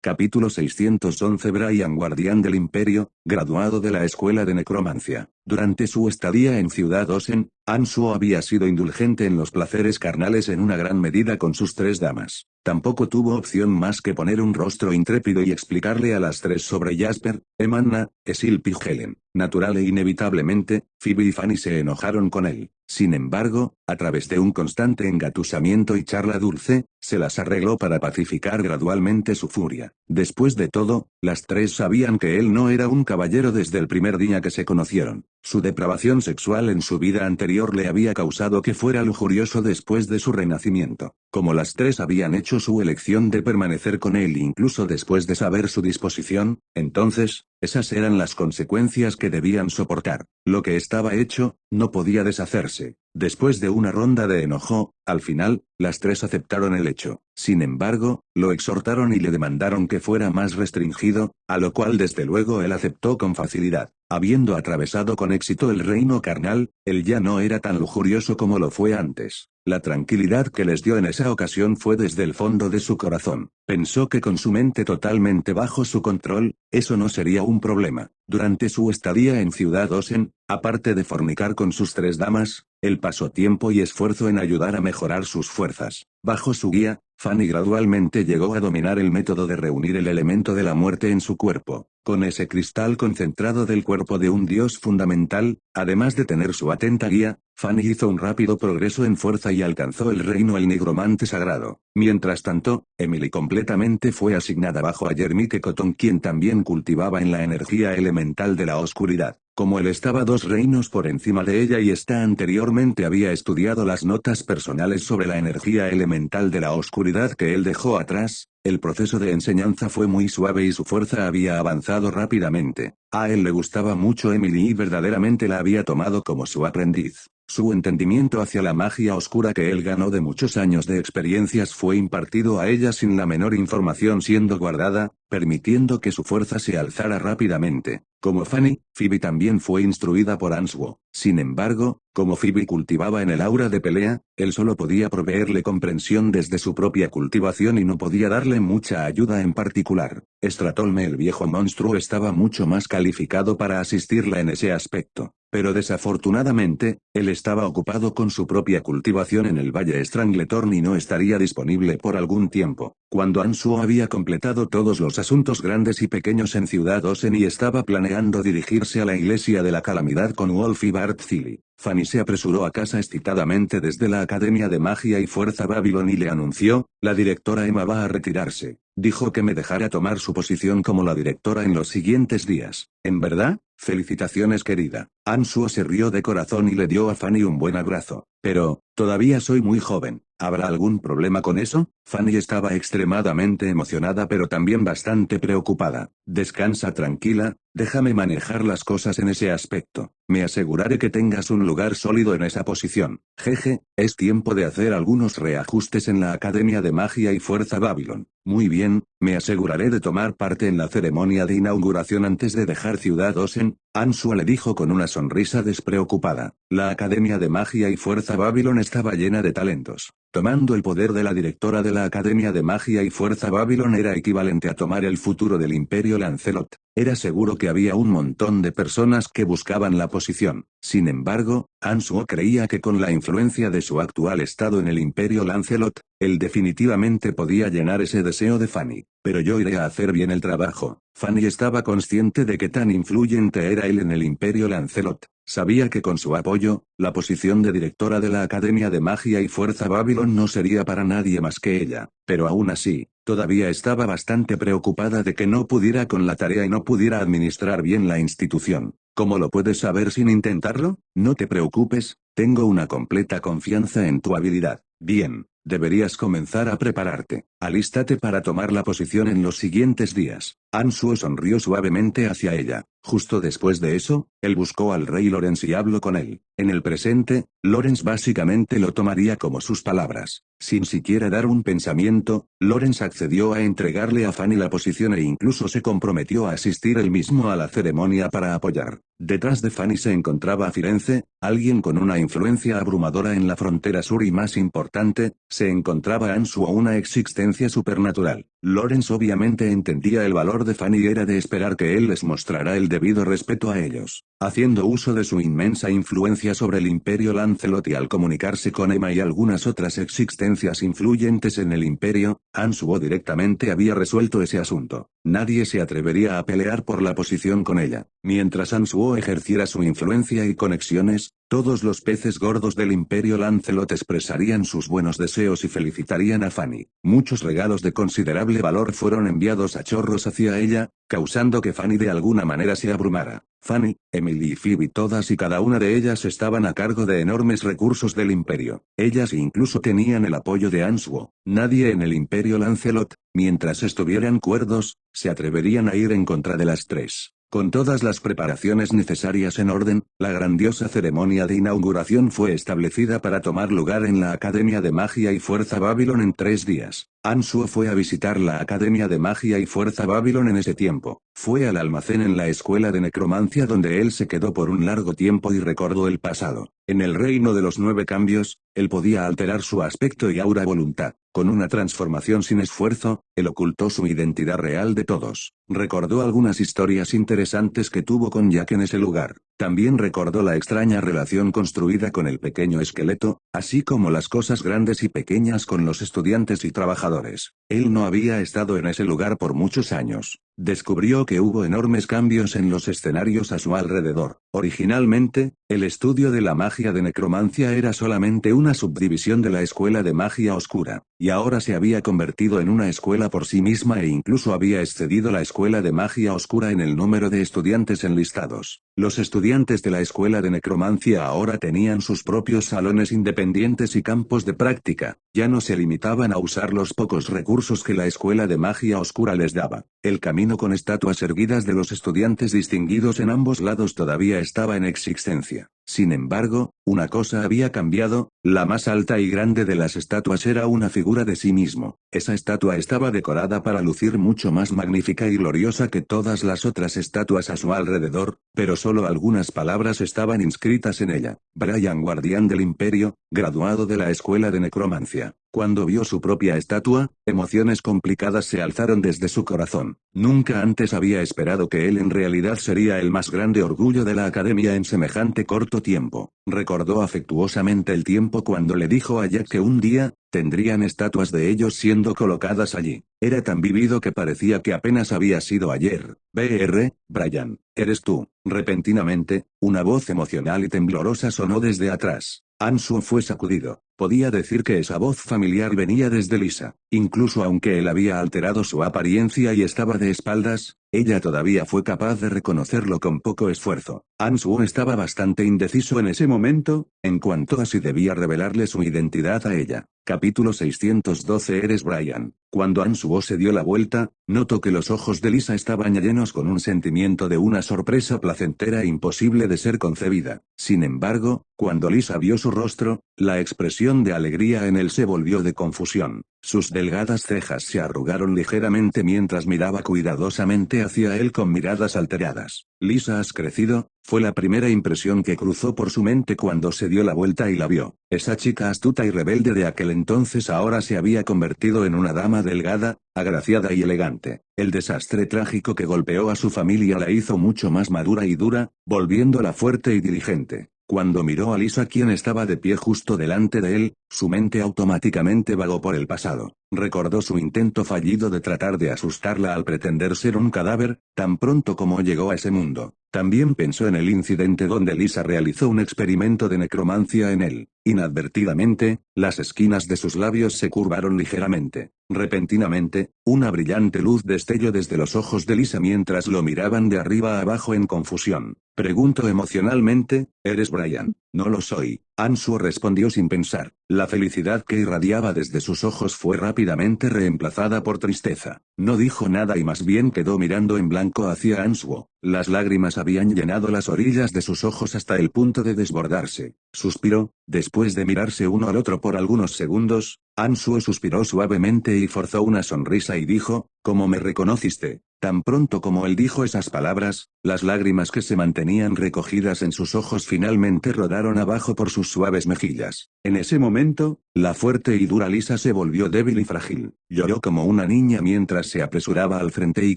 Capítulo 611. Brian, guardián del Imperio, graduado de la Escuela de Necromancia. Durante su estadía en Ciudad Osen, Ansuo había sido indulgente en los placeres carnales en una gran medida con sus tres damas. Tampoco tuvo opción más que poner un rostro intrépido y explicarle a las tres sobre Jasper, Emanna, Esilp y Helen. Natural e inevitablemente, Phoebe y Fanny se enojaron con él. Sin embargo, a través de un constante engatusamiento y charla dulce, se las arregló para pacificar gradualmente su furia. Después de todo, las tres sabían que él no era un caballero desde el primer día que se conocieron. Su depravación sexual en su vida anterior le había causado que fuera lujurioso después de su renacimiento. Como las tres habían hecho su elección de permanecer con él incluso después de saber su disposición, entonces, esas eran las consecuencias que debían soportar. Lo que estaba hecho, no podía deshacerse. Después de una ronda de enojo, al final, las tres aceptaron el hecho. Sin embargo, lo exhortaron y le demandaron que fuera más restringido, a lo cual desde luego él aceptó con facilidad. Habiendo atravesado con éxito el reino carnal, él ya no era tan lujurioso como lo fue antes. La tranquilidad que les dio en esa ocasión fue desde el fondo de su corazón. Pensó que con su mente totalmente bajo su control, eso no sería un problema. Durante su estadía en Ciudad Osen, aparte de fornicar con sus tres damas, él pasó tiempo y esfuerzo en ayudar a mejorar sus fuerzas. Bajo su guía, Fanny gradualmente llegó a dominar el método de reunir el elemento de la muerte en su cuerpo. Con ese cristal concentrado del cuerpo de un dios fundamental, además de tener su atenta guía, Fanny hizo un rápido progreso en fuerza y alcanzó el reino el nigromante sagrado. Mientras tanto, Emily completamente fue asignada bajo a Jermique Cotton, quien también cultivaba en la energía elemental de la oscuridad. Como él estaba 2 reinos por encima de ella y ésta anteriormente había estudiado las notas personales sobre la energía elemental de la oscuridad que él dejó atrás, el proceso de enseñanza fue muy suave y su fuerza había avanzado rápidamente. A él le gustaba mucho Emily y verdaderamente la había tomado como su aprendiz. Su entendimiento hacia la magia oscura que él ganó de muchos años de experiencias fue impartido a ella sin la menor información siendo guardada, permitiendo que su fuerza se alzara rápidamente. Como Fanny, Phoebe también fue instruida por Ansuo. Sin embargo, como Phoebe cultivaba en el aura de pelea, él solo podía proveerle comprensión desde su propia cultivación y no podía darle mucha ayuda en particular. Stratolme, el viejo monstruo, estaba mucho más calificado para asistirla en ese aspecto. Pero desafortunadamente, él estaba ocupado con su propia cultivación en el Valle Strangletorn y no estaría disponible por algún tiempo. Cuando Ansuo había completado todos los asuntos grandes y pequeños en Ciudad Osen y estaba planeando dirigirse a la Iglesia de la Calamidad con Wolf y Bart Zilly, Fanny se apresuró a casa excitadamente desde la Academia de Magia y Fuerza Babylon y le anunció: la directora Emma va a retirarse. Dijo que me dejara tomar su posición como la directora en los siguientes días. ¿En verdad? Felicitaciones, querida. Ansuo se rió de corazón y le dio a Fanny un buen abrazo. Pero, todavía soy muy joven. ¿Habrá algún problema con eso? Fanny estaba extremadamente emocionada pero también bastante preocupada. Descansa tranquila, déjame manejar las cosas en ese aspecto. Me aseguraré que tengas un lugar sólido en esa posición. Jeje, es tiempo de hacer algunos reajustes en la Academia de Magia y Fuerza Babylon. Muy bien, me aseguraré de tomar parte en la ceremonia de inauguración antes de dejar Ciudad Osen, Ansuo le dijo con una sonrisa despreocupada. La Academia de Magia y Fuerza Babylon estaba llena de talentos. Tomando el poder de la directora de la Academia de Magia y Fuerza Babylon era equivalente a tomar el futuro del Imperio Lancelot. Era seguro que había un montón de personas que buscaban la posición. Sin embargo, Ansuo creía que con la influencia de su actual estado en el Imperio Lancelot, él definitivamente podía llenar ese deseo de Fanny. Pero yo iré a hacer bien el trabajo. Fanny estaba consciente de que tan influyente era él en el Imperio Lancelot. Sabía que con su apoyo, la posición de directora de la Academia de Magia y Fuerza Babylon no sería para nadie más que ella. Pero aún así, todavía estaba bastante preocupada de que no pudiera con la tarea y no pudiera administrar bien la institución. ¿Cómo lo puedes saber sin intentarlo? No te preocupes, tengo una completa confianza en tu habilidad. Bien, deberías comenzar a prepararte. Alístate para tomar la posición en los siguientes días. Ansuo sonrió suavemente hacia ella. Justo después de eso, él buscó al rey Lawrence y habló con él. En el presente, Lawrence básicamente lo tomaría como sus palabras. Sin siquiera dar un pensamiento, Lawrence accedió a entregarle a Fanny la posición e incluso se comprometió a asistir él mismo a la ceremonia para apoyar. Detrás de Fanny se encontraba Firenze, alguien con una influencia abrumadora en la frontera sur y más importante, se encontraba Ansuo, una existencia supernatural. Lawrence obviamente entendía el valor de Fanny y era de esperar que él les mostrara el debido respeto a ellos. Haciendo uso de su inmensa influencia sobre el Imperio Lancelot y al comunicarse con Emma y algunas otras existencias influyentes en el Imperio, Ansuo directamente había resuelto ese asunto. Nadie se atrevería a pelear por la posición con ella. Mientras Ansuo ejerciera su influencia y conexiones, todos los peces gordos del Imperio Lancelot expresarían sus buenos deseos y felicitarían a Fanny. Muchos regalos de considerable valor fueron enviados a chorros hacia ella, causando que Fanny de alguna manera se abrumara. Fanny, Emily y Phoebe, todas y cada una de ellas estaban a cargo de enormes recursos del Imperio. Ellas incluso tenían el apoyo de Ansuo. Nadie en el Imperio Lancelot, mientras estuvieran cuerdos, se atreverían a ir en contra de las tres. Con todas las preparaciones necesarias en orden, la grandiosa ceremonia de inauguración fue establecida para tomar lugar en la Academia de Magia y Fuerza Babylon en 3 días. Ansuo fue a visitar la Academia de Magia y Fuerza Babylon en ese tiempo. Fue al almacén en la escuela de necromancia donde él se quedó por un largo tiempo y recordó el pasado. En el reino de los 9 cambios, él podía alterar su aspecto y aura a voluntad. Con una transformación sin esfuerzo, él ocultó su identidad real de todos. Recordó algunas historias interesantes que tuvo con Jack en ese lugar. También recordó la extraña relación construida con el pequeño esqueleto, así como las cosas grandes y pequeñas con los estudiantes y trabajadores. Él no había estado en ese lugar por muchos años. Descubrió que hubo enormes cambios en los escenarios a su alrededor. Originalmente, el estudio de la magia de necromancia era solamente una subdivisión de la escuela de magia oscura, y ahora se había convertido en una escuela por sí misma e incluso había excedido la escuela de magia oscura en el número de estudiantes enlistados. Los estudiantes de la escuela de necromancia ahora tenían sus propios salones independientes y campos de práctica, ya no se limitaban a usar los pocos recursos que la escuela de magia oscura les daba. El camino con estatuas erguidas de los estudiantes distinguidos en ambos lados todavía estaba en existencia. Sin embargo, una cosa había cambiado, la más alta y grande de las estatuas era una figura de sí mismo. Esa estatua estaba decorada para lucir mucho más magnífica y gloriosa que todas las otras estatuas a su alrededor, pero solo algunas palabras estaban inscritas en ella. Brian, guardián del Imperio, graduado de la escuela de necromancia. Cuando vio su propia estatua, emociones complicadas se alzaron desde su corazón. Nunca antes había esperado que él en realidad sería el más grande orgullo de la academia en semejante corto tiempo. Recordó afectuosamente el tiempo cuando le dijo a Jack que un día, tendrían estatuas de ellos siendo colocadas allí. Era tan vivido que parecía que apenas había sido ayer. Brian, ¿eres tú? Repentinamente, una voz emocional y temblorosa sonó desde atrás. Ansuo fue sacudido. Podía decir que esa voz familiar venía desde Lisa. Incluso aunque él había alterado su apariencia y estaba de espaldas, ella todavía fue capaz de reconocerlo con poco esfuerzo. Ansuo estaba bastante indeciso en ese momento, en cuanto a si debía revelarle su identidad a ella. Capítulo 612. ¿Eres Brian? Cuando Ansuo se dio la vuelta, notó que los ojos de Lisa estaban llenos con un sentimiento de una sorpresa placentera e imposible de ser concebida. Sin embargo, cuando Lisa vio su rostro, la expresión de alegría en él se volvió de confusión. Sus delgadas cejas se arrugaron ligeramente mientras miraba cuidadosamente hacia él con miradas alteradas. Lisa, ¿has crecido? Fue la primera impresión que cruzó por su mente cuando se dio la vuelta y la vio. Esa chica astuta y rebelde de aquel entonces ahora se había convertido en una dama delgada, agraciada y elegante. El desastre trágico que golpeó a su familia la hizo mucho más madura y dura, volviéndola fuerte y diligente. Cuando miró a Lisa, quien estaba de pie justo delante de él, su mente automáticamente vagó por el pasado. Recordó su intento fallido de tratar de asustarla al pretender ser un cadáver, tan pronto como llegó a ese mundo. También pensó en el incidente donde Lisa realizó un experimento de necromancia en él. Inadvertidamente, las esquinas de sus labios se curvaron ligeramente. Repentinamente, una brillante luz destelló desde los ojos de Lisa mientras lo miraban de arriba a abajo en confusión. Preguntó emocionalmente, ¿eres Brian? No lo soy, Ansuo respondió sin pensar. La felicidad que irradiaba desde sus ojos fue rápidamente reemplazada por tristeza. No dijo nada y más bien quedó mirando en blanco hacia Ansuo. Las lágrimas habían llenado las orillas de sus ojos hasta el punto de desbordarse. Suspiró, después de mirarse uno al otro por algunos segundos, Ansuo suspiró suavemente y forzó una sonrisa y dijo, ¿cómo me reconociste? Tan pronto como él dijo esas palabras, las lágrimas que se mantenían recogidas en sus ojos finalmente rodaron abajo por sus suaves mejillas. En ese momento, la fuerte y dura Lisa se volvió débil y frágil. Lloró como una niña mientras se apresuraba al frente y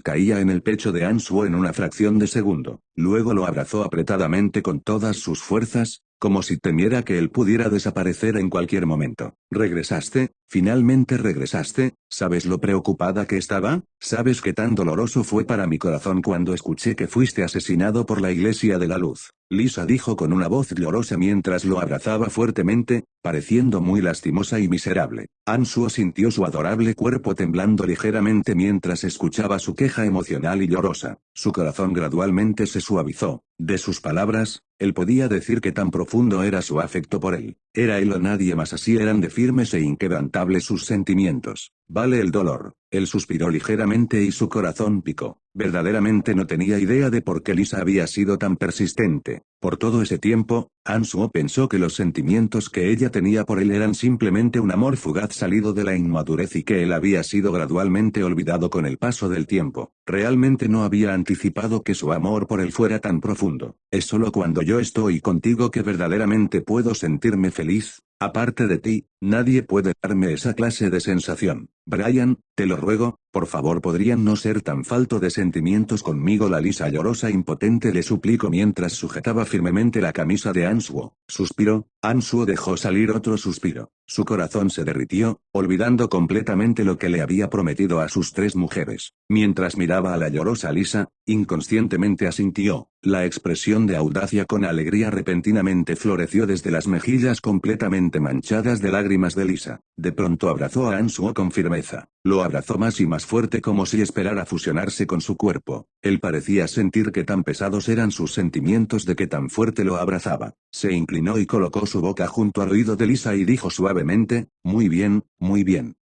caía en el pecho de Ansuo en una fracción de segundo. Luego lo abrazó apretadamente con todas sus fuerzas, como si temiera que él pudiera desaparecer en cualquier momento. ¿Regresaste? ¿Finalmente regresaste? ¿Sabes lo preocupada que estaba? ¿Sabes qué tan doloroso fue para mi corazón cuando escuché que fuiste asesinado por la Iglesia de la Luz? Lisa dijo con una voz llorosa mientras lo abrazaba fuertemente, pareciendo muy lastimosa y miserable. Ansuo sintió su adorable cuerpo temblando ligeramente mientras escuchaba su queja emocional y llorosa. Su corazón gradualmente se suavizó. De sus palabras, él podía decir que tan profundo era su afecto por él. Era él o nadie más, así eran de firmes e inquebrantables sus sentimientos. Vale el dolor. Él suspiró ligeramente y su corazón picó. Verdaderamente no tenía idea de por qué Lisa había sido tan persistente. Por todo ese tiempo, Ansuo pensó que los sentimientos que ella tenía por él eran simplemente un amor fugaz salido de la inmadurez y que él había sido gradualmente olvidado con el paso del tiempo. Realmente no había anticipado que su amor por él fuera tan profundo. Es solo cuando yo estoy contigo que verdaderamente puedo sentirme feliz. Aparte de ti, nadie puede darme esa clase de sensación. Brian, te lo ruego, por favor, ¿podrían no ser tan falto de sentimientos conmigo? La Lisa llorosa impotente le suplicó mientras sujetaba firmemente la camisa de Ansuo. Suspiró. Ansuo dejó salir otro suspiro. Su corazón se derritió, olvidando completamente lo que le había prometido a sus 3 mujeres. Mientras miraba a la llorosa Lisa, inconscientemente asintió. La expresión de audacia con alegría repentinamente floreció desde las mejillas completamente manchadas de lágrimas de Lisa. De pronto abrazó a Ansuo con firmeza. Lo abrazó más y más fuerte como si esperara fusionarse con su cuerpo. Él parecía sentir que tan pesados eran sus sentimientos de que tan fuerte lo abrazaba. Se inclinó y colocó su boca junto al oído de Lisa y dijo suavemente, muy bien,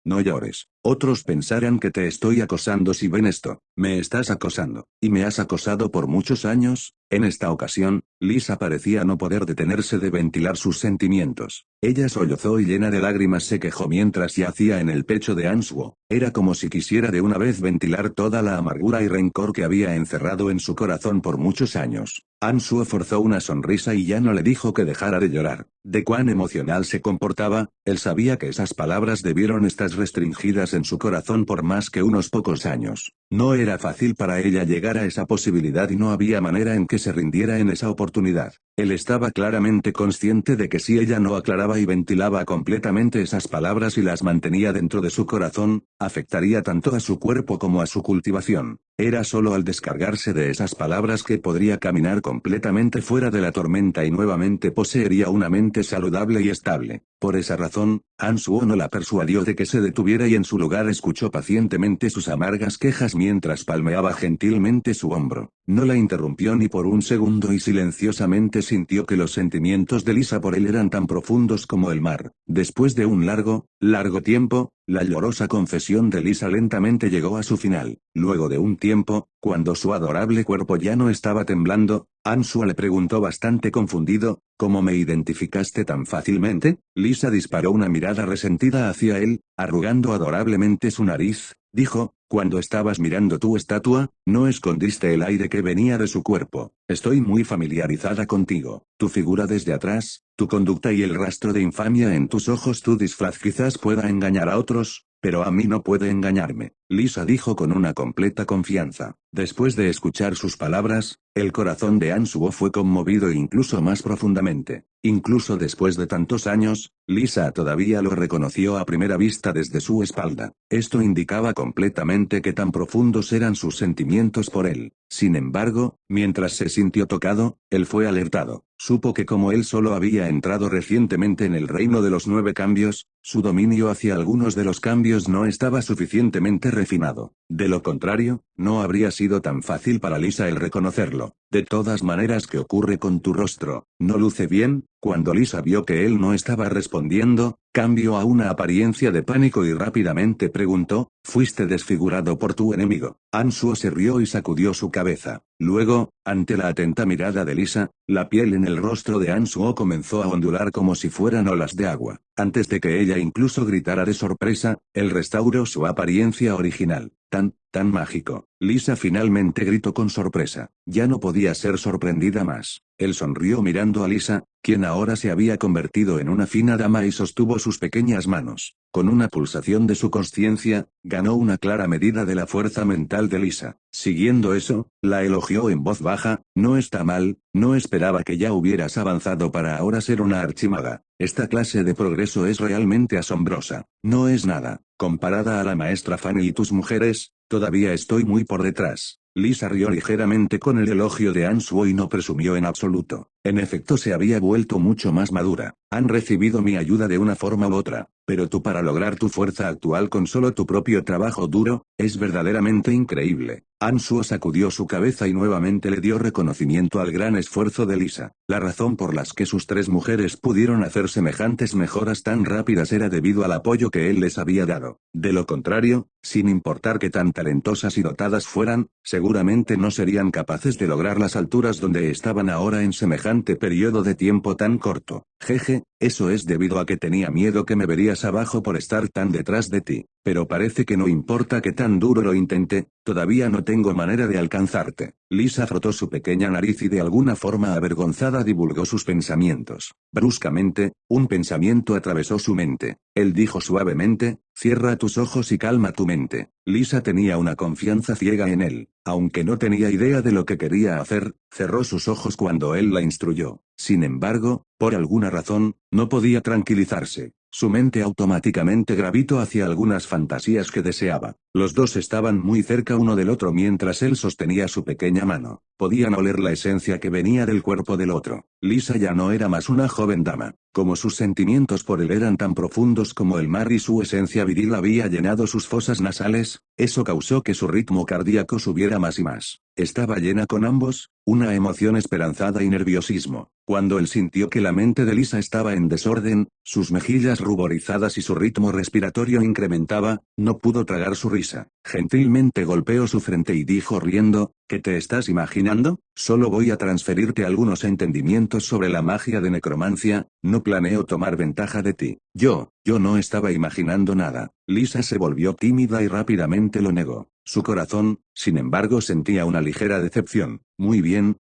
no llores. Otros pensarán que te estoy acosando si ven esto. Me estás acosando. Y me has acosado por muchos años. En esta ocasión, Lisa parecía no poder detenerse de ventilar sus sentimientos. Ella sollozó y llena de lágrimas se quejó mientras yacía en el pecho de Ansuo. Era como si quisiera de una vez ventilar toda la amargura y rencor que había encerrado en su corazón por muchos años. Ansuo forzó una sonrisa y ya no le dijo que dejara de llorar. De cuán emocional se comportaba, él sabía que esas palabras debieron estar restringidas en su corazón por más que unos pocos años. No era fácil para ella llegar a esa posibilidad y no había manera en que se rindiera en esa oportunidad. Él estaba claramente consciente de que si ella no aclaraba y ventilaba completamente esas palabras y las mantenía dentro de su corazón, afectaría tanto a su cuerpo como a su cultivación. Era solo al descargarse de esas palabras que podría caminar completamente fuera de la tormenta y nuevamente poseería una mente saludable y estable. Por esa razón, Ansuo no la persuadió de que se detuviera y en su lugar escuchó pacientemente sus amargas quejas mientras palmeaba gentilmente su hombro. No la interrumpió ni por un segundo y silenciosamente sintió que los sentimientos de Lisa por él eran tan profundos como el mar. Después de un largo tiempo, la llorosa confesión de Lisa lentamente llegó a su final. Luego de un tiempo, cuando su adorable cuerpo ya no estaba temblando, Ansuo le preguntó bastante confundido, ¿cómo me identificaste tan fácilmente? Lisa disparó una mirada resentida hacia él, arrugando adorablemente su nariz, dijo, cuando estabas mirando tu estatua, no escondiste el aire que venía de su cuerpo. Estoy muy familiarizada contigo. Tu figura desde atrás, tu conducta y el rastro de infamia en tus ojos. Tu disfraz quizás pueda engañar a otros, pero a mí no puede engañarme. Lisa dijo con una completa confianza. Después de escuchar sus palabras, el corazón de Ansuo fue conmovido incluso más profundamente. Incluso después de tantos años, Lisa todavía lo reconoció a primera vista desde su espalda. Esto indicaba completamente que tan profundos eran sus sentimientos por él. Sin embargo, mientras se sintió tocado, él fue alertado. Supo que como él solo había entrado recientemente en el reino de los 9 cambios, su dominio hacia algunos de los cambios no estaba suficientemente refinado. De lo contrario, no habría sido tan fácil para Lisa el reconocerlo. De todas maneras, ¿qué ocurre con tu rostro? ¿No luce bien? Cuando Lisa vio que él no estaba respondiendo, cambió a una apariencia de pánico y rápidamente preguntó, ¿fuiste desfigurado por tu enemigo? Ansuo se rió y sacudió su cabeza. Luego, ante la atenta mirada de Lisa, la piel en el rostro de Ansuo comenzó a ondular como si fueran olas de agua. Antes de que ella incluso gritara de sorpresa, él restauró su apariencia original. Tan mágico. Lisa finalmente gritó con sorpresa. Ya no podía ser sorprendida más. Él sonrió mirando a Lisa, quien ahora se había convertido en una fina dama y sostuvo sus pequeñas manos. Con una pulsación de su consciencia, ganó una clara medida de la fuerza mental de Lisa. Siguiendo eso, la elogió en voz baja, no está mal, no esperaba que ya hubieras avanzado para ahora ser una archimaga. Esta clase de progreso es realmente asombrosa. No es nada. Comparada a la maestra Fanny y tus mujeres, todavía estoy muy por detrás. Lisa rió ligeramente con el elogio de Ansuo y no presumió en absoluto. En efecto se había vuelto mucho más madura. Han recibido mi ayuda de una forma u otra, pero tú para lograr tu fuerza actual con solo tu propio trabajo duro, es verdaderamente increíble. Ansuo sacudió su cabeza y nuevamente le dio reconocimiento al gran esfuerzo de Lisa. La razón por las que sus 3 mujeres pudieron hacer semejantes mejoras tan rápidas era debido al apoyo que él les había dado. De lo contrario, sin importar qué tan talentosas y dotadas fueran, seguramente no serían capaces de lograr las alturas donde estaban ahora en semejante periodo de tiempo tan corto. Jeje, eso es debido a que tenía miedo que me verías abajo por estar tan detrás de ti. Pero parece que no importa que tan duro lo intente, todavía no tengo manera de alcanzarte. Lisa frotó su pequeña nariz y de alguna forma avergonzada divulgó sus pensamientos. Bruscamente, un pensamiento atravesó su mente. Él dijo suavemente, cierra tus ojos y calma tu mente. Lisa tenía una confianza ciega en él. Aunque no tenía idea de lo que quería hacer, cerró sus ojos cuando él la instruyó. Sin embargo, por alguna razón, no podía tranquilizarse. Su mente automáticamente gravitó hacia algunas fantasías que deseaba. Los dos estaban muy cerca uno del otro mientras él sostenía su pequeña mano. Podían oler la esencia que venía del cuerpo del otro. Lisa ya no era más una joven dama. Como sus sentimientos por él eran tan profundos como el mar y su esencia viril había llenado sus fosas nasales, eso causó que su ritmo cardíaco subiera más y más. Estaba llena con ambos, una emoción esperanzada y nerviosismo. Cuando él sintió que la mente de Lisa estaba en desorden, sus mejillas ruborizadas y su ritmo respiratorio incrementaba, no pudo tragar su risa. Gentilmente golpeó su frente y dijo riendo, ¿qué te estás imaginando? Solo voy a transferirte algunos entendimientos sobre la magia de necromancia, no planeo tomar ventaja de ti. Yo no estaba imaginando nada. Lisa se volvió tímida y rápidamente lo negó. Su corazón, sin embargo, sentía una ligera decepción. Muy bien,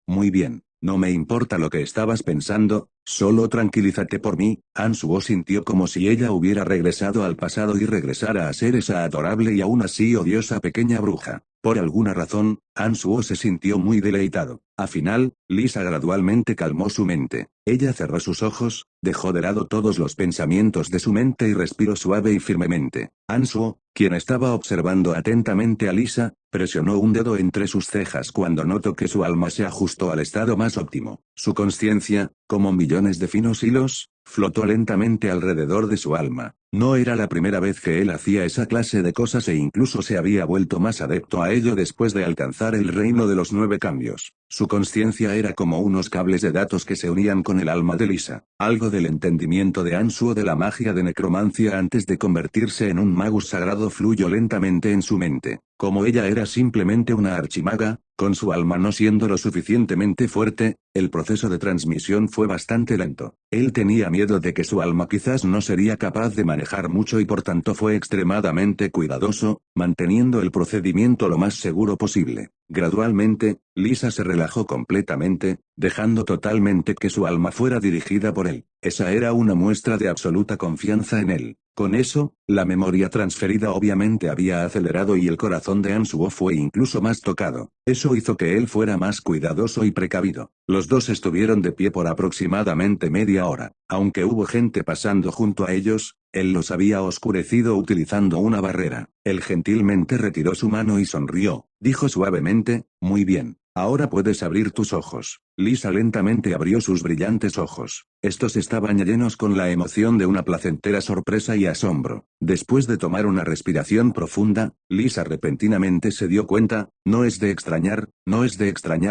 no me importa lo que estabas pensando, solo tranquilízate por mí. Ansuo sintió como si ella hubiera regresado al pasado y regresara a ser esa adorable y aún así odiosa pequeña bruja. Por alguna razón, Ansuo se sintió muy deleitado. Al final, Lisa gradualmente calmó su mente. Ella cerró sus ojos, dejó de lado todos los pensamientos de su mente y respiró suave y firmemente. Ansuo, quien estaba observando atentamente a Lisa, presionó un dedo entre sus cejas cuando notó que su alma se ajustó al estado más óptimo. Su consciencia, como millones de finos hilos, flotó lentamente alrededor de su alma. No era la primera vez que él hacía esa clase de cosas e incluso se había vuelto más adepto a ello después de alcanzar el reino de los 9 cambios. Su consciencia era como unos cables de datos que se unían con el alma de Lisa. Algo del entendimiento de Ansuo de la magia de necromancia antes de convertirse en un magus sagrado fluyó lentamente en su mente. Como ella era simplemente una archimaga, con su alma no siendo lo suficientemente fuerte, el proceso de transmisión fue bastante lento. Él tenía miedo de que su alma quizás no sería capaz de manejar mucho y por tanto fue extremadamente cuidadoso, manteniendo el procedimiento lo más seguro posible. Gradualmente, Lisa se relajó completamente, dejando totalmente que su alma fuera dirigida por él. Esa era una muestra de absoluta confianza en él. Con eso, la memoria transferida obviamente había acelerado y el corazón de Ansuo fue incluso más tocado. Eso hizo que él fuera más cuidadoso y precavido. Los dos estuvieron de pie por aproximadamente media hora. Aunque hubo gente pasando junto a ellos, él los había oscurecido utilizando una barrera. Él gentilmente retiró su mano y sonrió. Dijo suavemente, muy bien. Ahora puedes abrir tus ojos. Lisa lentamente abrió sus brillantes ojos. Estos estaban llenos con la emoción de una placentera sorpresa y asombro. Después de tomar una respiración profunda, Lisa repentinamente se dio cuenta, no es de extrañar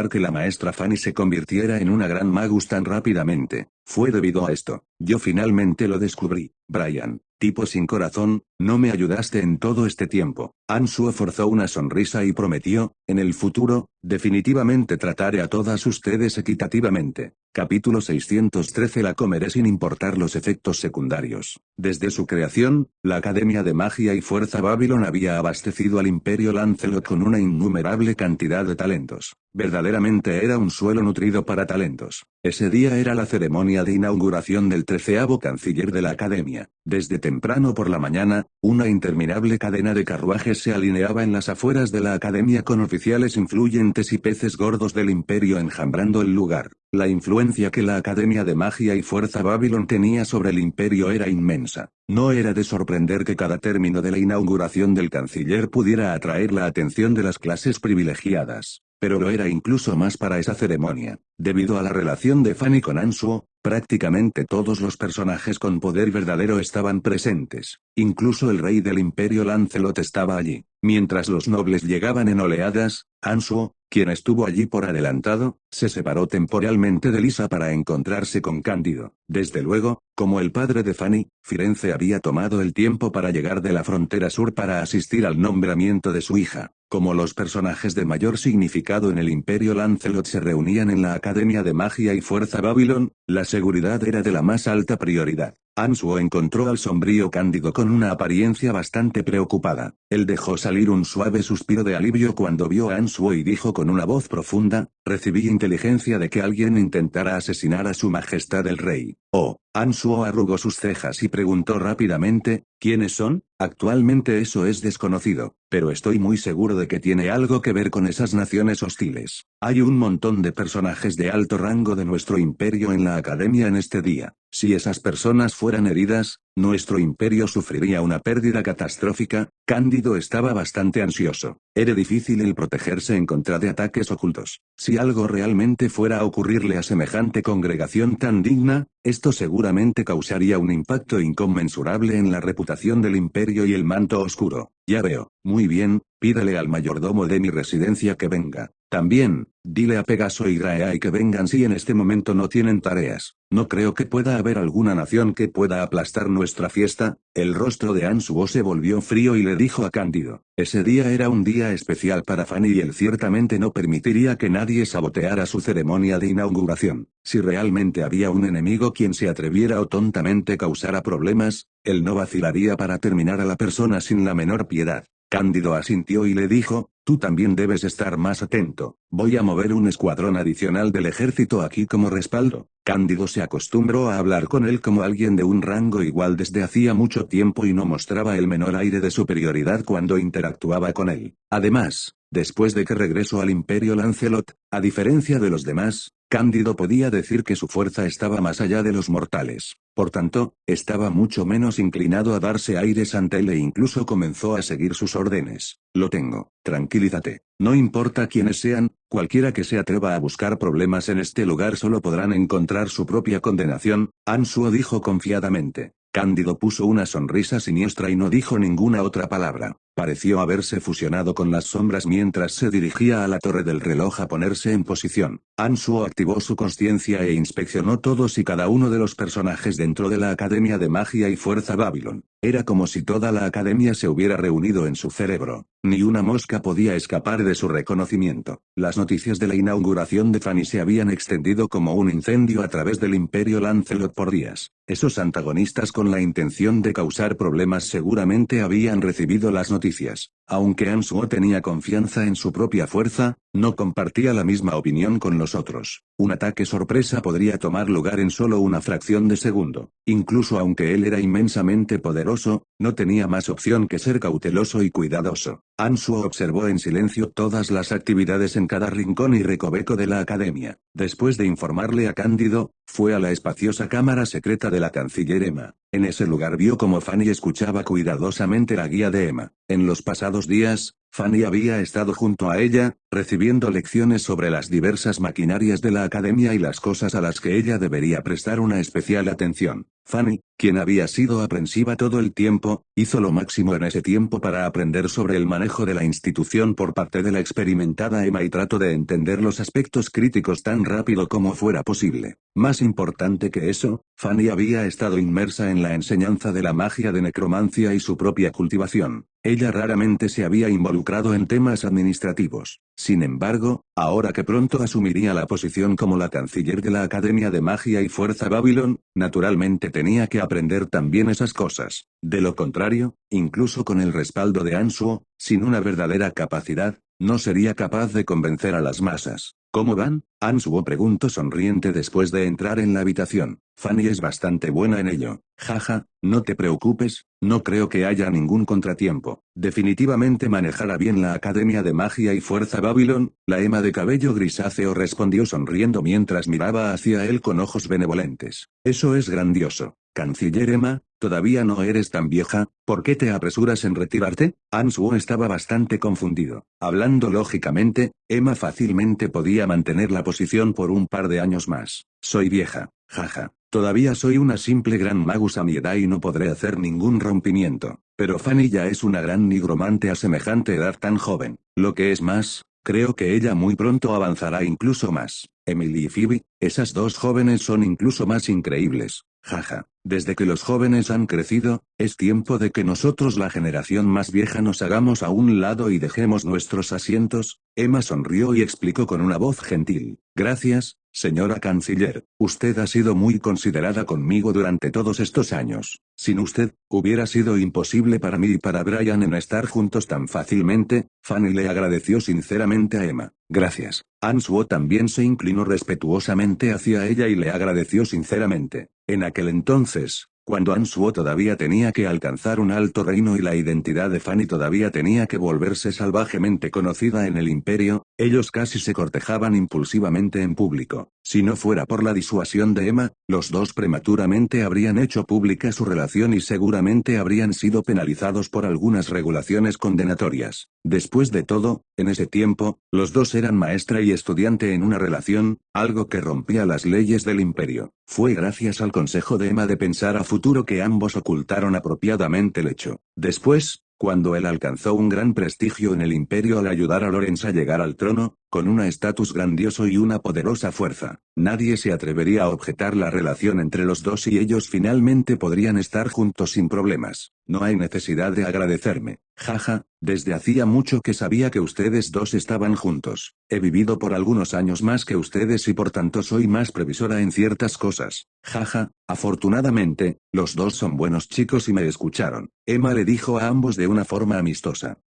que la maestra Fanny se convirtiera en una gran magus tan rápidamente. Fue debido a esto. Yo finalmente lo descubrí. Brian, tipo sin corazón, no me ayudaste en todo este tiempo. Ansuo forzó una sonrisa y prometió, en el futuro, definitivamente trataré a todas ustedes equitativamente. Capítulo 613. La comeré sin importar los efectos secundarios. Desde su creación, la Academia de Magia y Fuerza Babylon había abastecido al Imperio Lancelot con una innumerable cantidad de talentos. Verdaderamente era un suelo nutrido para talentos. Ese día era la ceremonia de inauguración del 13º canciller de la Academia. Desde temprano por la mañana, una interminable cadena de carruajes se alineaba en las afueras de la Academia con oficiales influyentes y peces gordos del Imperio enjambrando el lugar. La influencia que la Academia de Magia y Fuerza Babylon tenía sobre el Imperio era inmensa. No era de sorprender que cada término de la inauguración del canciller pudiera atraer la atención de las clases privilegiadas. Pero lo era incluso más para esa ceremonia. Debido a la relación de Fanny con Ansuo, prácticamente todos los personajes con poder verdadero estaban presentes. Incluso el rey del Imperio Lancelot estaba allí. Mientras los nobles llegaban en oleadas, Ansuo, quien estuvo allí por adelantado, se separó temporalmente de Lisa para encontrarse con Cándido. Desde luego, como el padre de Fanny, Firenze había tomado el tiempo para llegar de la frontera sur para asistir al nombramiento de su hija. Como los personajes de mayor significado en el Imperio Lancelot se reunían en la Academia de Magia y Fuerza Babylon, la seguridad era de la más alta prioridad. Ansuo encontró al sombrío Cándido con una apariencia bastante preocupada. Él dejó salir un suave suspiro de alivio cuando vio a Ansuo y dijo con una voz profunda, recibí inteligencia de que alguien intentara asesinar a su majestad el rey. Oh, Ansuo arrugó sus cejas y preguntó rápidamente, ¿quiénes son? Actualmente eso es desconocido, pero estoy muy seguro de que tiene algo que ver con esas naciones hostiles. Hay un montón de personajes de alto rango de nuestro imperio en la academia en este día. Si esas personas fueran heridas, nuestro imperio sufriría una pérdida catastrófica. Cándido estaba bastante ansioso. Era difícil el protegerse en contra de ataques ocultos. Si algo realmente fuera a ocurrirle a semejante congregación tan digna, esto seguramente causaría un impacto inconmensurable en la reputación del imperio y el manto oscuro. Ya veo. Muy bien, pídale al mayordomo de mi residencia que venga. También, dile a Pegaso y Graeae que vengan si en este momento no tienen tareas. No creo que pueda haber alguna nación que pueda aplastar nuestra fiesta. El rostro de Ansuo se volvió frío y le dijo a Cándido, ese día era un día especial para Fanny y él ciertamente no permitiría que nadie saboteara su ceremonia de inauguración. Si realmente había un enemigo quien se atreviera o tontamente causara problemas, él no vacilaría para terminar a la persona sin la menor piedad. Cándido asintió y le dijo, tú también debes estar más atento. Voy a mover un escuadrón adicional del ejército aquí como respaldo. Cándido se acostumbró a hablar con él como alguien de un rango igual desde hacía mucho tiempo y no mostraba el menor aire de superioridad cuando interactuaba con él. Además, después de que regresó al Imperio Lancelot, a diferencia de los demás, Cándido podía decir que su fuerza estaba más allá de los mortales. Por tanto, estaba mucho menos inclinado a darse aires ante él e incluso comenzó a seguir sus órdenes. Lo tengo. Tranquilízate. No importa quiénes sean, cualquiera que se atreva a buscar problemas en este lugar solo podrán encontrar su propia condenación, Ansuo dijo confiadamente. Cándido puso una sonrisa siniestra y no dijo ninguna otra palabra. Pareció haberse fusionado con las sombras mientras se dirigía a la torre del reloj a ponerse en posición. Ansuo activó su consciencia e inspeccionó todos y cada uno de los personajes dentro de la Academia de Magia y Fuerza Babylon. Era como si toda la academia se hubiera reunido en su cerebro. Ni una mosca podía escapar de su reconocimiento. Las noticias de la inauguración de Fanny se habían extendido como un incendio a través del Imperio Lancelot por días. Esos antagonistas con la intención de causar problemas seguramente habían recibido las noticias. Aunque Ansuo tenía confianza en su propia fuerza, no compartía la misma opinión con los otros. Un ataque sorpresa podría tomar lugar en solo una fracción de segundo. Incluso aunque él era inmensamente poderoso, no tenía más opción que ser cauteloso y cuidadoso. Ansuo observó en silencio todas las actividades en cada rincón y recoveco de la academia. Después de informarle a Cándido, fue a la espaciosa cámara secreta de la canciller Emma. En ese lugar vio cómo Fanny escuchaba cuidadosamente la guía de Emma. En los pasados 2 días, Fanny había estado junto a ella, recibiendo lecciones sobre las diversas maquinarias de la academia y las cosas a las que ella debería prestar una especial atención. Fanny, quien había sido aprensiva todo el tiempo, hizo lo máximo en ese tiempo para aprender sobre el manejo de la institución por parte de la experimentada Emma y trató de entender los aspectos críticos tan rápido como fuera posible. Más importante que eso, Fanny había estado inmersa en la enseñanza de la magia de necromancia y su propia cultivación. Ella raramente se había involucrado en temas administrativos. Sin embargo, ahora que pronto asumiría la posición como la canciller de la Academia de Magia y Fuerza Babylon, naturalmente tenía que aprender también esas cosas. De lo contrario, incluso con el respaldo de Ansuo, sin una verdadera capacidad, no sería capaz de convencer a las masas. ¿Cómo van? Ansuo preguntó sonriente después de entrar en la habitación. Fanny es bastante buena en ello. Jaja, no te preocupes, no creo que haya ningún contratiempo. Definitivamente manejará bien la Academia de Magia y Fuerza Babylon. La Emma de cabello grisáceo respondió sonriendo mientras miraba hacia él con ojos benevolentes. Eso es grandioso. Canciller Emma, ¿todavía no eres tan vieja? ¿Por qué te apresuras en retirarte? Ansuo estaba bastante confundido. Hablando lógicamente, Emma fácilmente podía mantener la posición por un par de años más. Soy vieja, jaja. Todavía soy una simple gran magus a mi edad y no podré hacer ningún rompimiento. Pero Fanny ya es una gran nigromante a semejante edad tan joven. Lo que es más, creo que ella muy pronto avanzará incluso más. Emily y Phoebe, esas dos jóvenes son incluso más increíbles. Jaja. Desde que los jóvenes han crecido, es tiempo de que nosotros la generación más vieja nos hagamos a un lado y dejemos nuestros asientos. Emma sonrió y explicó con una voz gentil. Gracias, señora canciller. Usted ha sido muy considerada conmigo durante todos estos años. Sin usted, hubiera sido imposible para mí y para Brian en estar juntos tan fácilmente. Fanny le agradeció sinceramente a Emma. Gracias. Ansuo también se inclinó respetuosamente hacia ella y le agradeció sinceramente. En aquel entonces, cuando Ansuo todavía tenía que alcanzar un alto reino y la identidad de Fanny todavía tenía que volverse salvajemente conocida en el imperio, ellos casi se cortejaban impulsivamente en público. Si no fuera por la disuasión de Emma, los dos prematuramente habrían hecho pública su relación y seguramente habrían sido penalizados por algunas regulaciones condenatorias. Después de todo, en ese tiempo, los dos eran maestra y estudiante en una relación, algo que rompía las leyes del imperio. Fue gracias al consejo de Emma de pensar a futuro que ambos ocultaron apropiadamente el hecho. Después, cuando él alcanzó un gran prestigio en el imperio al ayudar a Lorenz a llegar al trono, con un estatus grandioso y una poderosa fuerza, nadie se atrevería a objetar la relación entre los dos y ellos finalmente podrían estar juntos sin problemas. No hay necesidad de agradecerme. Jaja, desde hacía mucho que sabía que ustedes dos estaban juntos. He vivido por algunos años más que ustedes y por tanto soy más previsora en ciertas cosas. Jaja, afortunadamente, los dos son buenos chicos y me escucharon. Emma le dijo a ambos de una forma amistosa.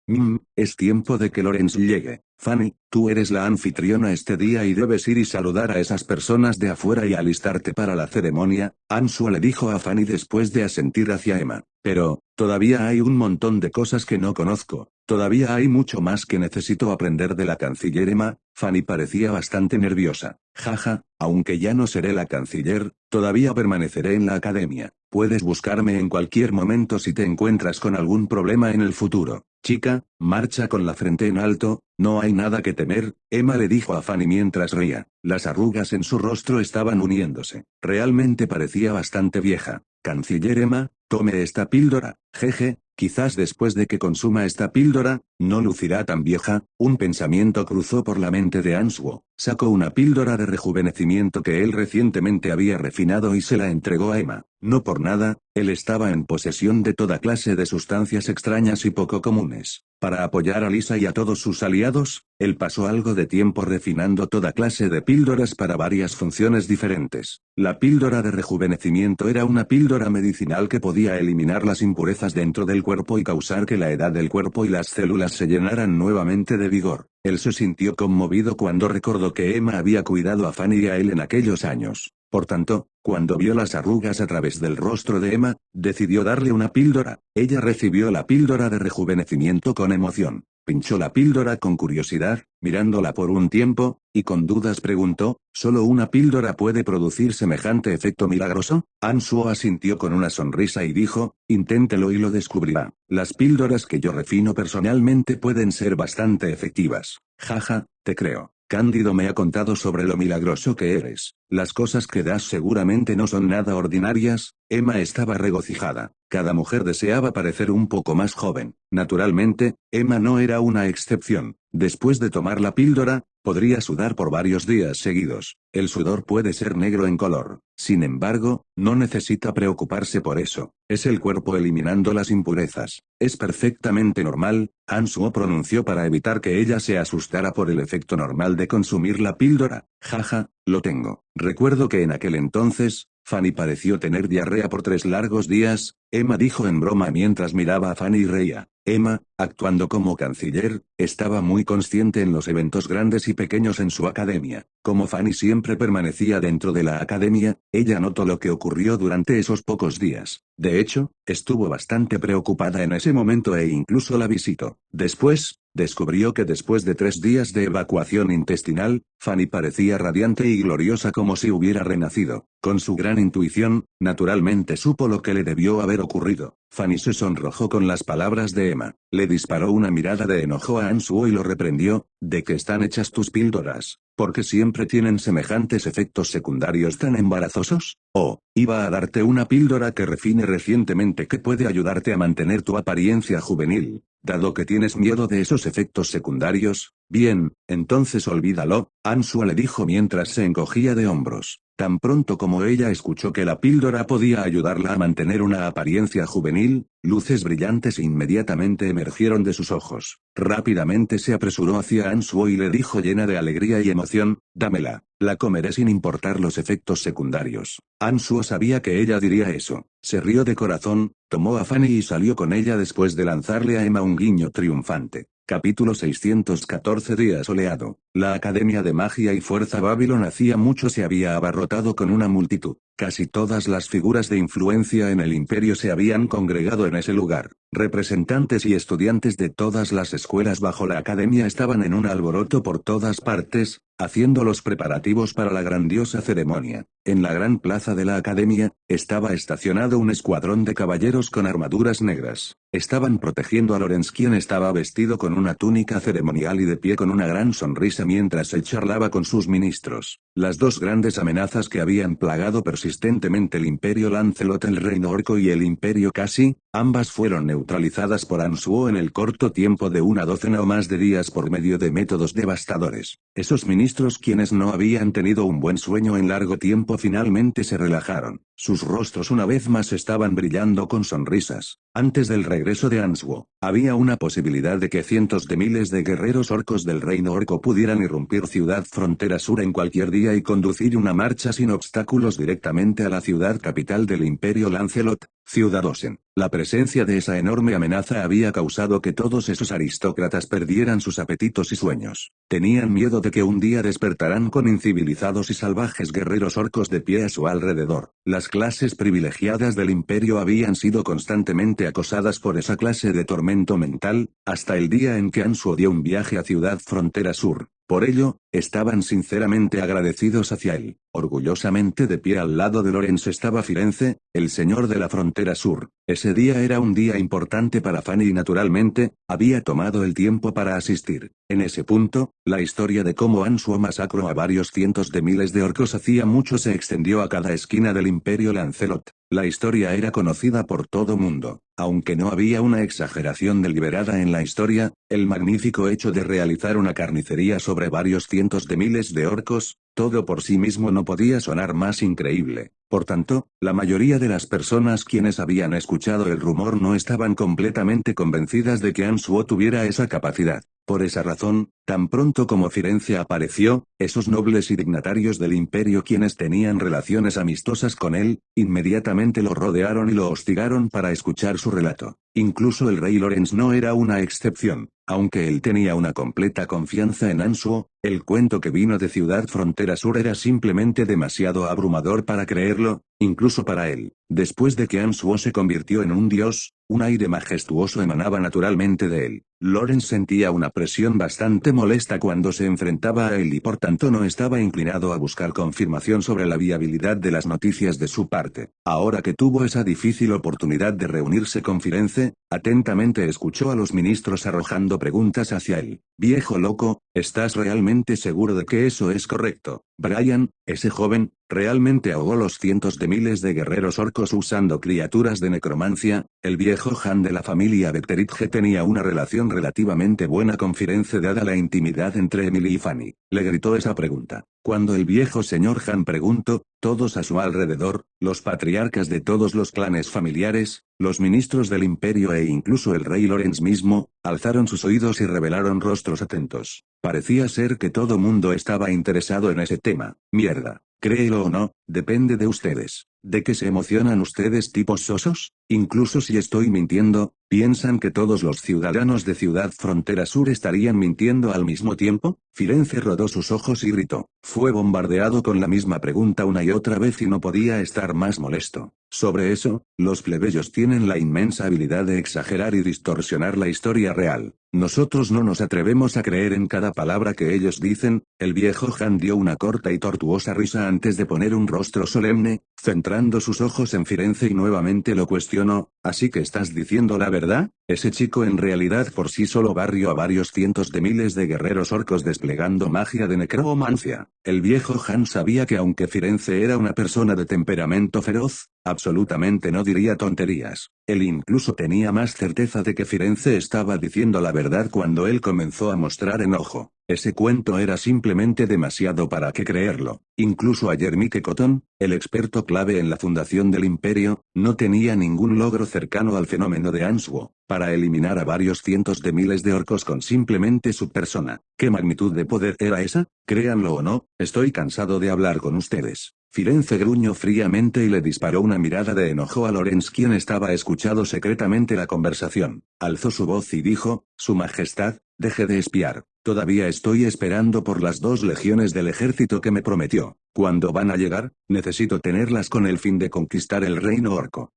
Es tiempo de que Lorenz llegue. Fanny, tú eres la anfitriona este día y debes ir y saludar a esas personas de afuera y alistarte para la ceremonia. Ansuo le dijo a Fanny después de asentir hacia Emma. Pero, todavía hay un montón de cosas que no conozco. Todavía hay mucho más que necesito aprender de la canciller Emma. Fanny parecía bastante nerviosa. Jaja, aunque ya no seré la canciller, todavía permaneceré en la academia. Puedes buscarme en cualquier momento si te encuentras con algún problema en el futuro. Chica, marcha con la frente en alto, no hay nada que temer, Emma le dijo a Fanny mientras reía. Las arrugas en su rostro estaban uniéndose. Realmente parecía bastante vieja. Canciller Emma, tome esta píldora. Jeje, quizás después de que consuma esta píldora, no lucirá tan vieja. Un pensamiento cruzó por la mente de Ansuo. Sacó una píldora de rejuvenecimiento que él recientemente había refinado y se la entregó a Emma. No por nada, él estaba en posesión de toda clase de sustancias extrañas y poco comunes. Para apoyar a Lisa y a todos sus aliados, él pasó algo de tiempo refinando toda clase de píldoras para varias funciones diferentes. La píldora de rejuvenecimiento era una píldora medicinal que podía eliminar las impurezas dentro del cuerpo y causar que la edad del cuerpo y las células se llenaran nuevamente de vigor. Él se sintió conmovido cuando recordó que Emma había cuidado a Fanny y a él en aquellos años. Por tanto, cuando vio las arrugas a través del rostro de Emma, decidió darle una píldora. Ella recibió la píldora de rejuvenecimiento con emoción. Pinchó la píldora con curiosidad, mirándola por un tiempo, y con dudas preguntó, ¿solo una píldora puede producir semejante efecto milagroso? Ansuo asintió con una sonrisa y dijo, inténtelo y lo descubrirá. Las píldoras que yo refino personalmente pueden ser bastante efectivas. Jaja, te creo. Cándido me ha contado sobre lo milagroso que eres. Las cosas que das seguramente no son nada ordinarias. Emma estaba regocijada. Cada mujer deseaba parecer un poco más joven. Naturalmente, Emma no era una excepción. Después de tomar la píldora, podría sudar por varios días seguidos. El sudor puede ser negro en color. Sin embargo, no necesita preocuparse por eso. Es el cuerpo eliminando las impurezas. Es perfectamente normal, Ansuo pronunció para evitar que ella se asustara por el efecto normal de consumir la píldora. Jaja, lo tengo. Recuerdo que en aquel entonces, Fanny pareció tener diarrea por 3 largos días, Emma dijo en broma mientras miraba a Fanny y reía. Emma, actuando como canciller, estaba muy consciente en los eventos grandes y pequeños en su academia. Como Fanny siempre permanecía dentro de la academia, ella notó lo que ocurrió durante esos pocos días. De hecho, estuvo bastante preocupada en ese momento e incluso la visitó. Después, descubrió que después de 3 días de evacuación intestinal, Fanny parecía radiante y gloriosa como si hubiera renacido. Con su gran intuición, naturalmente supo lo que le debió haber ocurrido. Fanny se sonrojó con las palabras de Emma. Le disparó una mirada de enojo a Ansuo y lo reprendió. ¿De qué están hechas tus píldoras? ¿Por qué siempre tienen semejantes efectos secundarios tan embarazosos? Oh, iba a darte una píldora que refine recientemente que puede ayudarte a mantener tu apariencia juvenil. Dado que tienes miedo de esos efectos secundarios, bien, entonces olvídalo, Ansuo le dijo mientras se encogía de hombros. Tan pronto como ella escuchó que la píldora podía ayudarla a mantener una apariencia juvenil, luces brillantes inmediatamente emergieron de sus ojos. Rápidamente se apresuró hacia Ansuo y le dijo llena de alegría y emoción, dámela. La comeré sin importar los efectos secundarios. Ansuo sabía que ella diría eso. Se rió de corazón, tomó a Fanny y salió con ella después de lanzarle a Emma un guiño triunfante. Capítulo 614 Día soleado. La Academia de Magia y Fuerza Babylon hacía mucho se había abarrotado con una multitud. Casi todas las figuras de influencia en el imperio se habían congregado en ese lugar. Representantes y estudiantes de todas las escuelas bajo la academia estaban en un alboroto por todas partes, haciendo los preparativos para la grandiosa ceremonia. En la gran plaza de la academia, estaba estacionado un escuadrón de caballeros con armaduras negras. Estaban protegiendo a Lorenz, quien estaba vestido con una túnica ceremonial y de pie con una gran sonrisa mientras él charlaba con sus ministros. Las dos grandes amenazas que habían plagado persistentemente el Imperio Lancelot, el Reino Orco y el Imperio Casi, ambas fueron neutralizadas por Ansuo en el corto tiempo de una docena o más de días por medio de métodos devastadores. Esos ministros, quienes no habían tenido un buen sueño en largo tiempo, finalmente se relajaron. Sus rostros una vez más estaban brillando con sonrisas. Antes del regreso de Ansuo, había una posibilidad de que cientos de miles de guerreros orcos del Reino Orco pudieran irrumpir Ciudad Frontera Sur en cualquier día y conducir una marcha sin obstáculos directamente a la ciudad capital del Imperio Lancelot, Ciudad Osen. La presencia de esa enorme amenaza había causado que todos esos aristócratas perdieran sus apetitos y sueños. Tenían miedo de que un día despertarán con incivilizados y salvajes guerreros orcos de pie a su alrededor. Las clases privilegiadas del imperio habían sido constantemente acosadas por esa clase de tormento mental, hasta el día en que Ansuo dio un viaje a Ciudad Frontera Sur. Por ello, estaban sinceramente agradecidos hacia él. Orgullosamente de pie al lado de Lorenz estaba Firenze, el señor de la frontera sur. Ese día era un día importante para Fanny y naturalmente, había tomado el tiempo para asistir. En ese punto, la historia de cómo Ansuo masacró a varios cientos de miles de orcos hacía mucho se extendió a cada esquina del Imperio Lancelot. La historia era conocida por todo mundo. Aunque no había una exageración deliberada en la historia, el magnífico hecho de realizar una carnicería sobre varios cientos de miles de orcos, todo por sí mismo no podía sonar más increíble. Por tanto, la mayoría de las personas quienes habían escuchado el rumor no estaban completamente convencidas de que Ansuo tuviera esa capacidad. Por esa razón, tan pronto como Firenze apareció, esos nobles y dignatarios del imperio quienes tenían relaciones amistosas con él, inmediatamente lo rodearon y lo hostigaron para escuchar su relato. Incluso el rey Lorenz no era una excepción. Aunque él tenía una completa confianza en Ansuo, el cuento que vino de Ciudad Frontera Sur era simplemente demasiado abrumador para creerlo, incluso para él. Después de que Ansuo se convirtió en un dios, un aire majestuoso emanaba naturalmente de él. Lorenz sentía una presión bastante molesta cuando se enfrentaba a él y por tanto no estaba inclinado a buscar confirmación sobre la viabilidad de las noticias de su parte. Ahora que tuvo esa difícil oportunidad de reunirse con Firenze, atentamente escuchó a los ministros arrojando preguntas hacia él. Viejo loco, ¿estás realmente seguro de que eso es correcto? Brian, ese joven, realmente ahogó los cientos de miles de guerreros orcos usando criaturas de necromancia. El viejo Han de la familia Becteridge tenía una relación relativamente buena con Firenze dada la intimidad entre Emily y Fanny. Le gritó esa pregunta. Cuando el viejo señor Han preguntó, todos a su alrededor, los patriarcas de todos los clanes familiares, los ministros del imperio e incluso el rey Lorenz mismo, alzaron sus oídos y revelaron rostros atentos. Parecía ser que todo mundo estaba interesado en ese tema. Mierda. Créelo o no, depende de ustedes. ¿De qué se emocionan ustedes tipos sosos? Incluso si estoy mintiendo, ¿piensan que todos los ciudadanos de Ciudad Frontera Sur estarían mintiendo al mismo tiempo? Firenze rodó sus ojos y gritó. Fue bombardeado con la misma pregunta una y otra vez y no podía estar más molesto. Sobre eso, los plebeyos tienen la inmensa habilidad de exagerar y distorsionar la historia real. Nosotros no nos atrevemos a creer en cada palabra que ellos dicen. El viejo Han dio una corta y tortuosa risa antes de poner un rostro solemne, centrando sus ojos en Firenze y nuevamente lo cuestionó. ¿Así que estás diciendo la verdad? Ese chico en realidad por sí solo barrió a varios cientos de miles de guerreros orcos desplegando magia de necromancia. El viejo Han sabía que aunque Firenze era una persona de temperamento feroz, absolutamente no diría tonterías. Él incluso tenía más certeza de que Firenze estaba diciendo la verdad cuando él comenzó a mostrar enojo. Ese cuento era simplemente demasiado para que creerlo. Incluso ayer Mike Cotton, el experto clave en la fundación del imperio, no tenía ningún logro cercano al fenómeno de Ansuo, para eliminar a varios cientos de miles de orcos con simplemente su persona. ¿Qué magnitud de poder era esa? Créanlo o no, estoy cansado de hablar con ustedes. Firenze gruñó fríamente y le disparó una mirada de enojo a Lorenz quien estaba escuchando secretamente la conversación. Alzó su voz y dijo, Su Majestad, deje de espiar. Todavía estoy esperando por las 2 legiones del ejército que me prometió. ¿Cuándo van a llegar? Necesito tenerlas con el fin de conquistar el reino orco.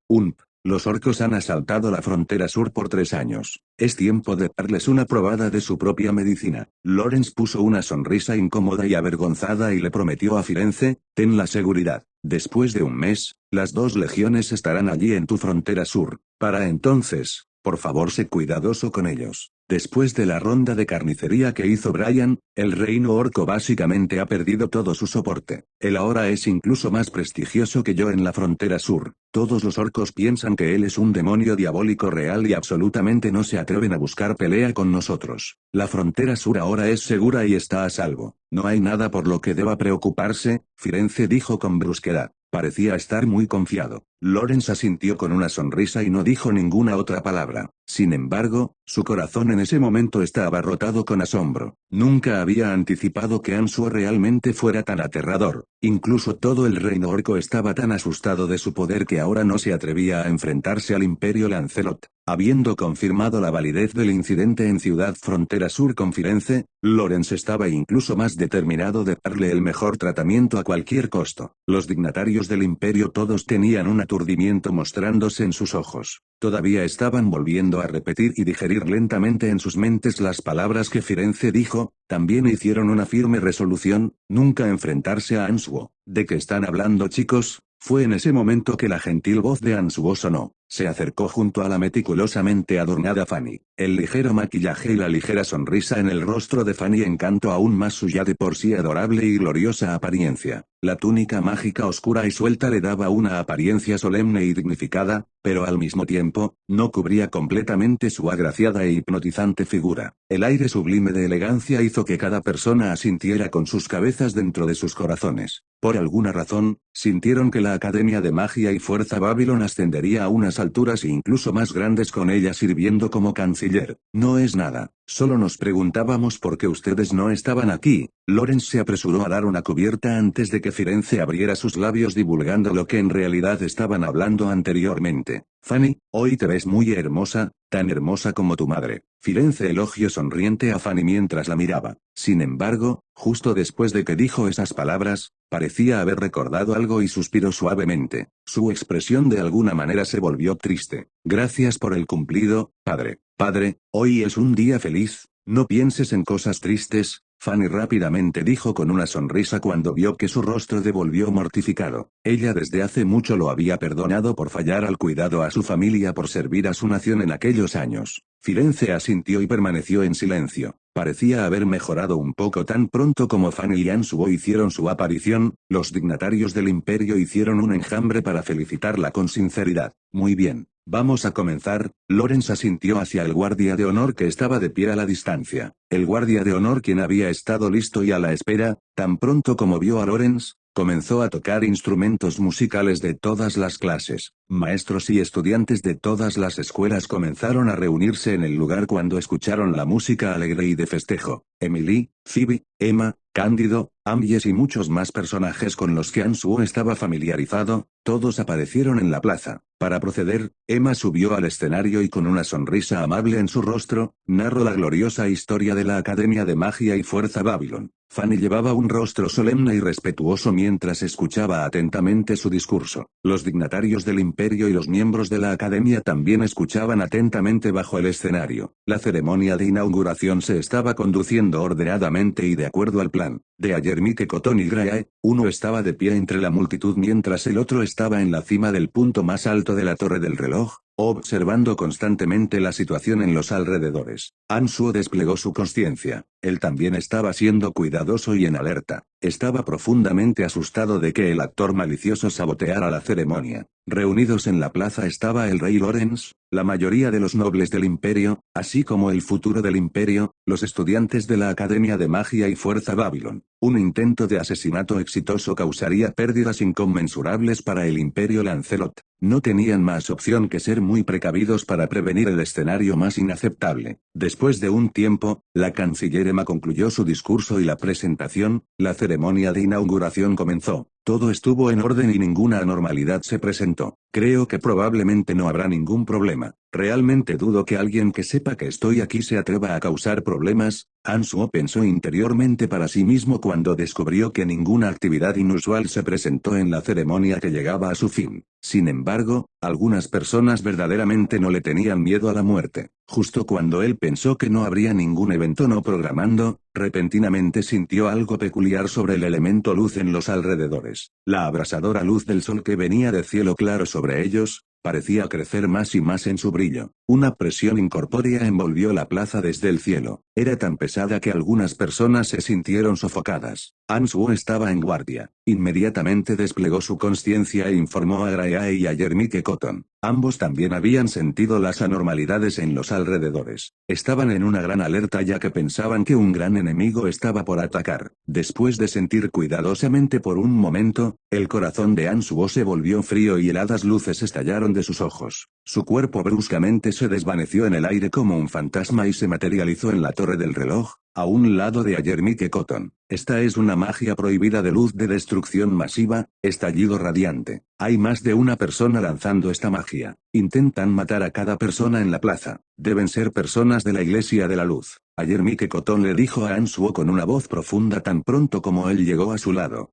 Los orcos han asaltado la frontera sur por 3 años. Es tiempo de darles una probada de su propia medicina. Lorenz puso una sonrisa incómoda y avergonzada y le prometió a Firenze, ten la seguridad. Después de un mes, las 2 legiones estarán allí en tu frontera sur. Para entonces, por favor sé cuidadoso con ellos. Después de la ronda de carnicería que hizo Brian, el reino orco básicamente ha perdido todo su soporte. Él ahora es incluso más prestigioso que yo en la frontera sur. Todos los orcos piensan que él es un demonio diabólico real y absolutamente no se atreven a buscar pelea con nosotros. La frontera sur ahora es segura y está a salvo. No hay nada por lo que deba preocuparse, Firenze dijo con brusquedad. Parecía estar muy confiado. Lorenz asintió con una sonrisa y no dijo ninguna otra palabra. Sin embargo, su corazón en ese momento estaba abarrotado con asombro. Nunca había anticipado que Ansuo realmente fuera tan aterrador. Incluso todo el reino orco estaba tan asustado de su poder que ahora no se atrevía a enfrentarse al Imperio Lancelot. Habiendo confirmado la validez del incidente en Ciudad Frontera Sur con Firenze, Lorenz estaba incluso más determinado de darle el mejor tratamiento a cualquier costo. Los dignatarios del imperio todos tenían un aturdimiento mostrándose en sus ojos. Todavía estaban volviendo a repetir y digerir lentamente en sus mentes las palabras que Firenze dijo. También hicieron una firme resolución, nunca enfrentarse a Ansuo. ¿De qué están hablando, chicos? Fue en ese momento que la gentil voz de Ansuo sonó. Se acercó junto a la meticulosamente adornada Fanny. El ligero maquillaje y la ligera sonrisa en el rostro de Fanny encantó aún más su ya de por sí adorable y gloriosa apariencia. La túnica mágica oscura y suelta le daba una apariencia solemne y dignificada, pero al mismo tiempo, no cubría completamente su agraciada e hipnotizante figura. El aire sublime de elegancia hizo que cada persona asintiera con sus cabezas dentro de sus corazones. Por alguna razón, sintieron que la Academia de Magia y Fuerza Babylon ascendería a unas alturas incluso más grandes con ella sirviendo como canciller. No es nada, solo nos preguntábamos por qué ustedes no estaban aquí. Lawrence se apresuró a dar una cubierta antes de que Firenze abriera sus labios divulgando lo que en realidad estaban hablando anteriormente. Fanny, hoy te ves muy hermosa, tan hermosa como tu madre. Firenze elogió sonriente a Fanny mientras la miraba. Sin embargo, justo después de que dijo esas palabras, parecía haber recordado algo y suspiró suavemente. Su expresión de alguna manera se volvió triste. Gracias por el cumplido, padre. Padre, hoy es un día feliz, no pienses en cosas tristes. Fanny rápidamente dijo con una sonrisa cuando vio que su rostro devolvió mortificado. Ella desde hace mucho lo había perdonado por fallar al cuidado a su familia por servir a su nación en aquellos años. Firenze asintió y permaneció en silencio. Parecía haber mejorado un poco tan pronto como Fanny y Ansuo hicieron su aparición. Los dignatarios del imperio hicieron un enjambre para felicitarla con sinceridad. Muy bien. Vamos a comenzar. Lawrence asintió hacia el guardia de honor que estaba de pie a la distancia. El guardia de honor, quien había estado listo y a la espera, tan pronto como vio a Lawrence, comenzó a tocar instrumentos musicales de todas las clases. Maestros y estudiantes de todas las escuelas comenzaron a reunirse en el lugar cuando escucharon la música alegre y de festejo. Emily, Phoebe, Emma, Cándido, Amyes y muchos más personajes con los que Ansuo estaba familiarizado, todos aparecieron en la plaza. Para proceder, Emma subió al escenario y con una sonrisa amable en su rostro, narró la gloriosa historia de la Academia de Magia y Fuerza Babylon. Fanny llevaba un rostro solemne y respetuoso mientras escuchaba atentamente su discurso. Los dignatarios del imperio y los miembros de la Academia también escuchaban atentamente bajo el escenario. La ceremonia de inauguración se estaba conduciendo ordenadamente y de acuerdo al plan. De ayer Mike Cotton y Grae, uno estaba de pie entre la multitud mientras el otro estaba en la cima del punto más alto de la torre del reloj, observando constantemente la situación en los alrededores. Ansuo desplegó su consciencia. Él también estaba siendo cuidadoso y en alerta. Estaba profundamente asustado de que el actor malicioso saboteara la ceremonia. Reunidos en la plaza estaba el rey Lawrence, la mayoría de los nobles del imperio, así como el futuro del imperio, los estudiantes de la Academia de Magia y Fuerza Babylon. Un intento de asesinato exitoso causaría pérdidas inconmensurables para el imperio Lancelot. No tenían más opción que ser muy precavidos para prevenir el escenario más inaceptable. Después de un tiempo, la canciller Emma concluyó su discurso y la presentación. La ceremonia de inauguración comenzó. Todo estuvo en orden y ninguna anormalidad se presentó. Creo que probablemente no habrá ningún problema. Realmente dudo que alguien que sepa que estoy aquí se atreva a causar problemas. Ansuo pensó interiormente para sí mismo cuando descubrió que ninguna actividad inusual se presentó en la ceremonia que llegaba a su fin. Sin embargo, algunas personas verdaderamente no le tenían miedo a la muerte. Justo cuando él pensó que no habría ningún evento no programando, repentinamente sintió algo peculiar sobre el elemento luz en los alrededores. La abrasadora luz del sol que venía del cielo claro sobre ellos, parecía crecer más y más en su brillo. Una presión incorpórea envolvió la plaza desde el cielo. Era tan pesada que algunas personas se sintieron sofocadas. Ansuo estaba en guardia. Inmediatamente desplegó su consciencia e informó a Grae y a Jermike Cotton. Ambos también habían sentido las anormalidades en los alrededores. Estaban en una gran alerta ya que pensaban que un gran enemigo estaba por atacar. Después de sentir cuidadosamente por un momento, el corazón de Ansuo se volvió frío y heladas luces estallaron de sus ojos. Su cuerpo bruscamente se desvaneció en el aire como un fantasma y se materializó en la torre del reloj, a un lado de Jermike Cotton. Esta es una magia prohibida de luz de destrucción masiva, estallido radiante. Hay más de una persona lanzando esta magia. Intentan matar a cada persona en la plaza. Deben ser personas de la Iglesia de la Luz. Jermike Cotton le dijo a Ansuo con una voz profunda tan pronto como él llegó a su lado.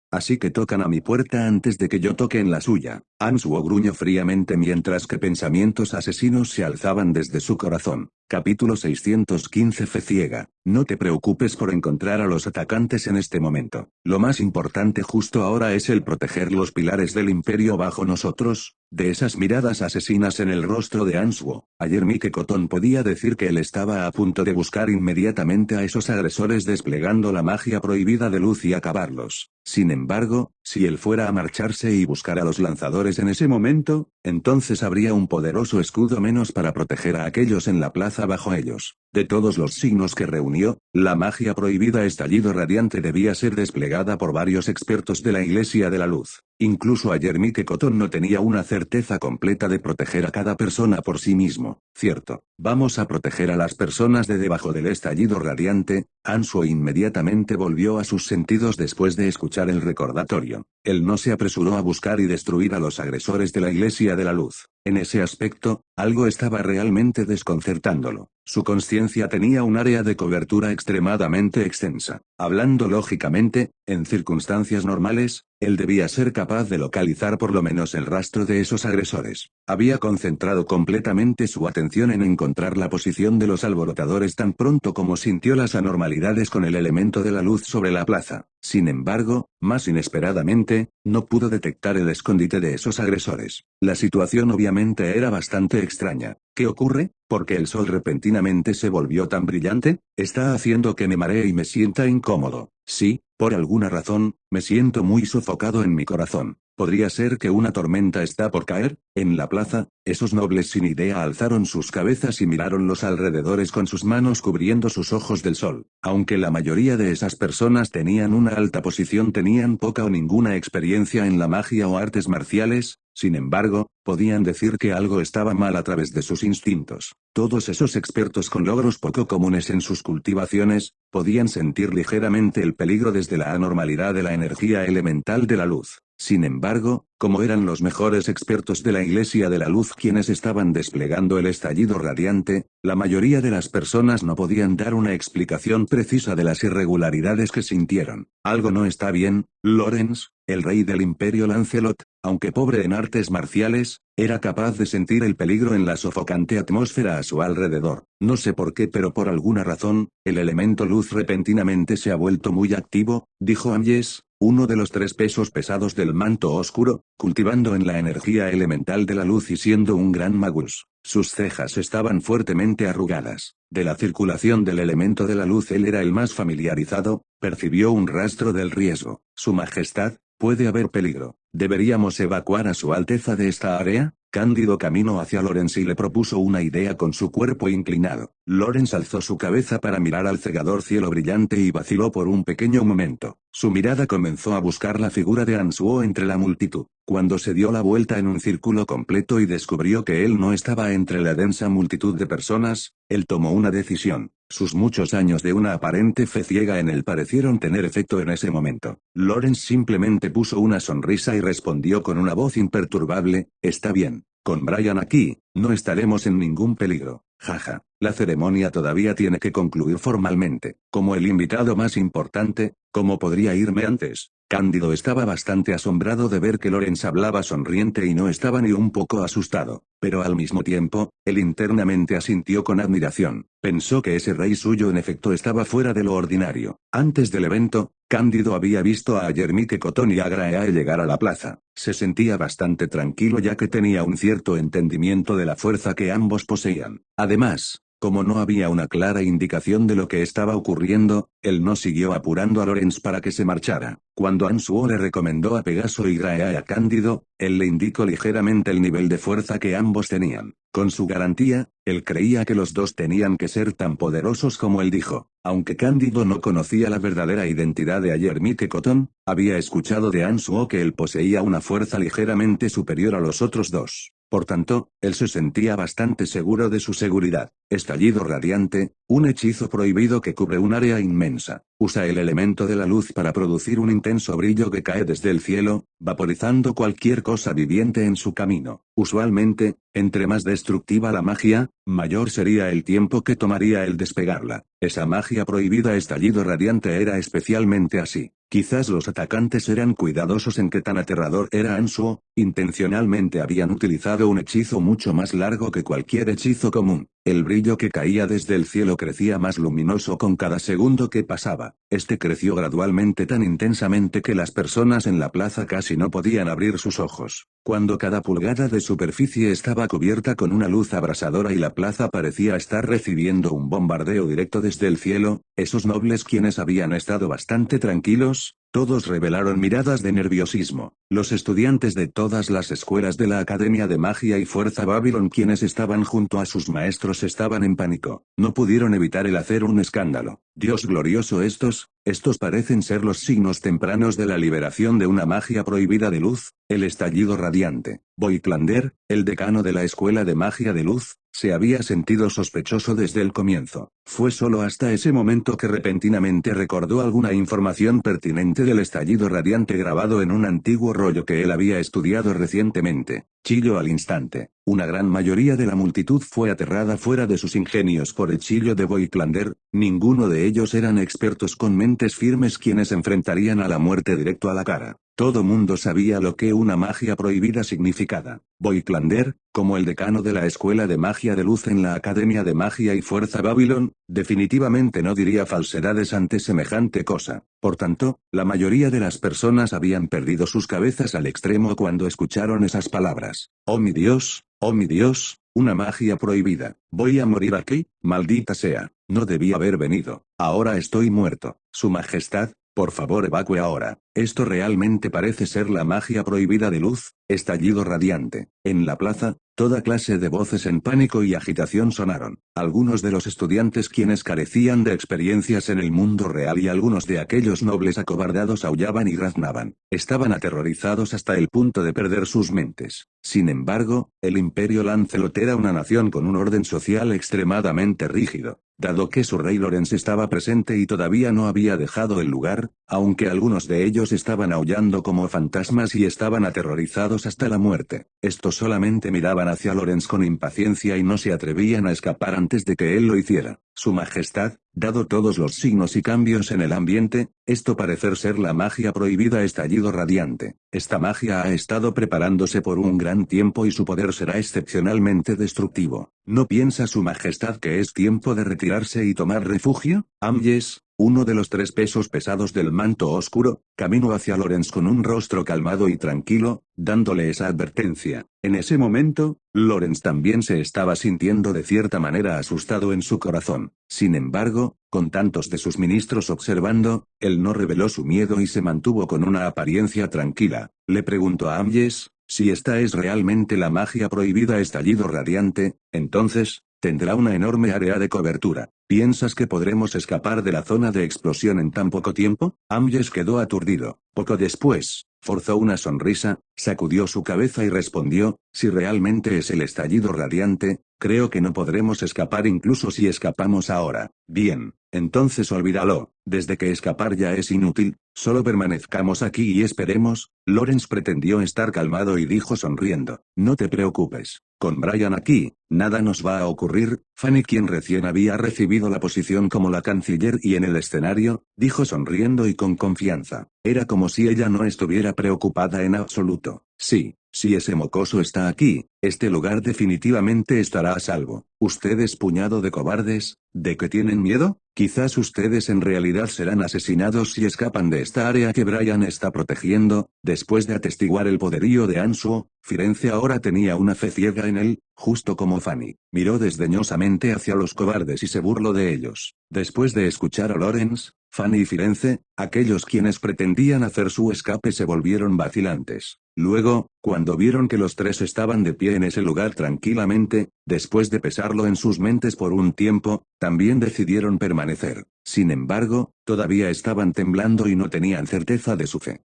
Así que tocan a mi puerta antes de que yo toque en la suya. Ansuo gruñó fríamente mientras que pensamientos asesinos se alzaban desde su corazón. Capítulo 615 Fe ciega. No te preocupes por encontrar a los atacantes en este momento. Lo más importante justo ahora es el proteger los pilares del imperio bajo nosotros. de esas miradas asesinas en el rostro de Ansuo. Ayer Mike Cotton podía decir que él estaba a punto de buscar inmediatamente a esos agresores desplegando la magia prohibida de luz y acabarlos. Sin embargo, si él fuera a marcharse y buscar a los lanzadores en ese momento, entonces habría un poderoso escudo menos para proteger a aquellos en la plaza bajo ellos. De todos los signos que reunió, la magia prohibida estallido radiante debía ser desplegada por varios expertos de la Iglesia de la Luz. Incluso ayer Mike Cotton no tenía una certeza completa de proteger a cada persona por sí mismo. Cierto, vamos a proteger a las personas de debajo del estallido radiante. Ansuo inmediatamente volvió a sus sentidos después de escuchar el recordatorio. Él no se apresuró a buscar y destruir a los agresores de la Iglesia de la Luz. En ese aspecto, algo estaba realmente desconcertándolo. Su conciencia tenía un área de cobertura extremadamente extensa. Hablando lógicamente, en circunstancias normales, él debía ser capaz de localizar por lo menos el rastro de esos agresores. Había concentrado completamente su atención en encontrar la posición de los alborotadores tan pronto como sintió las anormalidades con el elemento de la luz sobre la plaza. Sin embargo, más inesperadamente, no pudo detectar el escondite de esos agresores. La situación obviamente era bastante extraña. ¿Qué ocurre? ¿Por qué el sol repentinamente se volvió tan brillante? Está haciendo que me maree y me sienta incómodo. Sí, por alguna razón, me siento muy sofocado en mi corazón. ¿Podría ser que una tormenta está por caer? En la plaza, esos nobles sin idea alzaron sus cabezas y miraron los alrededores con sus manos cubriendo sus ojos del sol. Aunque la mayoría de esas personas tenían una alta posición, tenían poca o ninguna experiencia en la magia o artes marciales, sin embargo, podían decir que algo estaba mal a través de sus instintos. Todos esos expertos con logros poco comunes en sus cultivaciones, podían sentir ligeramente el peligro desde la anormalidad de la energía elemental de la luz. Sin embargo, como eran los mejores expertos de la Iglesia de la Luz quienes estaban desplegando el estallido radiante, la mayoría de las personas no podían dar una explicación precisa de las irregularidades que sintieron. Algo no está bien, Lorenz, el rey del Imperio Lancelot, aunque pobre en artes marciales, era capaz de sentir el peligro en la sofocante atmósfera a su alrededor. No sé por qué, pero por alguna razón, el elemento luz repentinamente se ha vuelto muy activo, dijo Amyes, uno de los 3 pesos pesados del manto oscuro, cultivando en la energía elemental de la luz y siendo un gran magus. Sus cejas estaban fuertemente arrugadas. De la circulación del elemento de la luz él era el más familiarizado, percibió un rastro del riesgo. Su Majestad, puede haber peligro. ¿Deberíamos evacuar a Su Alteza de esta área? Cándido caminó hacia Lorenz y le propuso una idea con su cuerpo inclinado. Lorenz alzó su cabeza para mirar al cegador cielo brillante y vaciló por un pequeño momento. Su mirada comenzó a buscar la figura de Ansuo entre la multitud. Cuando se dio la vuelta en un círculo completo y descubrió que él no estaba entre la densa multitud de personas, él tomó una decisión. Sus muchos años de una aparente fe ciega en él parecieron tener efecto en ese momento. Lorenz simplemente puso una sonrisa y respondió con una voz imperturbable, está bien. Con Brian aquí, no estaremos en ningún peligro. Jaja. La ceremonia todavía tiene que concluir formalmente. Como el invitado más importante, ¿cómo podría irme antes? Cándido estaba bastante asombrado de ver que Lorenz hablaba sonriente y no estaba ni un poco asustado, pero al mismo tiempo, él internamente asintió con admiración. Pensó que ese rey suyo en efecto estaba fuera de lo ordinario. Antes del evento, Cándido había visto a Yermite Cotton y a Graeae llegar a la plaza. Se sentía bastante tranquilo ya que tenía un cierto entendimiento de la fuerza que ambos poseían. Además, como no había una clara indicación de lo que estaba ocurriendo, él no siguió apurando a Lorenz para que se marchara. Cuando Ansuo le recomendó a Pegaso y Graeae a Cándido, él le indicó ligeramente el nivel de fuerza que ambos tenían. Con su garantía, él creía que los dos tenían que ser tan poderosos como él dijo. Aunque Cándido no conocía la verdadera identidad de Yermite Cotton, había escuchado de Ansuo que él poseía una fuerza ligeramente superior a los otros dos. Por tanto, él se sentía bastante seguro de su seguridad. Estallido radiante, un hechizo prohibido que cubre un área inmensa. Usa el elemento de la luz para producir un intenso brillo que cae desde el cielo, vaporizando cualquier cosa viviente en su camino. Usualmente, entre más destructiva la magia, mayor sería el tiempo que tomaría el despegarla. Esa magia prohibida estallido radiante era especialmente así. Quizás los atacantes eran cuidadosos en qué tan aterrador era Ansuo, intencionalmente habían utilizado un hechizo mucho más largo que cualquier hechizo común. El brillo que caía desde el cielo crecía más luminoso con cada segundo que pasaba. Este creció gradualmente tan intensamente que las personas en la plaza casi no podían abrir sus ojos. Cuando cada pulgada de superficie estaba cubierta con una luz abrasadora y la plaza parecía estar recibiendo un bombardeo directo desde el cielo, esos nobles quienes habían estado bastante tranquilos, todos revelaron miradas de nerviosismo. Los estudiantes de todas las escuelas de la Academia de Magia y Fuerza Babylon quienes estaban junto a sus maestros estaban en pánico. No pudieron evitar el hacer un escándalo. Dios glorioso, estos parecen ser los signos tempranos de la liberación de una magia prohibida de luz, el estallido radiante. Voigtlander, el decano de la Escuela de Magia de Luz, se había sentido sospechoso desde el comienzo. Fue solo hasta ese momento que repentinamente recordó alguna información pertinente del estallido radiante grabado en un antiguo rollo que él había estudiado recientemente. Chilló al instante. Una gran mayoría de la multitud fue aterrada fuera de sus ingenios por el chillo de Voigtlander. Ninguno de ellos eran expertos con mentes firmes quienes enfrentarían a la muerte directo a la cara. Todo mundo sabía lo que una magia prohibida significaba. Voigtlander, como el decano de la Escuela de Magia de Luz en la Academia de Magia y Fuerza Babylon, definitivamente no diría falsedades ante semejante cosa. Por tanto, la mayoría de las personas habían perdido sus cabezas al extremo cuando escucharon esas palabras. ¡Oh mi Dios! ¡Oh mi Dios! Una magia prohibida. Voy a morir aquí, maldita sea. No debí haber venido. Ahora estoy muerto. Su Majestad, por favor evacue ahora. Esto realmente parece ser la magia prohibida de luz. Estallido radiante. En la plaza, toda clase de voces en pánico y agitación sonaron. Algunos de los estudiantes quienes carecían de experiencias en el mundo real y algunos de aquellos nobles acobardados aullaban y graznaban. Estaban aterrorizados hasta el punto de perder sus mentes. Sin embargo, el Imperio Lancelot era una nación con un orden social extremadamente rígido. Dado que su rey Lorenz estaba presente y todavía no había dejado el lugar, aunque algunos de ellos estaban aullando como fantasmas y estaban aterrorizados hasta la muerte, estos solamente miraban hacia Lorenz con impaciencia y no se atrevían a escapar antes de que él lo hiciera. Su Majestad, dado todos los signos y cambios en el ambiente, esto parecer ser la magia prohibida estallido radiante. Esta magia ha estado preparándose por un gran tiempo y su poder será excepcionalmente destructivo. ¿No piensa Su Majestad que es tiempo de retirarse y tomar refugio? Amyes, uno de los 3 pesos pesados del manto oscuro, caminó hacia Lorenz con un rostro calmado y tranquilo, dándole esa advertencia. En ese momento, Lorenz también se estaba sintiendo de cierta manera asustado en su corazón. Sin embargo, con tantos de sus ministros observando, él no reveló su miedo y se mantuvo con una apariencia tranquila. Le preguntó a Amyes, si esta es realmente la magia prohibida estallido radiante, entonces, tendrá una enorme área de cobertura. ¿Piensas que podremos escapar de la zona de explosión en tan poco tiempo? Amyes quedó aturdido. Poco después, forzó una sonrisa, sacudió su cabeza y respondió, si realmente es el estallido radiante, creo que no podremos escapar incluso si escapamos ahora. Bien, entonces olvídalo, desde que escapar ya es inútil, solo permanezcamos aquí y esperemos. Lorenz pretendió estar calmado y dijo sonriendo, no te preocupes. Con Brian aquí, nada nos va a ocurrir. Fanny, quien recién había recibido la posición como la canciller y en el escenario, dijo sonriendo y con confianza. Era como si ella no estuviera preocupada en absoluto. Sí, si ese mocoso está aquí, este lugar definitivamente estará a salvo. ¿Ustedes, puñado de cobardes, de qué tienen miedo? Quizás ustedes en realidad serán asesinados si escapan de esta área que Brian está protegiendo. Después de atestiguar el poderío de Ansuo, Firenze ahora tenía una fe ciega en él, justo como Fanny. Miró desdeñosamente hacia los cobardes y se burló de ellos. Después de escuchar a Lorenz, Fanny y Firenze, aquellos quienes pretendían hacer su escape se volvieron vacilantes. Luego, cuando vieron que los 3 estaban de pie en ese lugar tranquilamente, después de pesarlo en sus mentes por un tiempo, también decidieron permanecer. Sin embargo, todavía estaban temblando y no tenían certeza de su fe.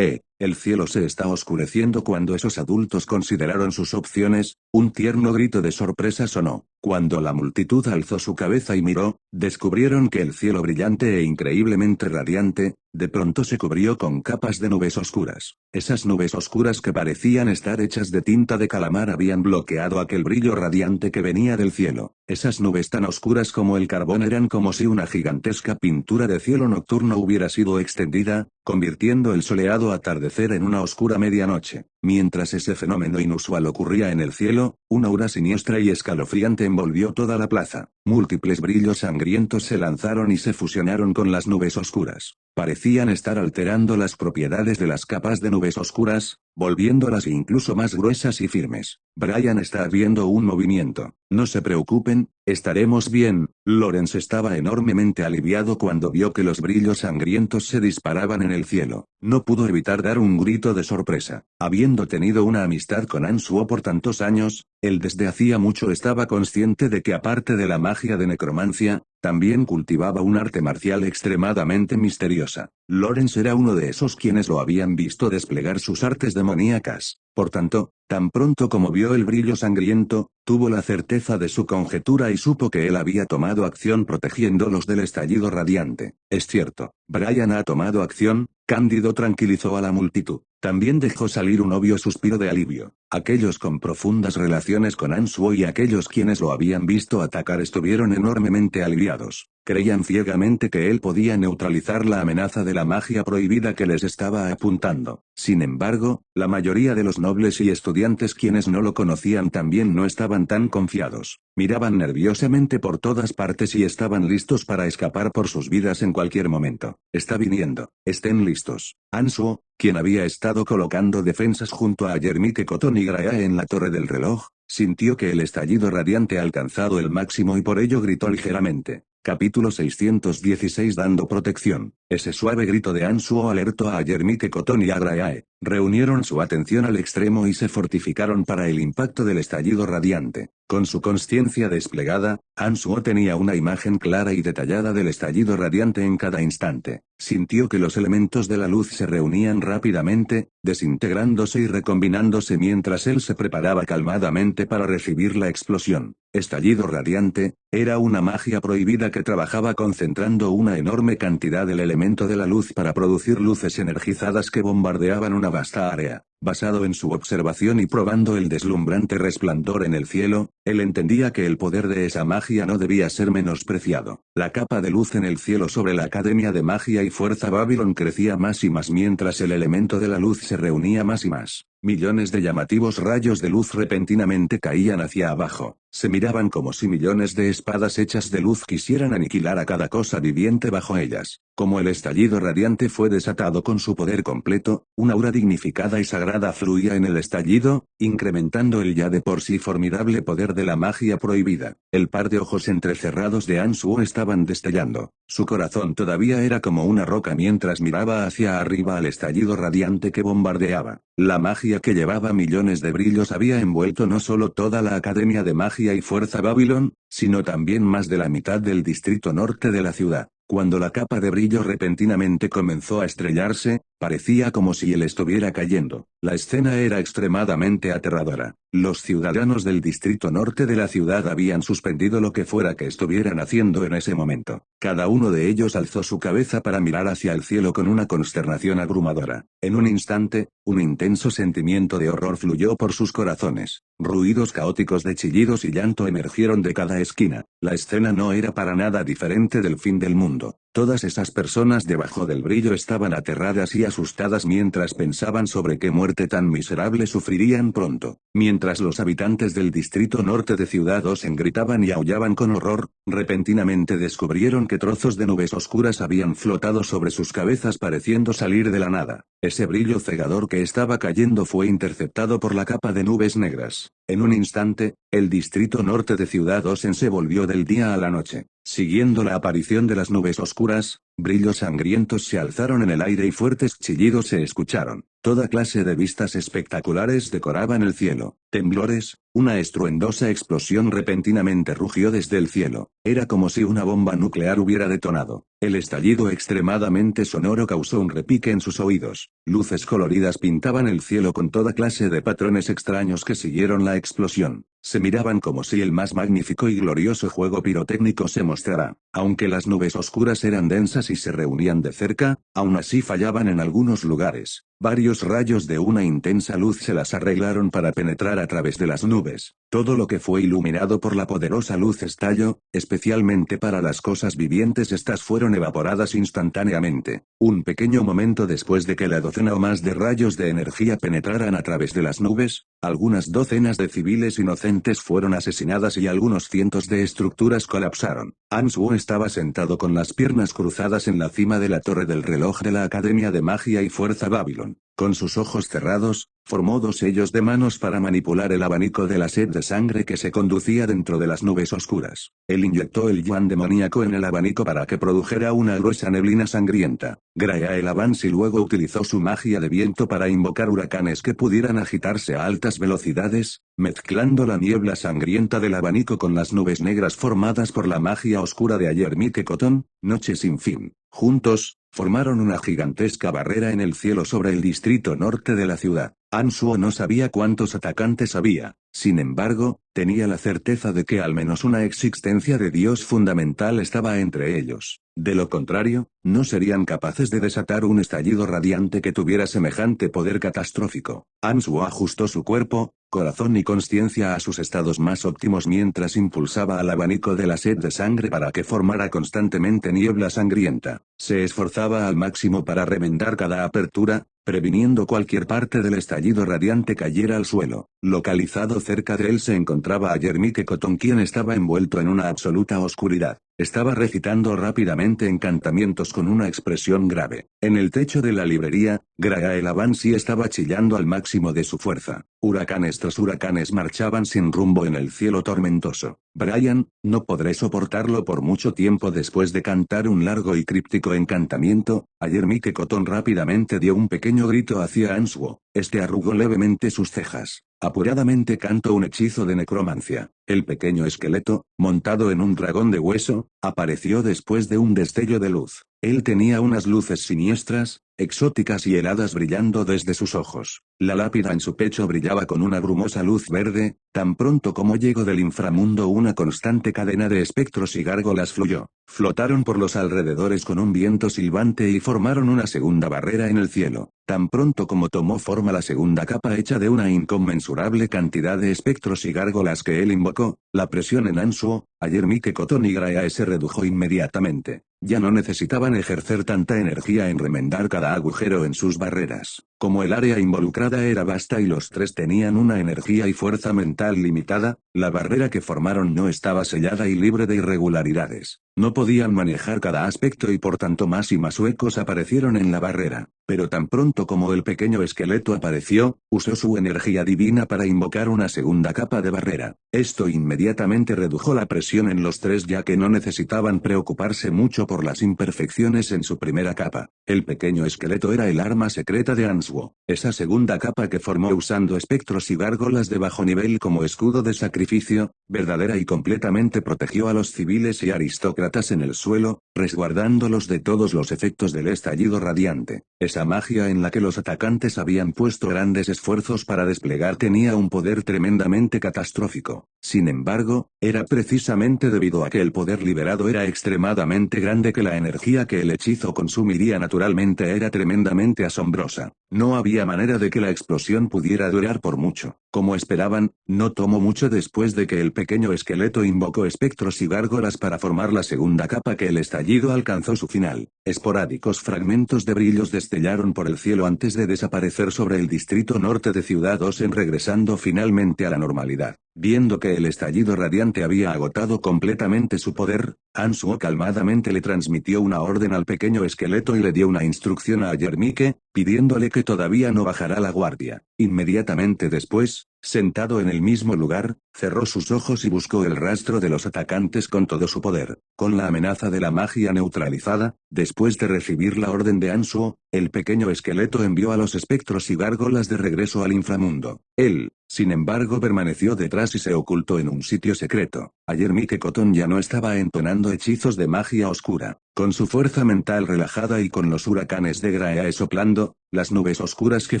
El cielo se está oscureciendo cuando esos adultos consideraron sus opciones. Un tierno grito de sorpresa sonó. Cuando la multitud alzó su cabeza y miró, descubrieron que el cielo brillante e increíblemente radiante, de pronto se cubrió con capas de nubes oscuras. Esas nubes oscuras que parecían estar hechas de tinta de calamar habían bloqueado aquel brillo radiante que venía del cielo. Esas nubes tan oscuras como el carbón eran como si una gigantesca pintura de cielo nocturno hubiera sido extendida, convirtiendo el soleado atardecer en una oscura medianoche. Mientras ese fenómeno inusual ocurría en el cielo, una aura siniestra y escalofriante envolvió toda la plaza. Múltiples brillos sangrientos se lanzaron y se fusionaron con las nubes oscuras. Parecían estar alterando las propiedades de las capas de nubes oscuras, volviéndolas incluso más gruesas y firmes. Brian está viendo un movimiento. No se preocupen, estaremos bien. Lawrence estaba enormemente aliviado cuando vio que los brillos sangrientos se disparaban en el cielo. No pudo evitar dar un grito de sorpresa. Habiendo tenido una amistad con Ansuo por tantos años, él desde hacía mucho estaba consciente de que aparte de la magia de necromancia, también cultivaba un arte marcial extremadamente misteriosa. Lawrence era uno de esos quienes lo habían visto desplegar sus artes demoníacas. Por tanto, tan pronto como vio el brillo sangriento, tuvo la certeza de su conjetura y supo que él había tomado acción protegiéndolos del estallido radiante. Es cierto, Brian ha tomado acción. Cándido tranquilizó a la multitud. También dejó salir un obvio suspiro de alivio. Aquellos con profundas relaciones con Ansuo y aquellos quienes lo habían visto atacar estuvieron enormemente aliviados. Creían ciegamente que él podía neutralizar la amenaza de la magia prohibida que les estaba apuntando. Sin embargo, la mayoría de los nobles y estudiantes quienes no lo conocían también no estaban tan confiados. Miraban nerviosamente por todas partes y estaban listos para escapar por sus vidas en cualquier momento. Está viniendo. Estén listos. Ansuo, quien había estado colocando defensas junto a Yermite Cotton y Grae en la torre del reloj, sintió que el estallido radiante ha alcanzado el máximo y por ello gritó ligeramente. Capítulo 616 Dando protección. Ese suave grito de Ansuo alertó a Yermite Cotton y a Grae. Reunieron su atención al extremo y se fortificaron para el impacto del estallido radiante. Con su consciencia desplegada, Ansuo tenía una imagen clara y detallada del estallido radiante en cada instante. Sintió que los elementos de la luz se reunían rápidamente, desintegrándose y recombinándose mientras él se preparaba calmadamente para recibir la explosión. Estallido radiante, era una magia prohibida que trabajaba concentrando una enorme cantidad del elemento de la luz para producir luces energizadas que bombardeaban una vasta área. Basado en su observación y probando el deslumbrante resplandor en el cielo, él entendía que el poder de esa magia no debía ser menospreciado. La capa de luz en el cielo sobre la Academia de Magia y Fuerza Babylon crecía más y más mientras el elemento de la luz se reunía más y más. Millones de llamativos rayos de luz repentinamente caían hacia abajo. Se miraban como si millones de espadas hechas de luz quisieran aniquilar a cada cosa viviente bajo ellas. Como el estallido radiante fue desatado con su poder completo, una aura dignificada y sagrada fluía en el estallido, incrementando el ya de por sí formidable poder de la magia prohibida. El par de ojos entrecerrados de Ansuo estaban destellando. Su corazón todavía era como una roca mientras miraba hacia arriba al estallido radiante que bombardeaba. La magia que llevaba millones de brillos había envuelto no solo toda la Academia de Magia y Fuerza Babylon, sino también más de la mitad del distrito norte de la ciudad. Cuando la capa de brillo repentinamente comenzó a estrellarse, parecía como si él estuviera cayendo. La escena era extremadamente aterradora. Los ciudadanos del distrito norte de la ciudad habían suspendido lo que fuera que estuvieran haciendo en ese momento. Cada uno de ellos alzó su cabeza para mirar hacia el cielo con una consternación abrumadora. En un instante, un intenso sentimiento de horror fluyó por sus corazones. Ruidos caóticos de chillidos y llanto emergieron de cada esquina. La escena no era para nada diferente del fin del mundo. Todas esas personas debajo del brillo estaban aterradas y asustadas mientras pensaban sobre qué muerte tan miserable sufrirían pronto. Mientras los habitantes del distrito norte de Ciudad Osen gritaban y aullaban con horror, repentinamente descubrieron que trozos de nubes oscuras habían flotado sobre sus cabezas pareciendo salir de la nada. Ese brillo cegador que estaba cayendo fue interceptado por la capa de nubes negras. En un instante, el distrito norte de Ciudad Osen se volvió del día a la noche. Siguiendo la aparición de las nubes oscuras, brillos sangrientos se alzaron en el aire y fuertes chillidos se escucharon. Toda clase de vistas espectaculares decoraban el cielo. Temblores, una estruendosa explosión repentinamente rugió desde el cielo. Era como si una bomba nuclear hubiera detonado. El estallido extremadamente sonoro causó un repique en sus oídos. Luces coloridas pintaban el cielo con toda clase de patrones extraños que siguieron la explosión. Se miraban como si el más magnífico y glorioso juego pirotécnico se mostrara. Aunque las nubes oscuras eran densas y se reunían de cerca, aún así fallaban en algunos lugares. Varios rayos de una intensa luz se las arreglaron para penetrar a través de las nubes. Todo lo que fue iluminado por la poderosa luz estalló, especialmente para las cosas vivientes, estas fueron evaporadas instantáneamente. Un pequeño momento después de que la docena o más de rayos de energía penetraran a través de las nubes, algunas docenas de civiles inocentes fueron asesinadas y algunos cientos de estructuras colapsaron. Answo estaba sentado con las piernas cruzadas en la cima de la torre del reloj de la Academia de Magia y Fuerza Babylon. Con sus ojos cerrados, formó dos sellos de manos para manipular el abanico de la sed de sangre que se conducía dentro de las nubes oscuras. Él inyectó el yuan demoníaco en el abanico para que produjera una gruesa neblina sangrienta. Grael Avansi luego utilizó su magia de viento para invocar huracanes que pudieran agitarse a altas velocidades, mezclando la niebla sangrienta del abanico con las nubes negras formadas por la magia oscura de Ayer Mike Cotton, Noche sin fin. Juntos, formaron una gigantesca barrera en el cielo sobre el distrito norte de la ciudad. Ansuo no sabía cuántos atacantes había, sin embargo, tenía la certeza de que al menos una existencia de Dios fundamental estaba entre ellos. De lo contrario, no serían capaces de desatar un estallido radiante que tuviera semejante poder catastrófico. Ansuo ajustó su cuerpo, corazón y consciencia a sus estados más óptimos mientras impulsaba al abanico de la sed de sangre para que formara constantemente niebla sangrienta. Se esforzaba al máximo para remendar cada apertura, previniendo cualquier parte del estallido radiante cayera al suelo. Localizado cerca de él se encontraba Ayer Mike Cotton, quien estaba envuelto en una absoluta oscuridad. Estaba recitando rápidamente encantamientos con una expresión grave. En el techo de la librería, Grael Avansi estaba chillando al máximo de su fuerza. Huracanes tras huracanes marchaban sin rumbo en el cielo tormentoso. Brian, no podré soportarlo por mucho tiempo. Después de cantar un largo y críptico encantamiento, Ayer Mike Cotton rápidamente dio un pequeño grito hacia Ansuo. Este arrugó levemente sus cejas. Apuradamente cantó un hechizo de necromancia. El pequeño esqueleto, montado en un dragón de hueso, apareció después de un destello de luz. Él tenía unas luces siniestras, exóticas y heladas brillando desde sus ojos. La lápida en su pecho brillaba con una brumosa luz verde. Tan pronto como llegó del inframundo, una constante cadena de espectros y gárgolas fluyó. Flotaron por los alrededores con un viento silbante y formaron una segunda barrera en el cielo. Tan pronto como tomó forma la segunda capa hecha de una inconmensurable cantidad de espectros y gárgolas que él invocó, la presión en Ansuo, Ayer Mike Cotton y Grae se redujo inmediatamente. Ya no necesitaban ejercer tanta energía en remendar cada agujero en sus barreras. Como el área involucrada era vasta y los tres tenían una energía y fuerza mental limitada, la barrera que formaron no estaba sellada y libre de irregularidades. No podían manejar cada aspecto y por tanto más y más huecos aparecieron en la barrera. Pero tan pronto como el pequeño esqueleto apareció, usó su energía divina para invocar una segunda capa de barrera. Esto inmediatamente redujo la presión en los tres, ya que no necesitaban preocuparse mucho por las imperfecciones en su primera capa. El pequeño esqueleto era el arma secreta de Ansuo. Esa segunda capa que formó usando espectros y gárgolas de bajo nivel como escudo de sacrificio, verdadera y completamente protegió a los civiles y aristócratas en el suelo, resguardándolos de todos los efectos del estallido radiante. Esa magia en la que los atacantes habían puesto grandes esfuerzos para desplegar tenía un poder tremendamente catastrófico. Sin embargo, era precisamente debido a que el poder liberado era extremadamente grande que la energía que el hechizo consumiría naturalmente era tremendamente asombrosa. No había manera de que la explosión pudiera durar por mucho. Como esperaban, no tomó mucho después de que el pequeño esqueleto invocó espectros y gárgolas para formar la segunda capa que el estallido alcanzó su final. Esporádicos fragmentos de brillos destellaron por el cielo antes de desaparecer sobre el distrito norte de Ciudad Osen, regresando finalmente a la normalidad. Viendo que el estallido radiante había agotado completamente su poder, Ansuo calmadamente le transmitió una orden al pequeño esqueleto y le dio una instrucción a Ayer Mike, pidiéndole que todavía no bajara la guardia. Inmediatamente después, sentado en el mismo lugar, cerró sus ojos y buscó el rastro de los atacantes con todo su poder. Con la amenaza de la magia neutralizada, después de recibir la orden de Ansuo, el pequeño esqueleto envió a los espectros y gárgolas de regreso al inframundo. Él, sin embargo, permaneció detrás y se ocultó en un sitio secreto. Ayer Mike Cotton ya no estaba entonando hechizos de magia oscura. Con su fuerza mental relajada y con los huracanes de Grae soplando, las nubes oscuras que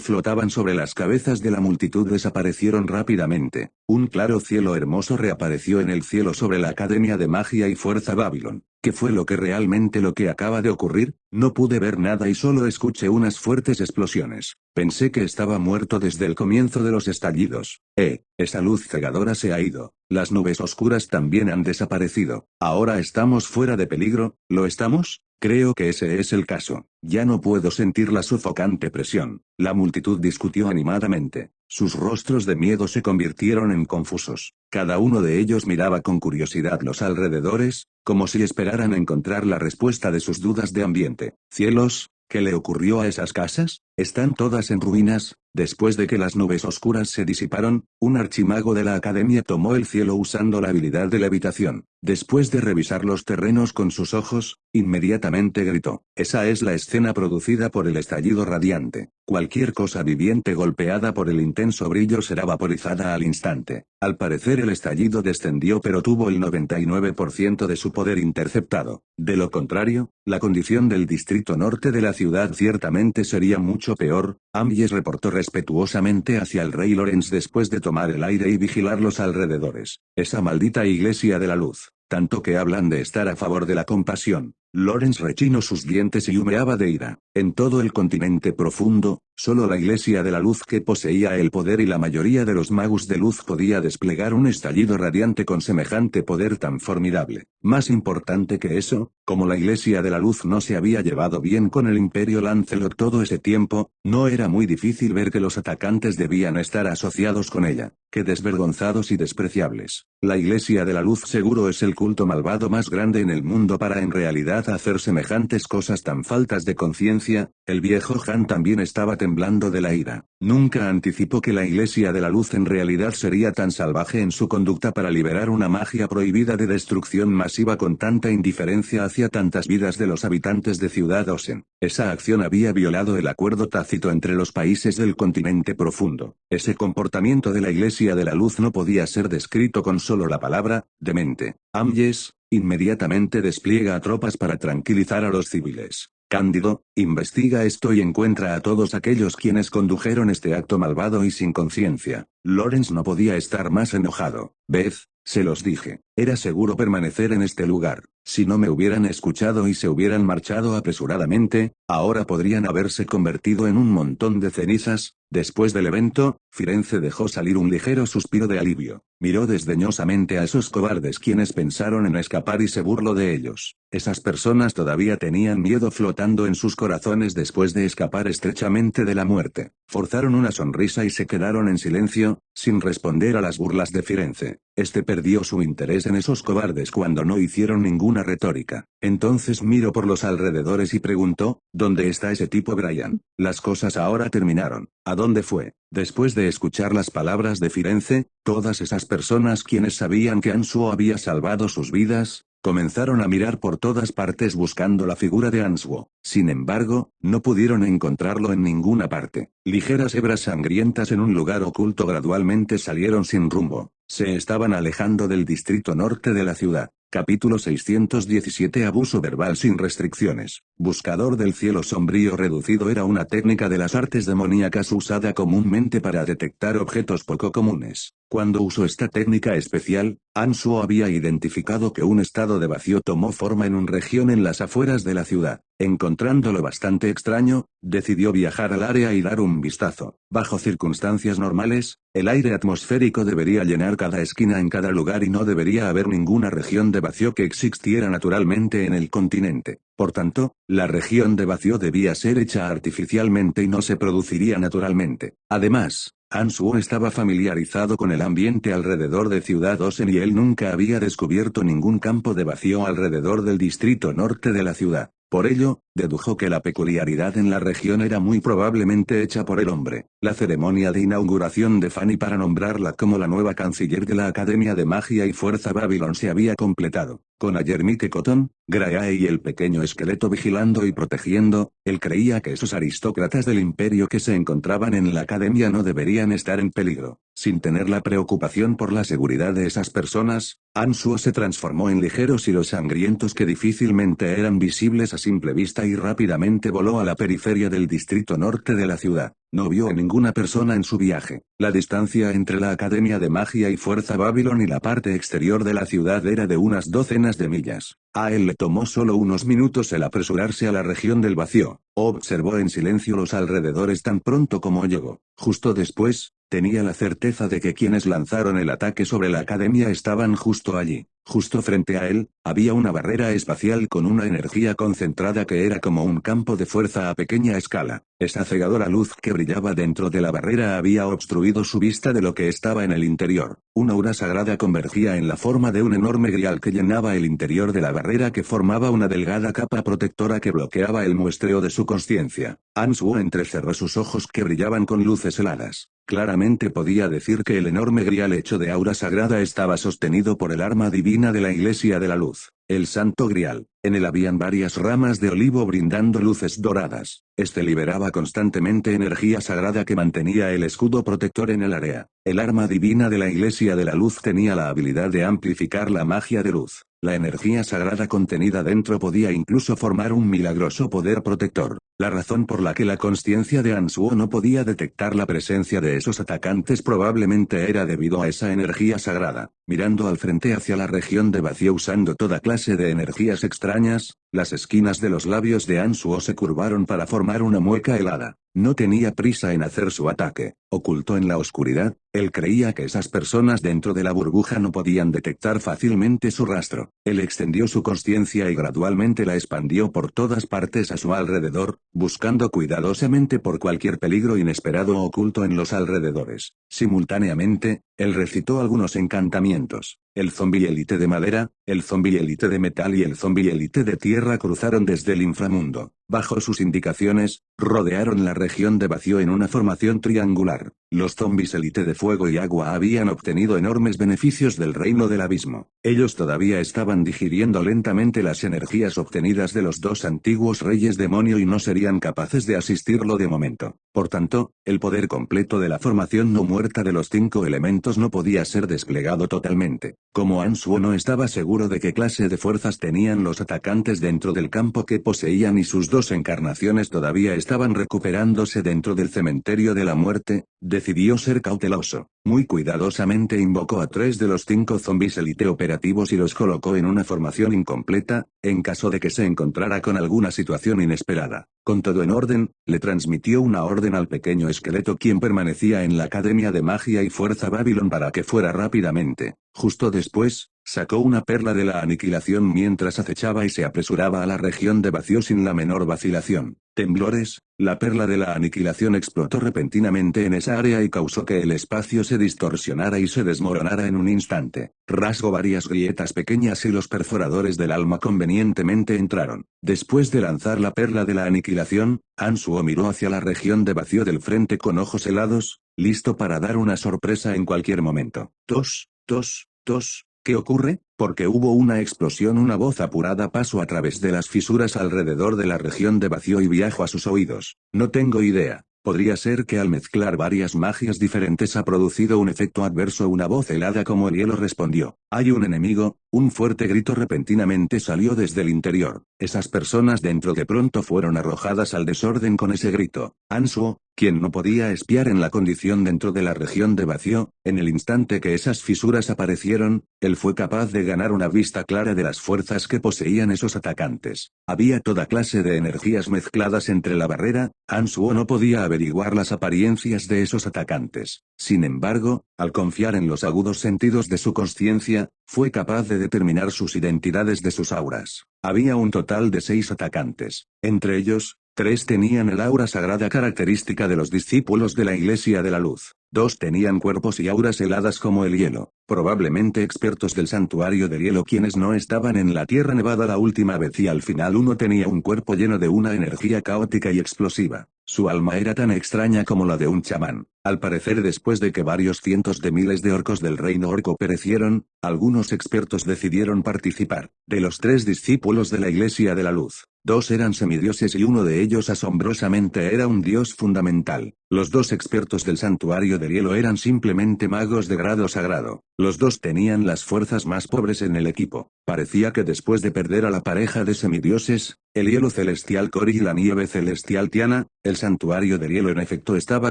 flotaban sobre las cabezas de la multitud desaparecieron rápidamente. Un claro cielo hermoso reapareció en el cielo sobre la Academia de Magia y Fuerza Babylon. ¿Qué fue lo que acaba de ocurrir? No pude ver nada y solo escuché unas fuertes explosiones. Pensé que estaba muerto desde el comienzo de los estallidos. Esa luz cegadora se ha ido. Las nubes oscuras también han desaparecido. ¿Ahora estamos fuera de peligro? ¿Lo estamos? Creo que ese es el caso. Ya no puedo sentir la sofocante presión. La multitud discutió animadamente. Sus rostros de miedo se convirtieron en confusos. Cada uno de ellos miraba con curiosidad los alrededores, como si esperaran encontrar la respuesta de sus dudas de ambiente. ¡Cielos! ¿Qué le ocurrió a esas casas? Están todas en ruinas. Después de que las nubes oscuras se disiparon, un archimago de la academia tomó el cielo usando la habilidad de levitación. Después de revisar los terrenos con sus ojos, inmediatamente gritó. Esa es la escena producida por el estallido radiante. Cualquier cosa viviente golpeada por el intenso brillo será vaporizada al instante. Al parecer el estallido descendió pero tuvo el 99% de su poder interceptado. De lo contrario, la condición del distrito norte de la ciudad ciertamente sería mucho peor. Amyes reportó respetuosamente hacia el rey Lorenz después de tomar el aire y vigilar los alrededores. Esa maldita iglesia de la luz. Tanto que hablan de estar a favor de la compasión. Lorenz rechinó sus dientes y humeaba de ira. En todo el continente profundo, solo la Iglesia de la Luz que poseía el poder y la mayoría de los magos de luz podía desplegar un estallido radiante con semejante poder tan formidable. Más importante que eso, como la Iglesia de la Luz no se había llevado bien con el Imperio Lancelot todo ese tiempo, no era muy difícil ver que los atacantes debían estar asociados con ella. ¡Qué desvergonzados y despreciables! La Iglesia de la Luz seguro es el culto malvado más grande en el mundo para en realidad hacer semejantes cosas tan faltas de conciencia. El viejo Han también estaba temblando de la ira. Nunca anticipó que la Iglesia de la Luz en realidad sería tan salvaje en su conducta para liberar una magia prohibida de destrucción masiva con tanta indiferencia hacia tantas vidas de los habitantes de Ciudad Osen. Esa acción había violado el acuerdo tácito entre los países del continente profundo. Ese comportamiento de la Iglesia de la Luz no podía ser descrito con solo la palabra demente. Amyes inmediatamente despliega a tropas para tranquilizar a los civiles. Cándido, investiga esto y encuentra a todos aquellos quienes condujeron este acto malvado y sin conciencia. Lorenz no podía estar más enojado. Beth, se los dije, era seguro permanecer en este lugar. Si no me hubieran escuchado y se hubieran marchado apresuradamente, ahora podrían haberse convertido en un montón de cenizas. Después del evento, Firenze dejó salir un ligero suspiro de alivio. Miró desdeñosamente a esos cobardes quienes pensaron en escapar y se burló de ellos. Esas personas todavía tenían miedo flotando en sus corazones después de escapar estrechamente de la muerte. Forzaron una sonrisa y se quedaron en silencio, sin responder a las burlas de Firenze. Este perdió su interés en esos cobardes cuando no hicieron ninguna retórica. Entonces miró por los alrededores y preguntó, ¿dónde está ese tipo Brian? Las cosas ahora terminaron. ¿A dónde fue? Después de escuchar las palabras de Firenze, todas esas personas quienes sabían que Ansuo había salvado sus vidas, comenzaron a mirar por todas partes buscando la figura de Ansuo. Sin embargo, no pudieron encontrarlo en ninguna parte. Ligeras hebras sangrientas en un lugar oculto gradualmente salieron sin rumbo. Se estaban alejando del distrito norte de la ciudad. Capítulo 617 Abuso verbal sin restricciones. Buscador del cielo sombrío reducido era una técnica de las artes demoníacas usada comúnmente para detectar objetos poco comunes. Cuando usó esta técnica especial, Ansuo había identificado que un estado de vacío tomó forma en una región en las afueras de la ciudad. Encontrándolo bastante extraño, decidió viajar al área y dar un vistazo. Bajo circunstancias normales, el aire atmosférico debería llenar cada esquina en cada lugar y no debería haber ninguna región de vacío que existiera naturalmente en el continente. Por tanto, la región de vacío debía ser hecha artificialmente y no se produciría naturalmente. Además, Ansuo estaba familiarizado con el ambiente alrededor de Ciudad Osen y él nunca había descubierto ningún campo de vacío alrededor del distrito norte de la ciudad. Por ello, dedujo que la peculiaridad en la región era muy probablemente hecha por el hombre. La ceremonia de inauguración de Fanny para nombrarla como la nueva canciller de la Academia de Magia y Fuerza Babylon se había completado. Con a Yermite Cotton, Grae y el pequeño esqueleto vigilando y protegiendo, él creía que esos aristócratas del imperio que se encontraban en la academia no deberían estar en peligro. Sin tener la preocupación por la seguridad de esas personas, Ansuo se transformó en ligeros hilos sangrientos que difícilmente eran visibles a simple vista y rápidamente voló a la periferia del distrito norte de la ciudad. No vio a ninguna persona en su viaje. La distancia entre la Academia de Magia y Fuerza Babylon y la parte exterior de la ciudad era de unas docenas de millas. A él le tomó solo unos minutos el apresurarse a la región del vacío. Observó en silencio los alrededores tan pronto como llegó. Justo después, tenía la certeza de que quienes lanzaron el ataque sobre la academia estaban justo allí. Justo frente a él, había una barrera espacial con una energía concentrada que era como un campo de fuerza a pequeña escala. Esa cegadora luz que brillaba dentro de la barrera había obstruido su vista de lo que estaba en el interior. Una aura sagrada convergía en la forma de un enorme grial que llenaba el interior de la barrera que formaba una delgada capa protectora que bloqueaba el muestreo de su consciencia. Ansuo entrecerró sus ojos que brillaban con luces heladas. Claramente podía decir que el enorme grial hecho de aura sagrada estaba sostenido por el arma divina de la Iglesia de la Luz, el Santo Grial. En él habían varias ramas de olivo brindando luces doradas. Este liberaba constantemente energía sagrada que mantenía el escudo protector en el área. El arma divina de la Iglesia de la Luz tenía la habilidad de amplificar la magia de luz. La energía sagrada contenida dentro podía incluso formar un milagroso poder protector. La razón por la que la consciencia de Ansuo no podía detectar la presencia de esos atacantes probablemente era debido a esa energía sagrada. Mirando al frente hacia la región de vacío usando toda clase de energías extrañas, las esquinas de los labios de Ansuo se curvaron para formar una mueca helada. No tenía prisa en hacer su ataque. Oculto en la oscuridad, él creía que esas personas dentro de la burbuja no podían detectar fácilmente su rastro. Él extendió su consciencia y gradualmente la expandió por todas partes a su alrededor, buscando cuidadosamente por cualquier peligro inesperado oculto en los alrededores. Simultáneamente, él recitó algunos encantamientos. El zombi élite de madera, el zombi élite de metal y el zombi élite de tierra cruzaron desde el inframundo. Bajo sus indicaciones, rodearon la región de vacío en una formación triangular. Los zombis élite de fuego y agua habían obtenido enormes beneficios del reino del abismo. Ellos todavía estaban digiriendo lentamente las energías obtenidas de los dos antiguos reyes demonio y no serían capaces de asistirlo de momento. Por tanto, el poder completo de la formación no muerta de los 5 elementos no podía ser desplegado totalmente. Como Ansuo no estaba seguro de qué clase de fuerzas tenían los atacantes dentro del campo que poseían y sus dos encarnaciones todavía estaban recuperándose dentro del cementerio de la muerte, decidió ser cauteloso. Muy cuidadosamente invocó a 3 de los 5 zombies elite operativos y los colocó en una formación incompleta, en caso de que se encontrara con alguna situación inesperada. Con todo en orden, le transmitió una orden al pequeño esqueleto quien permanecía en la Academia de Magia y Fuerza Babylon para que fuera rápidamente. Justo después, sacó una perla de la aniquilación mientras acechaba y se apresuraba a la región de vacío sin la menor vacilación. Temblores, la perla de la aniquilación explotó repentinamente en esa área y causó que el espacio se distorsionara y se desmoronara en un instante. Rasgó varias grietas pequeñas y los perforadores del alma convenientemente entraron. Después de lanzar la perla de la aniquilación, Ansuo miró hacia la región de vacío del frente con ojos helados, listo para dar una sorpresa en cualquier momento. Tos, tos, tos. ¿Qué ocurre? Porque hubo una explosión. Una voz apurada pasó a través de las fisuras alrededor de la región de vacío y viajó a sus oídos. No tengo idea. Podría ser que al mezclar varias magias diferentes ha producido un efecto adverso. Una voz helada como el hielo respondió. Hay un enemigo. Un fuerte grito repentinamente salió desde el interior. Esas personas dentro de pronto fueron arrojadas al desorden con ese grito. Ansuo, quien no podía espiar en la condición dentro de la región de vacío, en el instante que esas fisuras aparecieron, él fue capaz de ganar una vista clara de las fuerzas que poseían esos atacantes. Había toda clase de energías mezcladas entre la barrera. Ansuo no podía averiguar las apariencias de esos atacantes. Sin embargo, al confiar en los agudos sentidos de su consciencia, fue capaz de determinar sus identidades de sus auras. Había un total de 6 atacantes. Entre ellos, 3 tenían el aura sagrada característica de los discípulos de la Iglesia de la Luz. 2 tenían cuerpos y auras heladas como el hielo, probablemente expertos del santuario del hielo quienes no estaban en la Tierra Nevada la última vez y al final uno tenía un cuerpo lleno de una energía caótica y explosiva. Su alma era tan extraña como la de un chamán. Al parecer después de que varios cientos de miles de orcos del reino orco perecieron, algunos expertos decidieron participar. De los 3 discípulos de la Iglesia de la Luz, Dos eran semidioses y uno de ellos asombrosamente era un dios fundamental. Los dos expertos del santuario del hielo eran simplemente magos de grado sagrado. Los dos tenían las fuerzas más pobres en el equipo. Parecía que después de perder a la pareja de semidioses, el hielo celestial Cori y la nieve celestial Tiana, el santuario del hielo en efecto estaba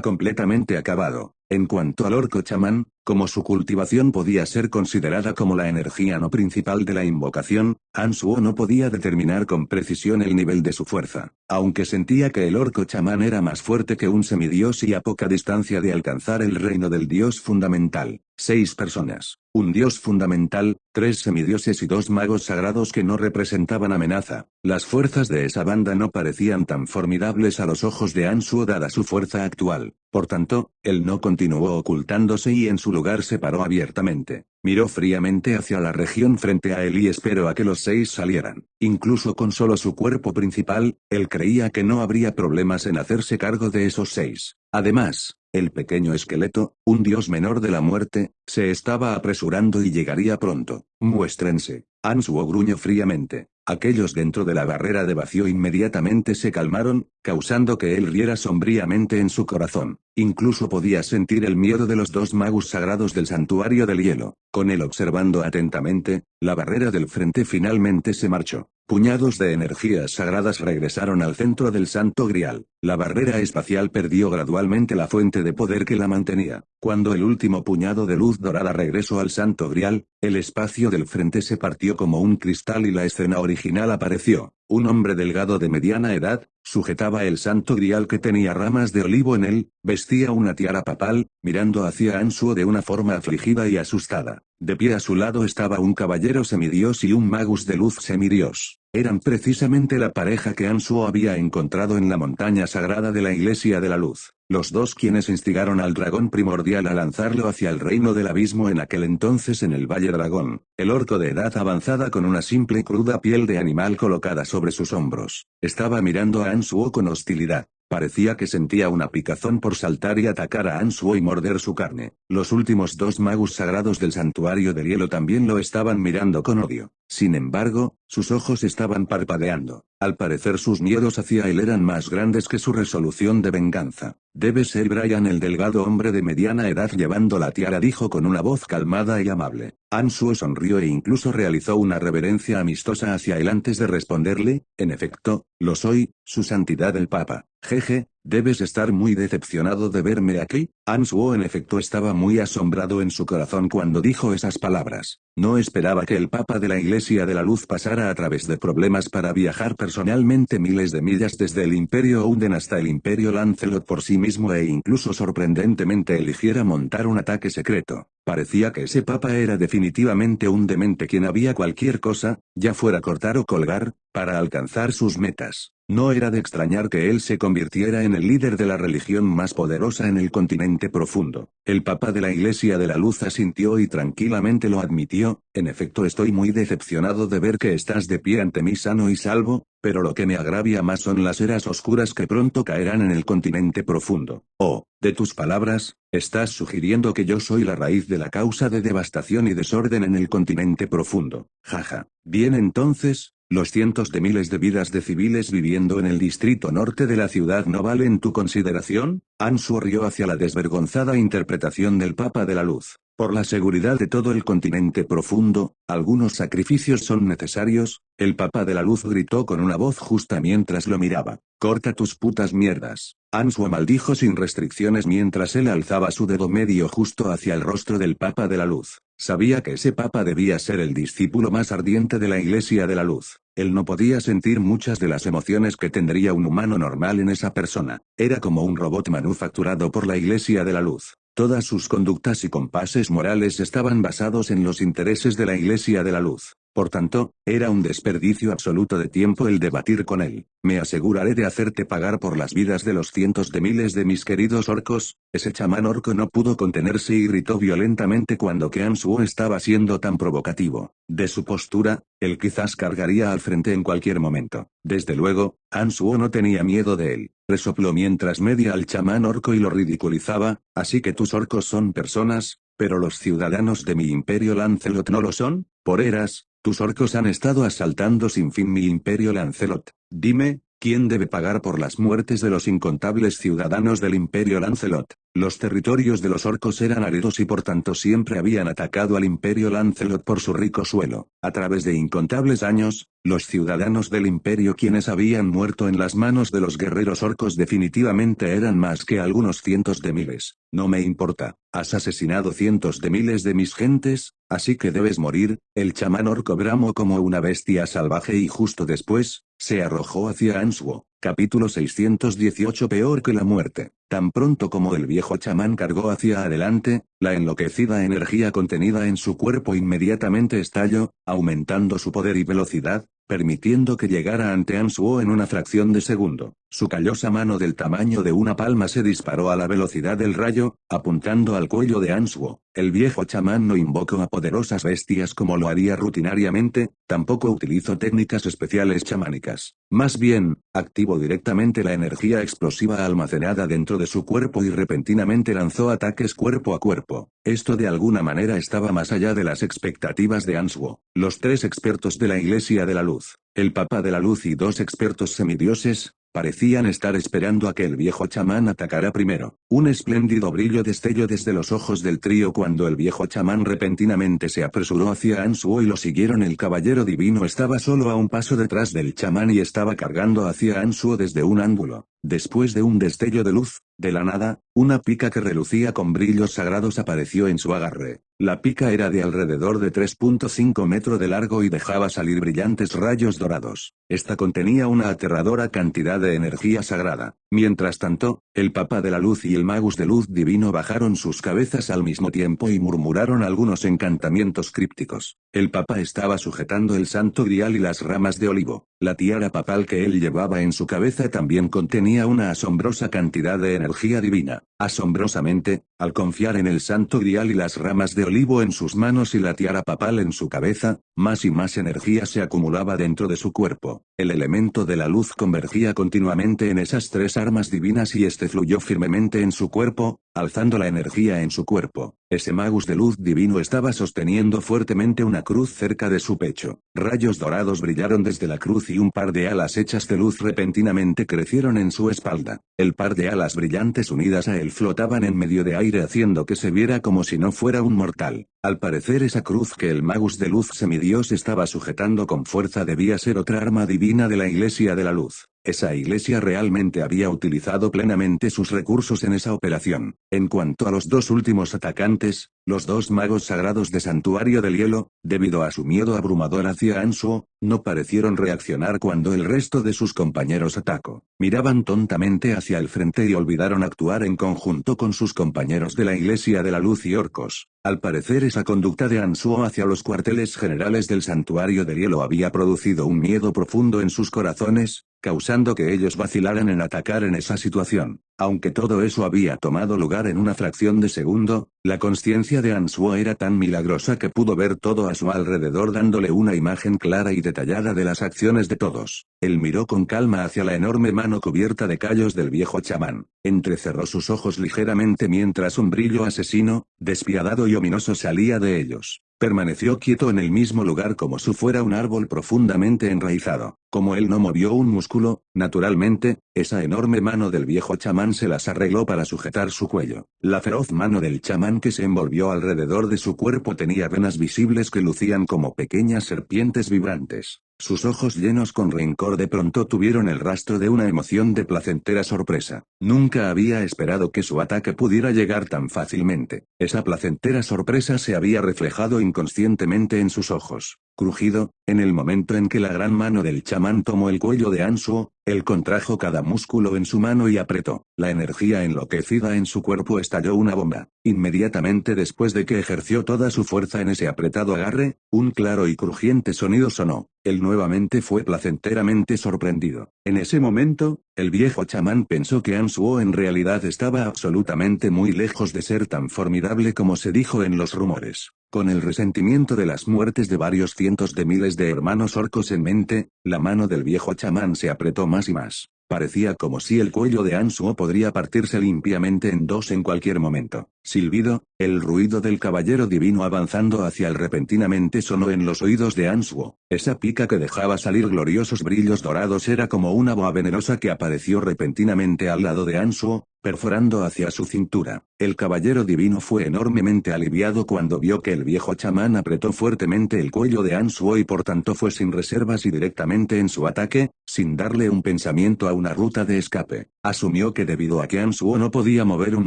completamente acabado. En cuanto al orco chamán, como su cultivación podía ser considerada como la energía no principal de la invocación, Hansuo no podía determinar con precisión el nivel de su fuerza. Aunque sentía que el orco chamán era más fuerte que un semidios y a poca distancia de alcanzar el reino del dios fundamental. 6 personas, un dios fundamental, 3 semidioses y 2 magos sagrados que no representaban amenaza. Las fuerzas de esa banda no parecían tan formidables a los ojos de Hansuo dada su fuerza actual. Por tanto, él no continuó ocultándose y en su lugar se paró abiertamente. Miró fríamente hacia la región frente a él y esperó a que los 6 salieran. Incluso con solo su cuerpo principal, él creía que no habría problemas en hacerse cargo de esos 6. Además, el pequeño esqueleto, un dios menor de la muerte, se estaba apresurando y llegaría pronto. Muéstrense. Hansuo gruñó fríamente. Aquellos dentro de la barrera de vacío inmediatamente se calmaron, causando que él riera sombríamente en su corazón. Incluso podía sentir el miedo de los 2 magos sagrados del santuario del hielo. Con él observando atentamente, la barrera del frente finalmente se marchó. Puñados de energías sagradas regresaron al centro del Santo Grial. La barrera espacial perdió gradualmente la fuente de poder que la mantenía. Cuando el último puñado de luz dorada regresó al Santo Grial, el espacio del frente se partió como un cristal y la escena original apareció. Un hombre delgado de mediana edad, sujetaba el Santo Grial que tenía ramas de olivo en él, vestía una tiara papal, mirando hacia Hansuo de una forma afligida y asustada. De pie a su lado estaba un caballero semidios y un magus de luz semidios. Eran precisamente la pareja que Hansuo había encontrado en la montaña sagrada de la Iglesia de la Luz. Los 2 quienes instigaron al dragón primordial a lanzarlo hacia el reino del abismo en aquel entonces en el Valle Dragón. El orco de edad avanzada con una simple y cruda piel de animal colocada sobre sus hombros. Estaba mirando a Hansuo con hostilidad. Parecía que sentía una picazón por saltar y atacar a Hansuo y morder su carne. Los últimos 2 magos sagrados del santuario del hielo también lo estaban mirando con odio. Sin embargo, sus ojos estaban parpadeando. Al parecer sus miedos hacia él eran más grandes que su resolución de venganza. Debe ser Brian el delgado hombre de mediana edad llevando la tiara, dijo con una voz calmada y amable. Hansuo sonrió e incluso realizó una reverencia amistosa hacia él antes de responderle, en efecto, lo soy, su santidad el papa. Jeje, debes estar muy decepcionado de verme aquí. Hansuo en efecto estaba muy asombrado en su corazón cuando dijo esas palabras. No esperaba que el papa de la Iglesia de la Luz pasara a través de problemas para viajar personalmente miles de millas desde el Imperio Ouden hasta el Imperio Lancelot por sí mismo e incluso sorprendentemente eligiera montar un ataque secreto. Parecía que ese papa era definitivamente un demente quien había cualquier cosa, ya fuera cortar o colgar, para alcanzar sus metas. No era de extrañar que él se convirtiera en el líder de la religión más poderosa en el continente profundo. El papa de la Iglesia de la Luz asintió y tranquilamente lo admitió. En efecto, estoy muy decepcionado de ver que estás de pie ante mí sano y salvo, pero lo que me agravia más son las eras oscuras que pronto caerán en el continente profundo. Oh, de tus palabras, estás sugiriendo que yo soy la raíz de la causa de devastación y desorden en el continente profundo. Jaja. Bien, entonces, ¿los cientos de miles de vidas de civiles viviendo en el distrito norte de la ciudad no valen tu consideración? Hansuo rió hacia la desvergonzada interpretación del Papa de la Luz. Por la seguridad de todo el continente profundo, algunos sacrificios son necesarios. El Papa de la Luz gritó con una voz justa mientras lo miraba. Corta tus putas mierdas. Hansuo maldijo sin restricciones mientras él alzaba su dedo medio justo hacia el rostro del Papa de la Luz. Sabía que ese papa debía ser el discípulo más ardiente de la Iglesia de la Luz. Él no podía sentir muchas de las emociones que tendría un humano normal en esa persona. Era como un robot manufacturado por la Iglesia de la Luz. Todas sus conductas y compases morales estaban basados en los intereses de la Iglesia de la Luz. Por tanto, era un desperdicio absoluto de tiempo el debatir con él. Me aseguraré de hacerte pagar por las vidas de los cientos de miles de mis queridos orcos. Ese chamán orco no pudo contenerse y gritó violentamente cuando que Hansuo estaba siendo tan provocativo. De su postura, él quizás cargaría al frente en cualquier momento. Desde luego, Hansuo no tenía miedo de él. Resopló mientras media al chamán orco y lo ridiculizaba. Así que tus orcos son personas, pero los ciudadanos de mi imperio Lancelot no lo son. Por eras, tus orcos han estado asaltando sin fin mi imperio Lancelot. Dime, ¿quién debe pagar por las muertes de los incontables ciudadanos del Imperio Lancelot? Los territorios de los orcos eran áridos y por tanto siempre habían atacado al Imperio Lancelot por su rico suelo. A través de incontables años, los ciudadanos del Imperio quienes habían muerto en las manos de los guerreros orcos definitivamente eran más que algunos cientos de miles. No me importa, has asesinado cientos de miles de mis gentes, así que debes morir. El chamán orco bramó como una bestia salvaje y justo después, se arrojó hacia Ansuo. Capítulo 618. Peor que la muerte. Tan pronto como el viejo chamán cargó hacia adelante, la enloquecida energía contenida en su cuerpo inmediatamente estalló, aumentando su poder y velocidad, permitiendo que llegara ante Ansuo en una fracción de segundo. Su callosa mano del tamaño de una palma se disparó a la velocidad del rayo, apuntando al cuello de Ansuo. El viejo chamán no invocó a poderosas bestias como lo haría rutinariamente, tampoco utilizó técnicas especiales chamánicas. Más bien, activó directamente la energía explosiva almacenada dentro de su cuerpo y repentinamente lanzó ataques cuerpo a cuerpo. Esto de alguna manera estaba más allá de las expectativas de Ansuo. Los 3 expertos de la Iglesia de la Luz, el Papa de la Luz y 2 expertos semidioses, parecían estar esperando a que el viejo chamán atacara primero. Un espléndido brillo destelló desde los ojos del trío cuando el viejo chamán repentinamente se apresuró hacia Ansuo y lo siguieron. El caballero divino estaba solo a un paso detrás del chamán y estaba cargando hacia Ansuo desde un ángulo. Después de un destello de luz, de la nada, una pica que relucía con brillos sagrados apareció en su agarre. La pica era de alrededor de 3.5 metros de largo y dejaba salir brillantes rayos dorados. Esta contenía una aterradora cantidad de energía sagrada. Mientras tanto, el Papa de la Luz y el Magus de Luz Divino bajaron sus cabezas al mismo tiempo y murmuraron algunos encantamientos crípticos. El Papa estaba sujetando el Santo Grial y las ramas de olivo. La tiara papal que él llevaba en su cabeza también contenía una asombrosa cantidad de energía divina. Asombrosamente, al confiar en el Santo Grial y las ramas de olivo en sus manos y la tiara papal en su cabeza, más y más energía se acumulaba dentro de su cuerpo. El elemento de la luz convergía continuamente en esas 3 armas divinas y este fluyó firmemente en su cuerpo, alzando la energía en su cuerpo. Ese magus de luz divino estaba sosteniendo fuertemente una cruz cerca de su pecho. Rayos dorados brillaron desde la cruz y un par de alas hechas de luz repentinamente crecieron en su espalda. El par de alas brillantes unidas a él flotaban en medio de aire haciendo que se viera como si no fuera un mortal. Al parecer esa cruz que el magus de luz semidios estaba sujetando con fuerza debía ser otra arma divina de la Iglesia de la Luz. Esa iglesia realmente había utilizado plenamente sus recursos en esa operación. En cuanto a los 2 últimos atacantes, los 2 magos sagrados de Santuario del Hielo, debido a su miedo abrumador hacia Ansuo, no parecieron reaccionar cuando el resto de sus compañeros atacó. Miraban tontamente hacia el frente y olvidaron actuar en conjunto con sus compañeros de la Iglesia de la Luz y orcos. Al parecer esa conducta de Ansuo hacia los cuarteles generales del Santuario del Hielo había producido un miedo profundo en sus corazones, causando que ellos vacilaran en atacar en esa situación. Aunque todo eso había tomado lugar en una fracción de segundo, la consciencia de Ansuo era tan milagrosa que pudo ver todo a su alrededor dándole una imagen clara y detallada de las acciones de todos. Él miró con calma hacia la enorme mano cubierta de callos del viejo chamán. Entrecerró sus ojos ligeramente mientras un brillo asesino, despiadado y ominoso salía de ellos. Permaneció quieto en el mismo lugar como si fuera un árbol profundamente enraizado. Como él no movió un músculo, naturalmente, esa enorme mano del viejo chamán se las arregló para sujetar su cuello. La feroz mano del chamán que se envolvió alrededor de su cuerpo tenía venas visibles que lucían como pequeñas serpientes vibrantes. Sus ojos llenos con rencor de pronto tuvieron el rastro de una emoción de placentera sorpresa. Nunca había esperado que su ataque pudiera llegar tan fácilmente. Esa placentera sorpresa se había reflejado inconscientemente en sus ojos. Crujido, en el momento en que la gran mano del chamán tomó el cuello de Ansuo, él contrajo cada músculo en su mano y apretó. La energía enloquecida en su cuerpo estalló una bomba. Inmediatamente después de que ejerció toda su fuerza en ese apretado agarre, un claro y crujiente sonido sonó. Él nuevamente fue placenteramente sorprendido. En ese momento, el viejo chamán pensó que Ansuo en realidad estaba absolutamente muy lejos de ser tan formidable como se dijo en los rumores. Con el resentimiento de las muertes de varios cientos de miles de hermanos orcos en mente, la mano del viejo chamán se apretó más y más. Parecía como si el cuello de Ansuo podría partirse limpiamente en 2 en cualquier momento. Silbido, el ruido del caballero divino avanzando hacia él repentinamente sonó en los oídos de Ansuo. Esa pica que dejaba salir gloriosos brillos dorados era como una boa venenosa que apareció repentinamente al lado de Ansuo, perforando hacia su cintura. El caballero divino fue enormemente aliviado cuando vio que el viejo chamán apretó fuertemente el cuello de Ansuo y por tanto fue sin reservas y directamente en su ataque, sin darle un pensamiento a una ruta de escape. Asumió que debido a que Ansuo no podía mover un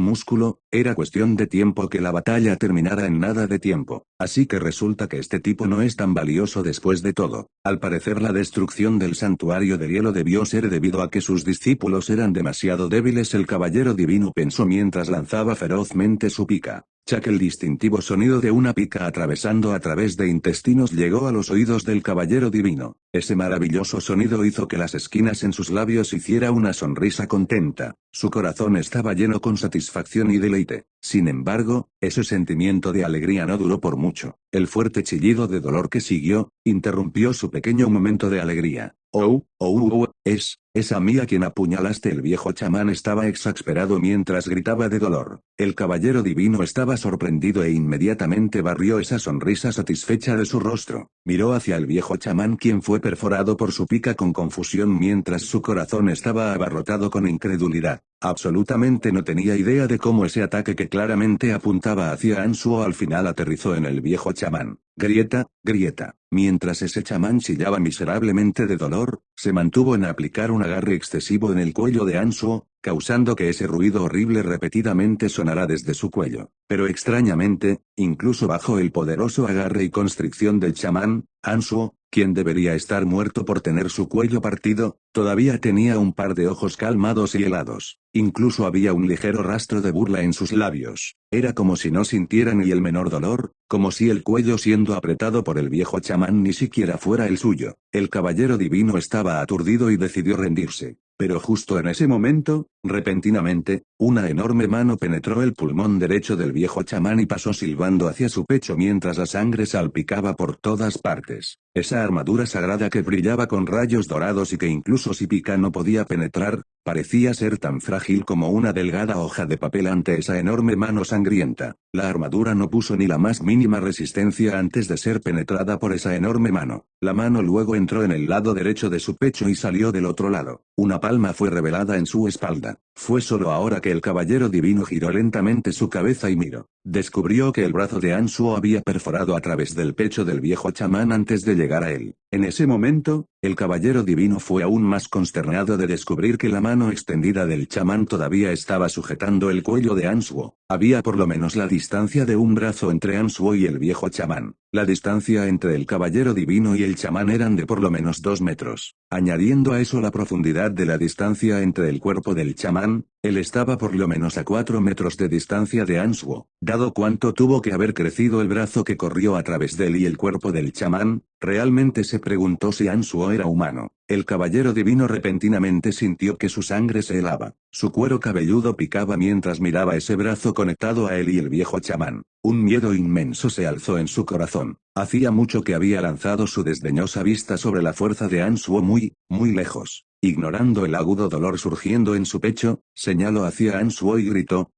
músculo, era cuestión de tiempo que la batalla terminara en nada de tiempo. Así que resulta que este tipo no es tan valioso después de todo. Al parecer la destrucción del santuario de hielo debió ser debido a que sus discípulos eran demasiado débiles. El caballero divino pensó mientras lanzaba ferozmente su pica. Ya que el distintivo sonido de una pica atravesando a través de intestinos llegó a los oídos del caballero divino. Ese maravilloso sonido hizo que las esquinas en sus labios hiciera una sonrisa contenta. Su corazón estaba lleno con satisfacción y deleite. Sin embargo, ese sentimiento de alegría no duró por mucho. El fuerte chillido de dolor que siguió, interrumpió su pequeño momento de alegría. Es a mí a quien apuñalaste. El viejo chamán estaba exasperado mientras gritaba de dolor. El caballero divino estaba sorprendido e inmediatamente barrió esa sonrisa satisfecha de su rostro. Miró hacia el viejo chamán quien fue perforado por su pica con confusión mientras su corazón estaba abarrotado con incredulidad. Absolutamente no tenía idea de cómo ese ataque que claramente apuntaba hacia Ansuo al final aterrizó en el viejo chamán. Grieta. Mientras ese chamán chillaba miserablemente de dolor, se mantuvo en aplicar un agarre excesivo en el cuello de Ansuo, causando que ese ruido horrible repetidamente sonara desde su cuello. Pero extrañamente, incluso bajo el poderoso agarre y constricción del chamán, Ansuo, quien debería estar muerto por tener su cuello partido, todavía tenía un par de ojos calmados y helados. Incluso había un ligero rastro de burla en sus labios. Era como si no sintiera ni el menor dolor, como si el cuello siendo apretado por el viejo chamán ni siquiera fuera el suyo. El caballero divino estaba aturdido y decidió rendirse. Pero justo en ese momento, repentinamente, una enorme mano penetró el pulmón derecho del viejo chamán y pasó silbando hacia su pecho mientras la sangre salpicaba por todas partes. Esa armadura sagrada que brillaba con rayos dorados y que incluso si pica no podía penetrar, parecía ser tan frágil como una delgada hoja de papel ante esa enorme mano sangrienta. La armadura no puso ni la más mínima resistencia antes de ser penetrada por esa enorme mano. La mano luego entró en el lado derecho de su pecho y salió del otro lado. Una palma fue revelada en su espalda. Fue solo ahora que el caballero divino giró lentamente su cabeza y miró. Descubrió que el brazo de Ansuo había perforado a través del pecho del viejo chamán antes de llegar a él. En ese momento, el caballero divino fue aún más consternado de descubrir que la mano extendida del chamán todavía estaba sujetando el cuello de Ansuo. Había por lo menos la distancia de un brazo entre Ansuo y el viejo chamán. La distancia entre el caballero divino y el chamán eran de por lo menos 2 metros. Añadiendo a eso la profundidad de la distancia entre el cuerpo del chamán, él estaba por lo menos a 4 metros de distancia de Ansuo. Dado cuánto tuvo que haber crecido el brazo que corrió a través de él y el cuerpo del chamán, realmente se preguntó si Ansuo era humano. El caballero divino repentinamente sintió que su sangre se helaba. Su cuero cabelludo picaba mientras miraba ese brazo conectado a él y el viejo chamán. Un miedo inmenso se alzó en su corazón. Hacía mucho que había lanzado su desdeñosa vista sobre la fuerza de Ansuo muy lejos. Ignorando el agudo dolor surgiendo en su pecho, señaló hacia Ansuo y gritó,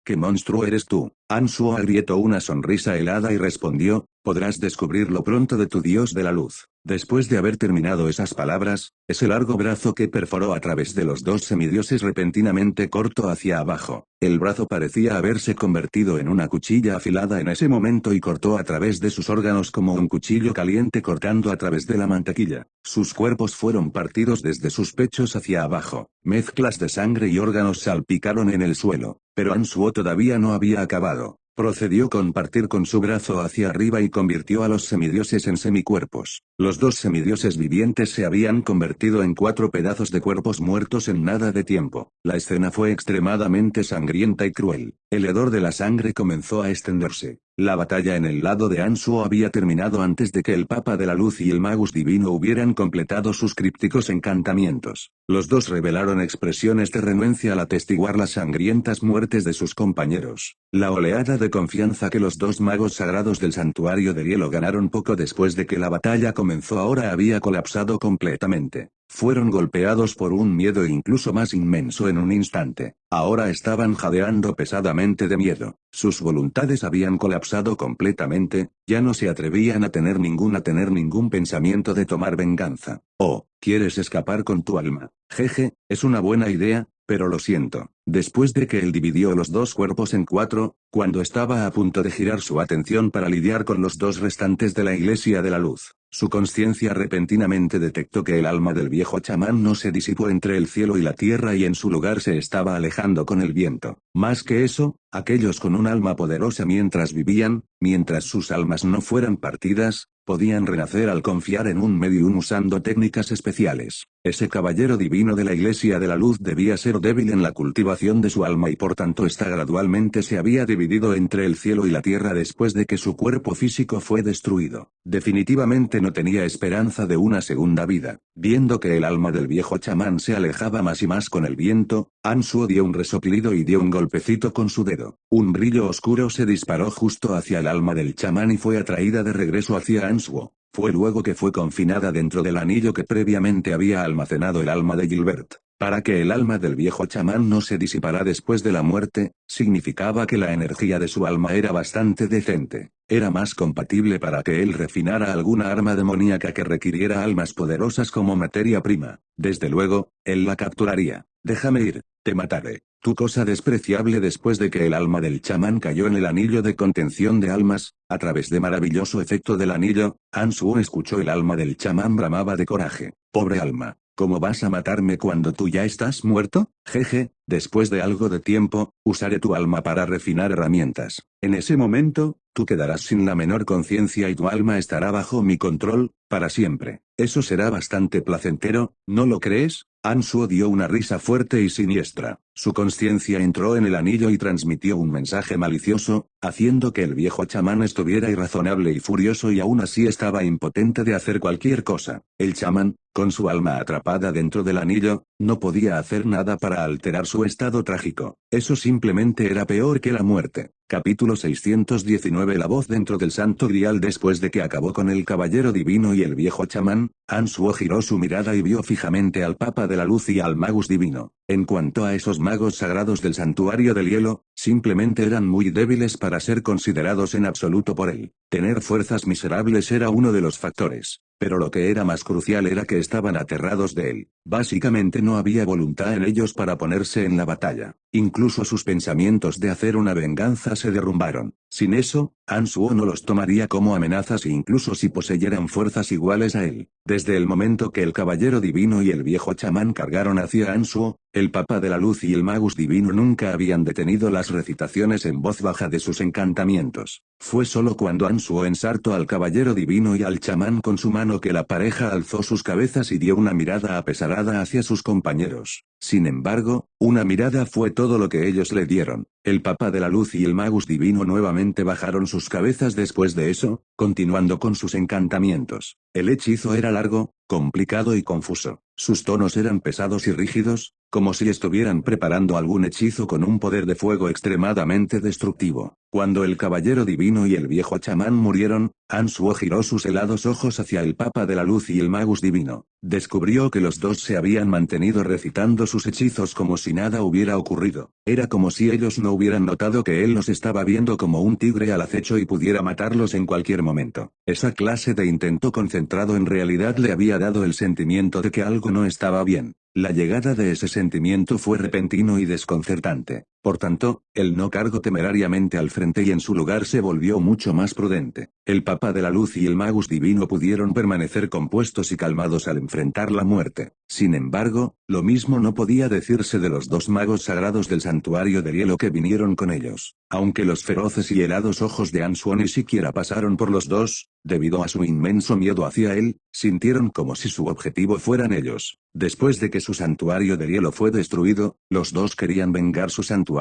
¿Qué monstruo eres tú? Ansuo agrietó una sonrisa helada y respondió, podrás descubrirlo pronto de tu dios de la luz. Después de haber terminado esas palabras, ese largo brazo que perforó a través de los dos semidioses repentinamente cortó hacia abajo. El brazo parecía haberse convertido en una cuchilla afilada en ese momento y cortó a través de sus órganos como un cuchillo caliente cortando a través de la mantequilla. Sus cuerpos fueron partidos desde sus pechos hacia abajo. Mezclas de sangre y órganos salpicaron en el suelo. Pero Ansuo todavía no había acabado. Procedió con partir con su brazo hacia arriba y convirtió a los semidioses en semicuerpos. Los dos semidioses vivientes se habían convertido en 4 pedazos de cuerpos muertos en nada de tiempo. La escena fue extremadamente sangrienta y cruel. El hedor de la sangre comenzó a extenderse. La batalla en el lado de Ansuo había terminado antes de que el Papa de la Luz y el Magus Divino hubieran completado sus crípticos encantamientos. Los dos revelaron expresiones de renuencia al atestiguar las sangrientas muertes de sus compañeros. La oleada de confianza que los dos magos sagrados del santuario de hielo ganaron poco después de que la batalla comenzó ahora había colapsado completamente. Fueron golpeados por un miedo incluso más inmenso en un instante. Ahora estaban jadeando pesadamente de miedo. Sus voluntades habían colapsado completamente, ya no se atrevían a tener ningún pensamiento de tomar venganza. Oh, ¿quieres escapar con tu alma? Jeje, es una buena idea, pero lo siento. Después de que él dividió los dos cuerpos en cuatro, cuando estaba a punto de girar su atención para lidiar con los dos restantes de la Iglesia de la Luz, su conciencia repentinamente detectó que el alma del viejo chamán no se disipó entre el cielo y la tierra y en su lugar se estaba alejando con el viento. Más que eso, aquellos con un alma poderosa mientras vivían, mientras sus almas no fueran partidas, podían renacer al confiar en un medium usando técnicas especiales. Ese caballero divino de la Iglesia de la Luz debía ser débil en la cultivación de su alma y por tanto esta gradualmente se había dividido entre el cielo y la tierra después de que su cuerpo físico fue destruido. Definitivamente no tenía esperanza de una segunda vida. Viendo que el alma del viejo chamán se alejaba más y más con el viento, Ansuo dio un resoplido y dio un golpecito con su dedo. Un brillo oscuro se disparó justo hacia el alma del chamán y fue atraída de regreso hacia Ansuo. Fue luego que fue confinada dentro del anillo que previamente había almacenado el alma de Gilbert. Para que el alma del viejo chamán no se disipara después de la muerte, significaba que la energía de su alma era bastante decente. Era más compatible para que él refinara alguna arma demoníaca que requiriera almas poderosas como materia prima. Desde luego, él la capturaría. Déjame ir, te mataré. Tu cosa despreciable. Después de que el alma del chamán cayó en el anillo de contención de almas, a través de maravilloso efecto del anillo, Ansuo escuchó el alma del chamán bramaba de coraje. Pobre alma. ¿Cómo vas a matarme cuando tú ya estás muerto? Jeje, después de algo de tiempo, usaré tu alma para refinar herramientas. En ese momento, tú quedarás sin la menor conciencia y tu alma estará bajo mi control, para siempre. Eso será bastante placentero, ¿no lo crees? Ansuo dio una risa fuerte y siniestra. Su conciencia entró en el anillo y transmitió un mensaje malicioso, haciendo que el viejo chamán estuviera irrazonable y furioso y aún así estaba impotente de hacer cualquier cosa. El chamán, con su alma atrapada dentro del anillo, no podía hacer nada para alterar su estado trágico. Eso simplemente era peor que la muerte. Capítulo 619. La voz dentro del Santo Grial. Después de que acabó con el caballero divino y el viejo chamán, Ansuo giró su mirada y vio fijamente al Papa de la Luz y al Magus divino. En cuanto a esos magos sagrados del santuario del hielo, simplemente eran muy débiles para ser considerados en absoluto por él. Tener fuerzas miserables era uno de los factores. Pero lo que era más crucial era que estaban aterrados de él. Básicamente no había voluntad en ellos para ponerse en la batalla. Incluso sus pensamientos de hacer una venganza se derrumbaron. Sin eso, Ansuo no los tomaría como amenazas incluso si poseyeran fuerzas iguales a él. Desde el momento que el caballero divino y el viejo chamán cargaron hacia Ansuo, el Papa de la Luz y el Magus divino nunca habían detenido las recitaciones en voz baja de sus encantamientos. Fue solo cuando Ansuo ensartó al caballero divino y al chamán con su mano que la pareja alzó sus cabezas y dio una mirada apesarada hacia sus compañeros. Sin embargo, una mirada fue todo lo que ellos le dieron. El Papa de la Luz y el Magus divino nuevamente bajaron sus cabezas después de eso, continuando con sus encantamientos. El hechizo era largo, complicado y confuso. Sus tonos eran pesados y rígidos, como si estuvieran preparando algún hechizo con un poder de fuego extremadamente destructivo. Cuando el caballero divino y el viejo chamán murieron, Ansuo giró sus helados ojos hacia el Papa de la Luz y el Magus divino. Descubrió que los dos se habían mantenido recitando sus hechizos como si nada hubiera ocurrido. Era como si ellos no hubieran notado que él los estaba viendo como un tigre al acecho y pudiera matarlos en cualquier momento. Esa clase de intento concentrado en realidad le había dado el sentimiento de que algo no estaba bien. La llegada de ese sentimiento fue repentino y desconcertante. Por tanto, él no cargó temerariamente al frente y en su lugar se volvió mucho más prudente. El Papa de la Luz y el Magus divino pudieron permanecer compuestos y calmados al enfrentar la muerte. Sin embargo, lo mismo no podía decirse de los dos magos sagrados del santuario del hielo que vinieron con ellos. Aunque los feroces y helados ojos de Ansuo ni siquiera pasaron por los dos, debido a su inmenso miedo hacia él, sintieron como si su objetivo fueran ellos. Después de que su santuario de hielo fue destruido, los dos querían vengar su santuario.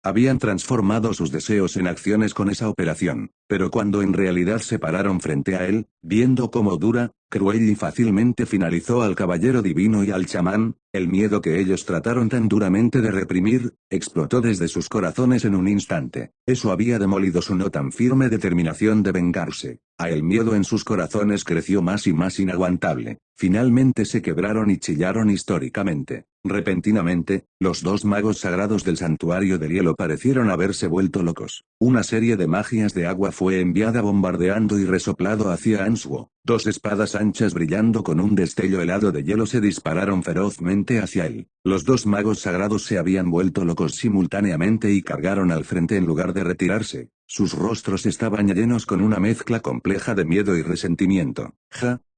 Habían transformado sus deseos en acciones con esa operación. pero cuando en realidad se pararon frente a él, viendo cómo dura, cruel y fácilmente finalizó al caballero divino y al chamán, el miedo que ellos trataron tan duramente de reprimir, explotó desde sus corazones en un instante. Eso había demolido su no tan firme determinación de vengarse. El miedo en sus corazones creció más y más inaguantable. Finalmente se quebraron y chillaron históricamente. Repentinamente, los dos magos sagrados del santuario del hielo parecieron haberse vuelto locos. Una serie de magias de agua fue enviada bombardeando y resoplado hacia Ansuo. Dos espadas anchas brillando con un destello helado de hielo se dispararon ferozmente hacia él. Los dos magos sagrados se habían vuelto locos simultáneamente y cargaron al frente en lugar de retirarse. Sus rostros estaban llenos con una mezcla compleja de miedo y resentimiento.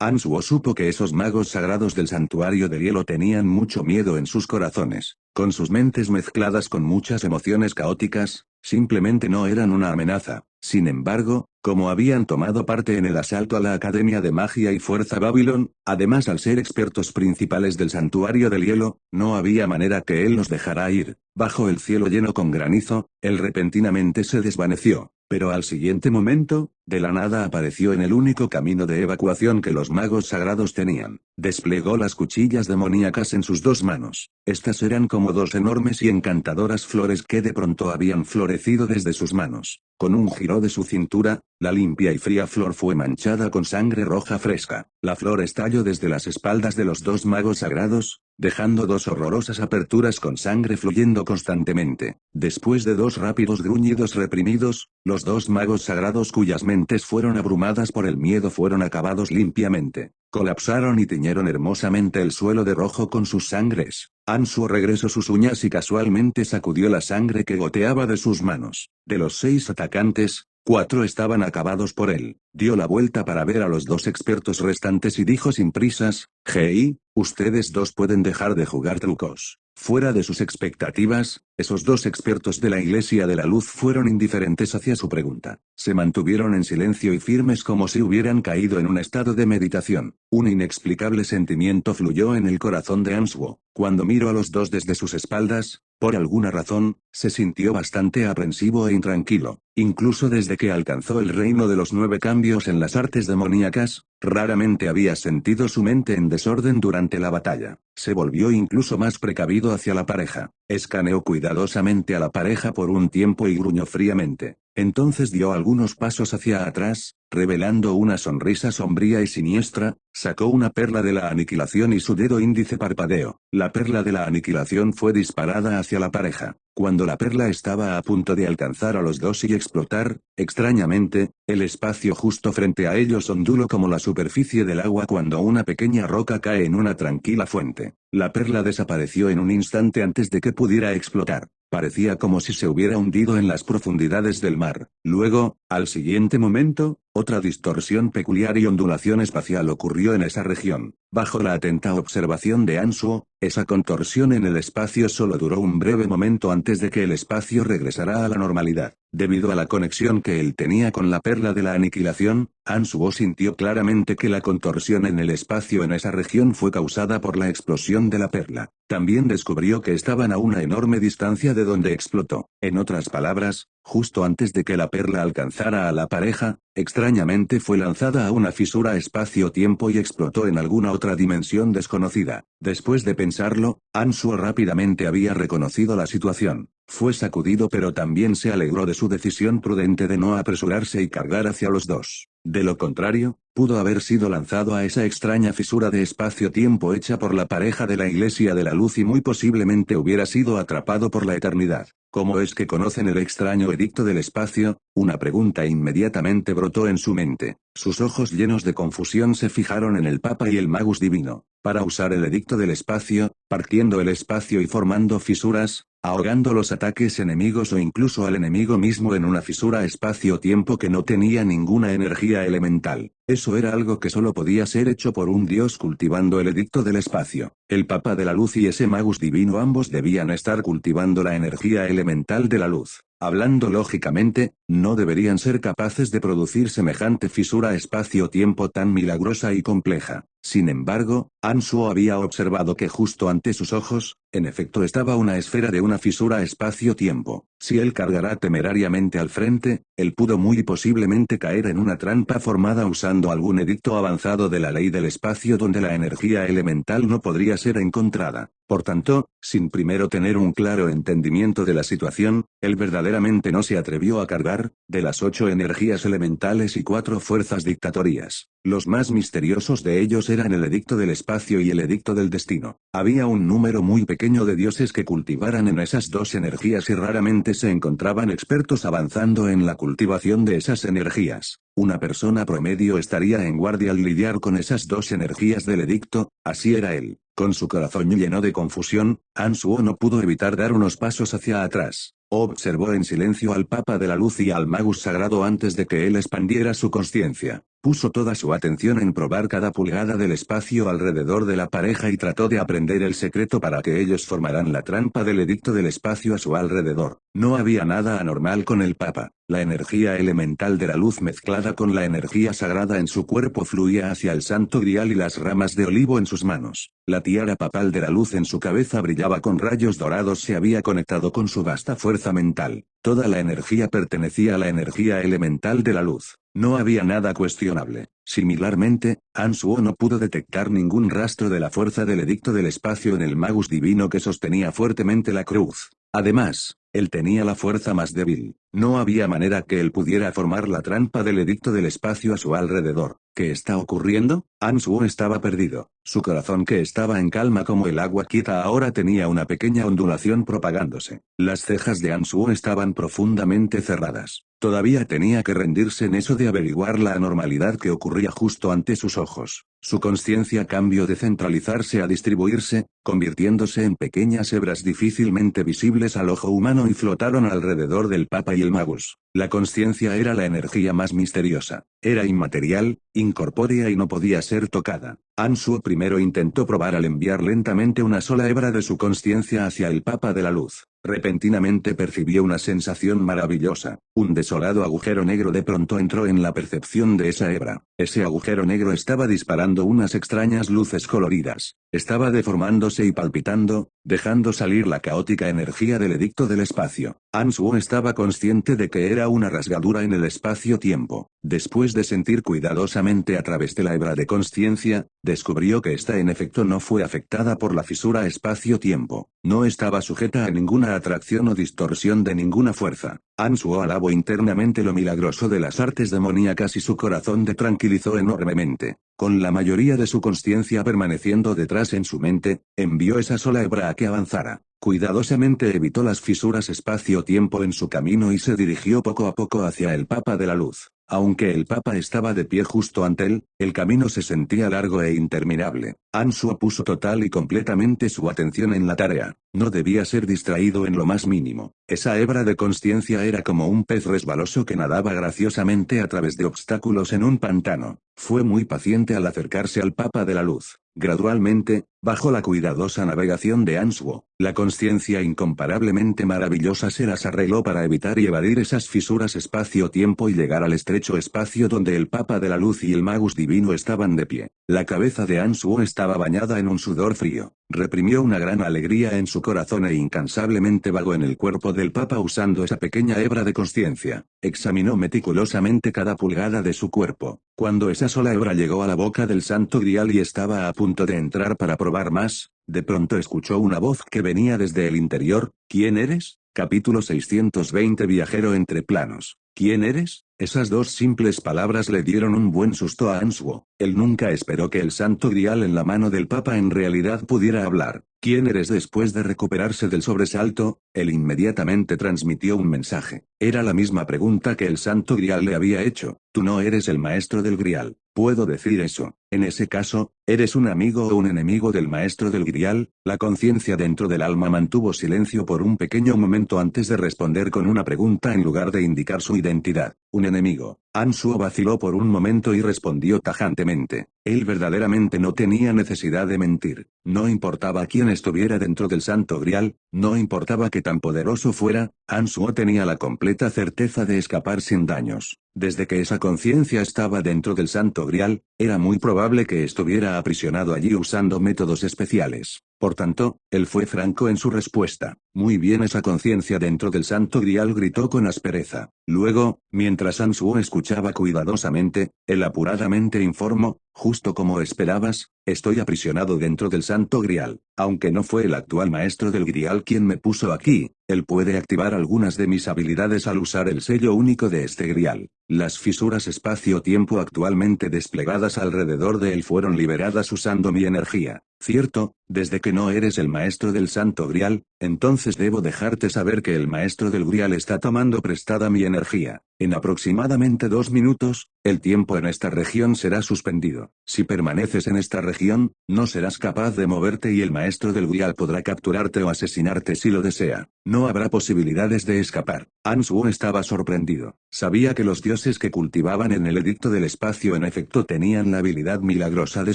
Ansuo supo que esos magos sagrados del santuario del hielo tenían mucho miedo en sus corazones. Con sus mentes mezcladas con muchas emociones caóticas, simplemente no eran una amenaza. Sin embargo, como habían tomado parte en el asalto a la Academia de Magia y Fuerza Babylon, además al ser expertos principales del santuario del hielo, no había manera que él los dejara ir. Bajo el cielo lleno con granizo, él repentinamente se desvaneció. Pero al siguiente momento, de la nada apareció en el único camino de evacuación que los magos sagrados tenían. Desplegó las cuchillas demoníacas en sus dos manos. Estas eran como dos enormes y encantadoras flores que de pronto habían florecido desde sus manos. Con un giro de su cintura, la limpia y fría flor fue manchada con sangre roja fresca. La flor estalló desde las espaldas de los dos magos sagrados, dejando dos horrorosas aperturas con sangre fluyendo constantemente. Después de dos rápidos gruñidos reprimidos, los dos magos sagrados cuyas mentes fueron abrumadas por el miedo fueron acabados limpiamente. Colapsaron y tiñeron hermosamente el suelo de rojo con sus sangres. Ansuo regresó sus uñas y casualmente sacudió la sangre que goteaba de sus manos. De los 6 atacantes, 4 estaban acabados por él. Dio la vuelta para ver a los dos expertos restantes y dijo sin prisas: «Hey, ustedes dos pueden dejar de jugar trucos». Fuera de sus expectativas, esos dos expertos de la Iglesia de la Luz fueron indiferentes hacia su pregunta. Se mantuvieron en silencio y firmes como si hubieran caído en un estado de meditación. Un inexplicable sentimiento fluyó en el corazón de Ansuo. Cuando miró a los dos desde sus espaldas, por alguna razón, se sintió bastante aprensivo e intranquilo. Incluso desde que alcanzó el reino de los 9 cambios en las artes demoníacas, raramente había sentido su mente en desorden durante la batalla. Se volvió incluso más precavido hacia la pareja. Escaneó cuidadosamente a la pareja por un tiempo y gruñó fríamente. Entonces dio algunos pasos hacia atrás, revelando una sonrisa sombría y siniestra, sacó una perla de la aniquilación y su dedo índice parpadeó. La perla de la aniquilación fue disparada hacia la pareja. Cuando la perla estaba a punto de alcanzar a los dos y explotar, extrañamente, el espacio justo frente a ellos onduló como la superficie del agua cuando una pequeña roca cae en una tranquila fuente. La perla desapareció en un instante antes de que pudiera explotar. Parecía como si se hubiera hundido en las profundidades del mar. Luego, al siguiente momento, otra distorsión peculiar y ondulación espacial ocurrió en esa región. Bajo la atenta observación de Ansuo, esa contorsión en el espacio solo duró un breve momento antes de que el espacio regresara a la normalidad. Debido a la conexión que él tenía con la perla de la aniquilación, Ansuo sintió claramente que la contorsión en el espacio en esa región fue causada por la explosión de la perla. También descubrió que estaban a una enorme distancia de donde explotó. En otras palabras, justo antes de que la perla alcanzara a la pareja, extrañamente fue lanzada a una fisura espacio-tiempo y explotó en alguna otra dimensión desconocida. Después de pensarlo, Ansuo rápidamente había reconocido la situación. Fue sacudido pero también se alegró de su decisión prudente de no apresurarse y cargar hacia los dos. De lo contrario, pudo haber sido lanzado a esa extraña fisura de espacio-tiempo hecha por la pareja de la Iglesia de la Luz y muy posiblemente hubiera sido atrapado por la eternidad. ¿Cómo es que conocen el extraño edicto del espacio? Una pregunta inmediatamente brotó en su mente. Sus ojos llenos de confusión se fijaron en el Papa y el Magus Divino. Para usar el edicto del espacio, partiendo el espacio y formando fisuras, ahogando los ataques enemigos o incluso al enemigo mismo en una fisura espacio-tiempo que no tenía ninguna energía elemental. Eso era algo que solo podía ser hecho por un dios cultivando el edicto del espacio. El Papa de la Luz y ese Magus Divino ambos debían estar cultivando la energía elemental de la luz. Hablando lógicamente, no deberían ser capaces de producir semejante fisura espacio-tiempo tan milagrosa y compleja. Sin embargo, Ansuo había observado que justo ante sus ojos, en efecto estaba una esfera de una fisura espacio-tiempo. Si él cargara temerariamente al frente, él pudo muy posiblemente caer en una trampa formada usando algún edicto avanzado de la ley del espacio donde la energía elemental no podría ser encontrada. Por tanto, sin primero tener un claro entendimiento de la situación, él verdaderamente no se atrevió a cargar, de las 8 energías elementales y 4 fuerzas dictatorias. Los más misteriosos de ellos eran el edicto del espacio y el edicto del destino. Había un número muy pequeño de dioses que cultivaran en esas dos energías y raramente se encontraban expertos avanzando en la cultivación de esas energías. Una persona promedio estaría en guardia al lidiar con esas dos energías del edicto, así era él. Con su corazón lleno de confusión, Ansuo no pudo evitar dar unos pasos hacia atrás. Observó en silencio al Papa de la Luz y al Magus Sagrado antes de que él expandiera su consciencia. Puso toda su atención en probar cada pulgada del espacio alrededor de la pareja y trató de aprender el secreto para que ellos formaran la trampa del edicto del espacio a su alrededor. No había nada anormal con el Papa. La energía elemental de la luz mezclada con la energía sagrada en su cuerpo fluía hacia el Santo Grial y las ramas de olivo en sus manos. La tiara papal de la luz en su cabeza brillaba con rayos dorados, se había conectado con su vasta fuerza mental. Toda la energía pertenecía a la energía elemental de la luz. No había nada cuestionable. Similarmente, Ansuo no pudo detectar ningún rastro de la fuerza del edicto del espacio en el Magus divino que sostenía fuertemente la cruz. Además, él tenía la fuerza más débil. No había manera que él pudiera formar la trampa del edicto del espacio a su alrededor. ¿Qué está ocurriendo? Ansuo estaba perdido. Su corazón, que estaba en calma como el agua quieta, ahora tenía una pequeña ondulación propagándose. Las cejas de Ansuo estaban profundamente cerradas. Todavía tenía que rendirse en eso de averiguar la anormalidad que ocurría justo ante sus ojos. Su consciencia cambió de centralizarse a distribuirse, convirtiéndose en pequeñas hebras difícilmente visibles al ojo humano y flotaron alrededor del Papa y el Magus. La consciencia era la energía más misteriosa. Era inmaterial, incorpórea y no podía ser tocada. Ansuo primero intentó probar al enviar lentamente una sola hebra de su consciencia hacia el Papa de la Luz. Repentinamente percibió una sensación maravillosa. Un desolado agujero negro de pronto entró en la percepción de esa hebra. Ese agujero negro estaba disparando unas extrañas luces coloridas. Estaba deformándose y palpitando, dejando salir la caótica energía del edicto del espacio. Ansuo estaba consciente de que era una rasgadura en el espacio-tiempo. Después de sentir cuidadosamente a través de la hebra de consciencia, descubrió que esta en efecto no fue afectada por la fisura espacio-tiempo. No estaba sujeta a ninguna atracción o distorsión de ninguna fuerza. Ansuo alabó internamente lo milagroso de las artes demoníacas y su corazón se tranquilizó enormemente. Con la mayoría de su consciencia permaneciendo detrás en su mente, envió esa sola hebra a que avanzara. Cuidadosamente evitó las fisuras espacio-tiempo en su camino y se dirigió poco a poco hacia el Papa de la Luz. Aunque el Papa estaba de pie justo ante él, el camino se sentía largo e interminable. Ansuo puso total y completamente su atención en la tarea. No debía ser distraído en lo más mínimo. Esa hebra de consciencia era como un pez resbaloso que nadaba graciosamente a través de obstáculos en un pantano. Fue muy paciente al acercarse al Papa de la Luz. Gradualmente, bajo la cuidadosa navegación de Ansuo, la consciencia incomparablemente maravillosa se las arregló para evitar y evadir esas fisuras espacio-tiempo y llegar al estrecho espacio donde el Papa de la Luz y el Magus divino estaban de pie. La cabeza de Ansuo estaba bañada en un sudor frío. Reprimió una gran alegría en su corazón e incansablemente vagó en el cuerpo del Papa usando esa pequeña hebra de consciencia. Examinó meticulosamente cada pulgada de su cuerpo. Cuando esa sola hebra llegó a la boca del Santo Grial y estaba a punto de entrar para probar más, de pronto escuchó una voz que venía desde el interior. ¿Quién eres? Capítulo 620. Viajero entre planos. ¿Quién eres? Esas dos simples palabras le dieron un buen susto a Ansuo. Él nunca esperó que el Santo Grial en la mano del Papa en realidad pudiera hablar. ¿Quién eres? Después de recuperarse del sobresalto, él inmediatamente transmitió un mensaje. Era la misma pregunta que el Santo Grial le había hecho. Tú no eres el maestro del Grial. ¿Puedo decir eso? En ese caso, ¿eres un amigo o un enemigo del maestro del Grial? La conciencia dentro del alma mantuvo silencio por un pequeño momento antes de responder con una pregunta en lugar de indicar su identidad. Un enemigo. Ansuo vaciló por un momento y respondió tajantemente. Él verdaderamente no tenía necesidad de mentir. No importaba quién estuviera dentro del Santo Grial, no importaba que tan poderoso fuera, Ansuo tenía la completa certeza de escapar sin daños. Desde que esa conciencia estaba dentro del Santo Grial, era muy probable que estuviera aprisionado allí usando métodos especiales. Por tanto, él fue franco en su respuesta. Muy bien, esa conciencia dentro del Santo Grial, gritó con aspereza. Luego, mientras Ansuo escuchaba cuidadosamente, él apuradamente informó: justo como esperabas, estoy aprisionado dentro del Santo Grial. Aunque no fue el actual maestro del Grial quien me puso aquí, él puede activar algunas de mis habilidades al usar el sello único de este Grial. Las fisuras espacio-tiempo actualmente desplegadas alrededor de él fueron liberadas usando mi energía. Cierto, desde que no eres el maestro del Santo Grial, entonces debo dejarte saber que el maestro del Grial está tomando prestada mi energía. En aproximadamente 2 minutos, el tiempo en esta región será suspendido. Si permaneces en esta región, no serás capaz de moverte y el maestro del Grial podrá capturarte o asesinarte si lo desea. No habrá posibilidades de escapar. Ansuo estaba sorprendido. Sabía que los dioses que cultivaban en el edicto del espacio en efecto tenían la habilidad milagrosa de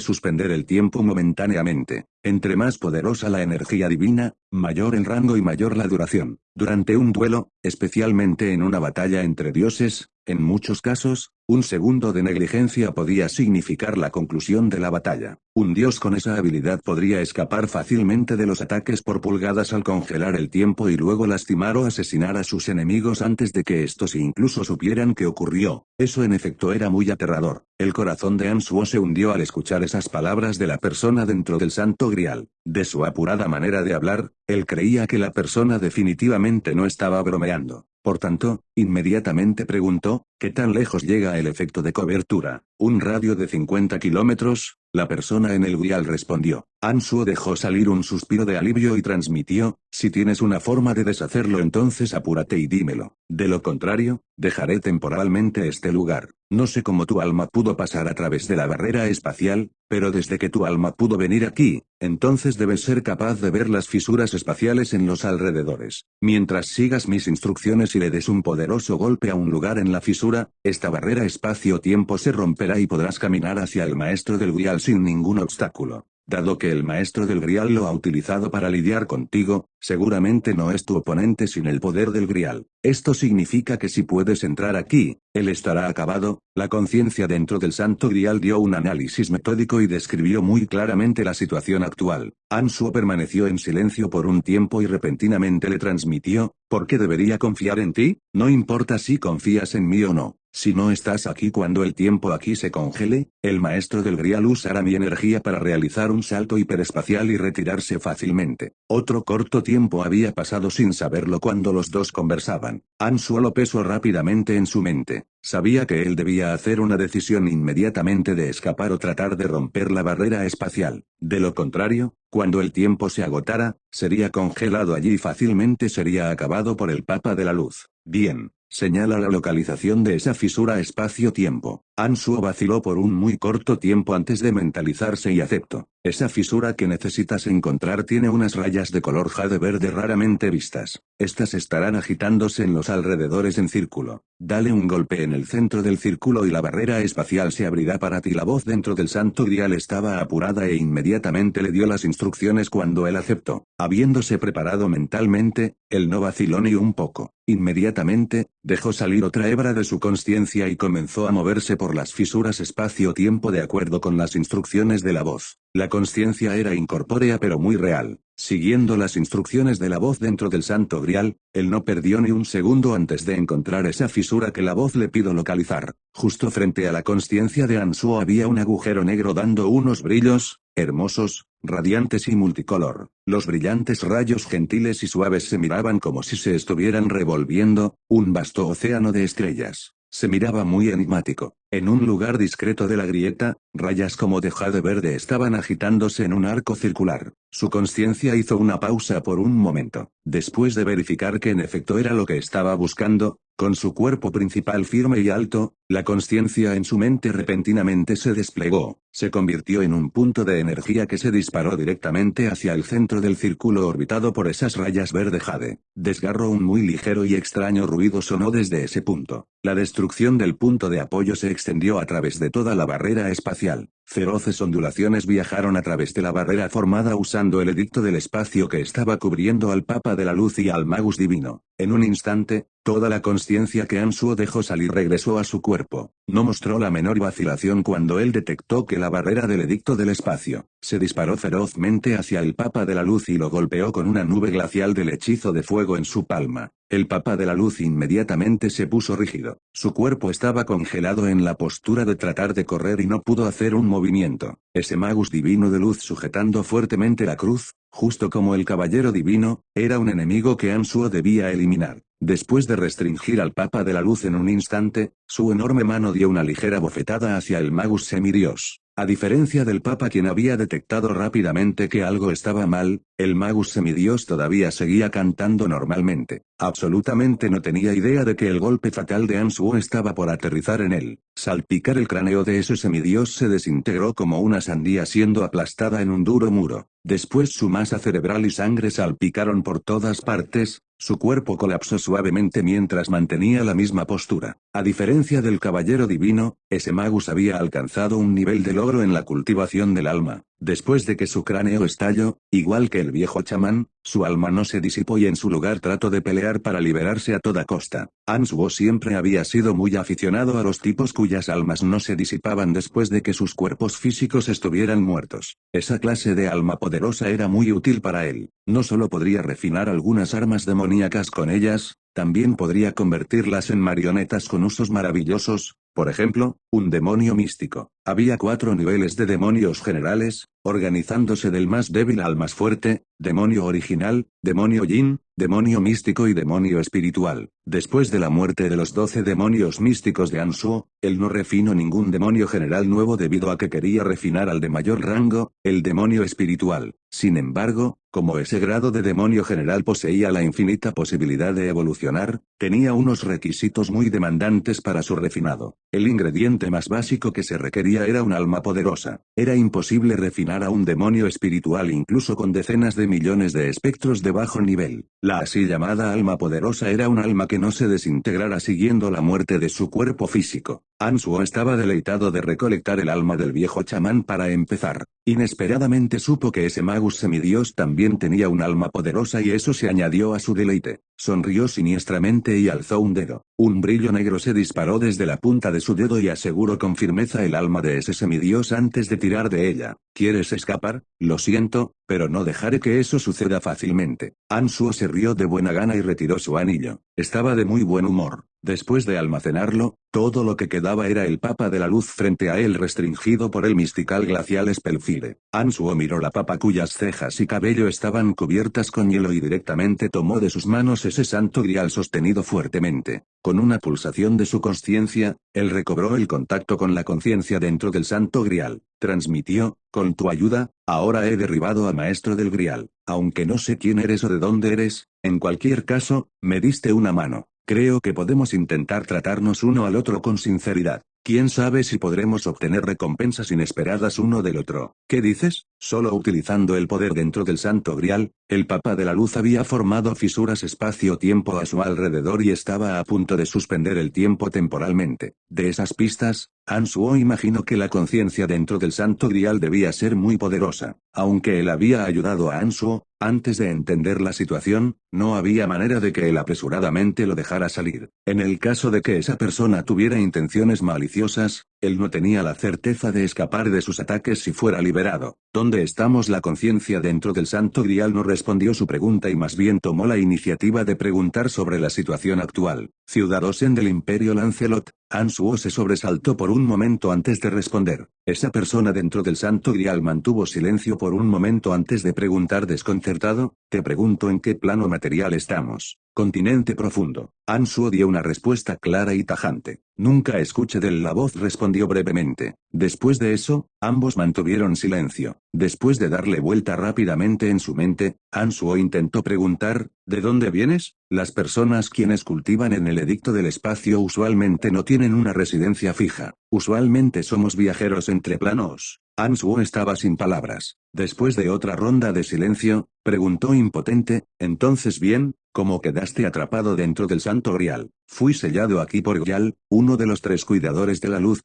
suspender el tiempo momentáneamente. Entre más poderosa la energía divina, mayor el rango y mayor la duración. Durante un duelo, especialmente en una batalla entre dioses, en muchos casos, un segundo de negligencia podía significar la conclusión de la batalla. Un dios con esa habilidad podría escapar fácilmente de los ataques por pulgadas al congelar el tiempo y luego lastimar o asesinar a sus enemigos antes de que estos incluso supieran qué ocurrió. Eso en efecto era muy aterrador. El corazón de Ansuo se hundió al escuchar esas palabras de la persona dentro del Santo Grial. De su apurada manera de hablar, él creía que la persona definitivamente no estaba bromeando. Por tanto, inmediatamente preguntó: ¿qué tan lejos llega el efecto de cobertura? ¿Un radio de 50 kilómetros? La persona en el Grial respondió. Ansuo dejó salir un suspiro de alivio y transmitió: si tienes una forma de deshacerlo, entonces apúrate y dímelo. De lo contrario, dejaré temporalmente este lugar. No sé cómo tu alma pudo pasar a través de la barrera espacial, pero desde que tu alma pudo venir aquí, entonces debes ser capaz de ver las fisuras espaciales en los alrededores. Mientras sigas mis instrucciones y le des un poderoso golpe a un lugar en la fisura, esta barrera espacio-tiempo se romperá y podrás caminar hacia el maestro del Grial sin ningún obstáculo. Dado que el maestro del Grial lo ha utilizado para lidiar contigo, seguramente no es tu oponente sin el poder del Grial. Esto significa que si puedes entrar aquí, él estará acabado. La conciencia dentro del Santo Grial dio un análisis metódico y describió muy claramente la situación actual. Ansuo permaneció en silencio por un tiempo y repentinamente le transmitió: ¿por qué debería confiar en ti? No importa si confías en mí o no. Si no estás aquí cuando el tiempo aquí se congele, el maestro del Grial usará mi energía para realizar un salto hiperespacial y retirarse fácilmente. Otro corto tiempo había pasado sin saberlo cuando los dos conversaban. Ansuo lo pesó rápidamente en su mente. Sabía que él debía hacer una decisión inmediatamente de escapar o tratar de romper la barrera espacial. De lo contrario, cuando el tiempo se agotara, sería congelado allí y fácilmente sería acabado por el Papa de la Luz. Bien. Señala la localización de esa fisura espacio-tiempo. Ansuo vaciló por un muy corto tiempo antes de mentalizarse y aceptó. Esa fisura que necesitas encontrar tiene unas rayas de color jade verde raramente vistas. Estas estarán agitándose en los alrededores en círculo. Dale un golpe en el centro del círculo y la barrera espacial se abrirá para ti. La voz dentro del Santo Grial estaba apurada e inmediatamente le dio las instrucciones cuando él aceptó. Habiéndose preparado mentalmente, él no vaciló ni un poco. Inmediatamente, dejó salir otra hebra de su consciencia y comenzó a moverse por las fisuras espacio-tiempo de acuerdo con las instrucciones de la voz. La consciencia era incorpórea pero muy real. Siguiendo las instrucciones de la voz dentro del Santo Grial, él no perdió ni un segundo antes de encontrar esa fisura que la voz le pidió localizar. Justo frente a la consciencia de Ansuo había un agujero negro dando unos brillos, hermosos, radiantes y multicolor. Los brillantes rayos gentiles y suaves se miraban como si se estuvieran revolviendo, un vasto océano de estrellas. Se miraba muy enigmático. En un lugar discreto de la grieta, rayas como de jade verde estaban agitándose en un arco circular. Su consciencia hizo una pausa por un momento. Después de verificar que en efecto era lo que estaba buscando, Con su cuerpo principal firme y alto, la consciencia en su mente repentinamente se desplegó, se convirtió en un punto de energía que se disparó directamente hacia el centro del círculo orbitado por esas rayas verde jade. Desgarró un muy ligero y extraño ruido sonó desde ese punto. La destrucción del punto de apoyo se extendió a través de toda la barrera espacial. Feroces ondulaciones viajaron a través de la barrera formada usando el edicto del espacio que estaba cubriendo al Papa de la Luz y al Magus Divino. En un instante, toda la consciencia que Ansuo dejó salir regresó a su cuerpo. No mostró la menor vacilación cuando él detectó que la barrera del edicto del espacio se disparó ferozmente hacia el Papa de la Luz y lo golpeó con una nube glacial del hechizo de fuego en su palma. El Papa de la Luz inmediatamente se puso rígido. Su cuerpo estaba congelado en la postura de tratar de correr y no pudo hacer un movimiento. Ese Magus Divino de Luz sujetando fuertemente la cruz, justo como el Caballero Divino, era un enemigo que Ansuo debía eliminar. Después de restringir al Papa de la Luz en un instante, su enorme mano dio una ligera bofetada hacia el Magus Semidios. A diferencia del Papa quien había detectado rápidamente que algo estaba mal, el Magus Semidios todavía seguía cantando normalmente. Absolutamente no tenía idea de que el golpe fatal de Ansuo estaba por aterrizar en él. Salpicar el cráneo de ese semidios se desintegró como una sandía siendo aplastada en un duro muro. Después su masa cerebral y sangre salpicaron por todas partes, su cuerpo colapsó suavemente mientras mantenía la misma postura. A diferencia del Caballero Divino, ese Magus había alcanzado un nivel de logro en la cultivación del alma. Después de que su cráneo estalló, igual que el viejo chamán, su alma no se disipó y en su lugar trató de pelear para liberarse a toda costa. Ansuo siempre había sido muy aficionado a los tipos cuyas almas no se disipaban después de que sus cuerpos físicos estuvieran muertos. Esa clase de alma poderosa era muy útil para él. No solo podría refinar algunas armas demoníacas con ellas, también podría convertirlas en marionetas con usos maravillosos, por ejemplo, un demonio místico. Había 4 niveles de demonios generales, organizándose del más débil al más fuerte: demonio original, demonio yin, demonio místico y demonio espiritual. Después de la muerte de los 12 demonios místicos de Ansuo, él no refinó ningún demonio general nuevo debido a que quería refinar al de mayor rango, el demonio espiritual. Sin embargo, como ese grado de demonio general poseía la infinita posibilidad de evolucionar, tenía unos requisitos muy demandantes para su refinado. El ingrediente más básico que se requería era un alma poderosa. Era imposible refinar a un demonio espiritual incluso con decenas de millones de espectros de bajo nivel. La así llamada alma poderosa era un alma que no se desintegrara siguiendo la muerte de su cuerpo físico. Ansuo estaba deleitado de recolectar el alma del viejo chamán para empezar. Inesperadamente supo que ese Magus Semidios también tenía un alma poderosa y eso se añadió a su deleite. Sonrió siniestramente y alzó un dedo. Un brillo negro se disparó desde la punta de su dedo y aseguró con firmeza el alma de ese semidios antes de tirar de ella. ¿Quieres escapar? Lo siento, pero no dejaré que eso suceda fácilmente. Ansuo se rió de buena gana y retiró su anillo. Estaba de muy buen humor. Después de almacenarlo, todo lo que quedaba era el Papa de la Luz frente a él restringido por el mistical glacial Spellfire. Ansuo miró la papa cuyas cejas y cabello estaban cubiertas con hielo y directamente tomó de sus manos ese santo grial sostenido fuertemente. Con una pulsación de su consciencia, él recobró el contacto con la conciencia dentro del santo grial. Transmitió: con tu ayuda, ahora he derribado al maestro del grial. Aunque no sé quién eres o de dónde eres, en cualquier caso, me diste una mano. Creo que podemos intentar tratarnos uno al otro con sinceridad. ¿Quién sabe si podremos obtener recompensas inesperadas uno del otro? ¿Qué dices? Solo utilizando el poder dentro del Santo Grial, el Papa de la Luz había formado fisuras espacio-tiempo a su alrededor y estaba a punto de suspender el tiempo temporalmente. De esas pistas, Ansuo imaginó que la conciencia dentro del Santo Grial debía ser muy poderosa. Aunque él había ayudado a Ansuo, antes de entender la situación, no había manera de que él apresuradamente lo dejara salir. En el caso de que esa persona tuviera intenciones maliciosas, él no tenía la certeza de escapar de sus ataques si fuera liberado. ¿Dónde estamos? La conciencia dentro del Santo Grial no respondió su pregunta y más bien tomó la iniciativa de preguntar sobre la situación actual. Ciudad Osen del Imperio Lancelot. Ansuo se sobresaltó por un momento antes de responder. Esa persona dentro del Santo Grial mantuvo silencio por un momento antes de preguntar desconcertado: te pregunto en qué plano material estamos. Continente profundo. Ansuo dio una respuesta clara y tajante. Nunca escuché de él. La voz respondió brevemente. Después de eso, ambos mantuvieron silencio. Después de darle vuelta rápidamente en su mente, Ansuo intentó preguntar, ¿de dónde vienes? Las personas quienes cultivan en el edicto del espacio usualmente no tienen una residencia fija. Usualmente somos viajeros entre planos. Ansuo estaba sin palabras. Después de otra ronda de silencio, preguntó impotente, entonces bien, ¿cómo quedaste atrapado dentro del Santo Grial? Fui sellado aquí por Grial, uno de los 3 cuidadores de la luz,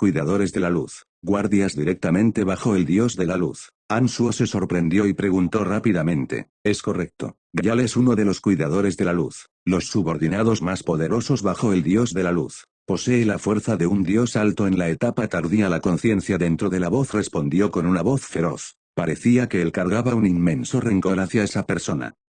guardias directamente bajo el dios de la luz. Ansuo se sorprendió y preguntó rápidamente, es correcto, Grial es uno de los cuidadores de la luz, los subordinados más poderosos bajo el dios de la luz. Posee la fuerza de un dios alto en la etapa tardía. La conciencia dentro de la voz respondió con una voz feroz. Parecía que él cargaba un inmenso rencor hacia esa persona.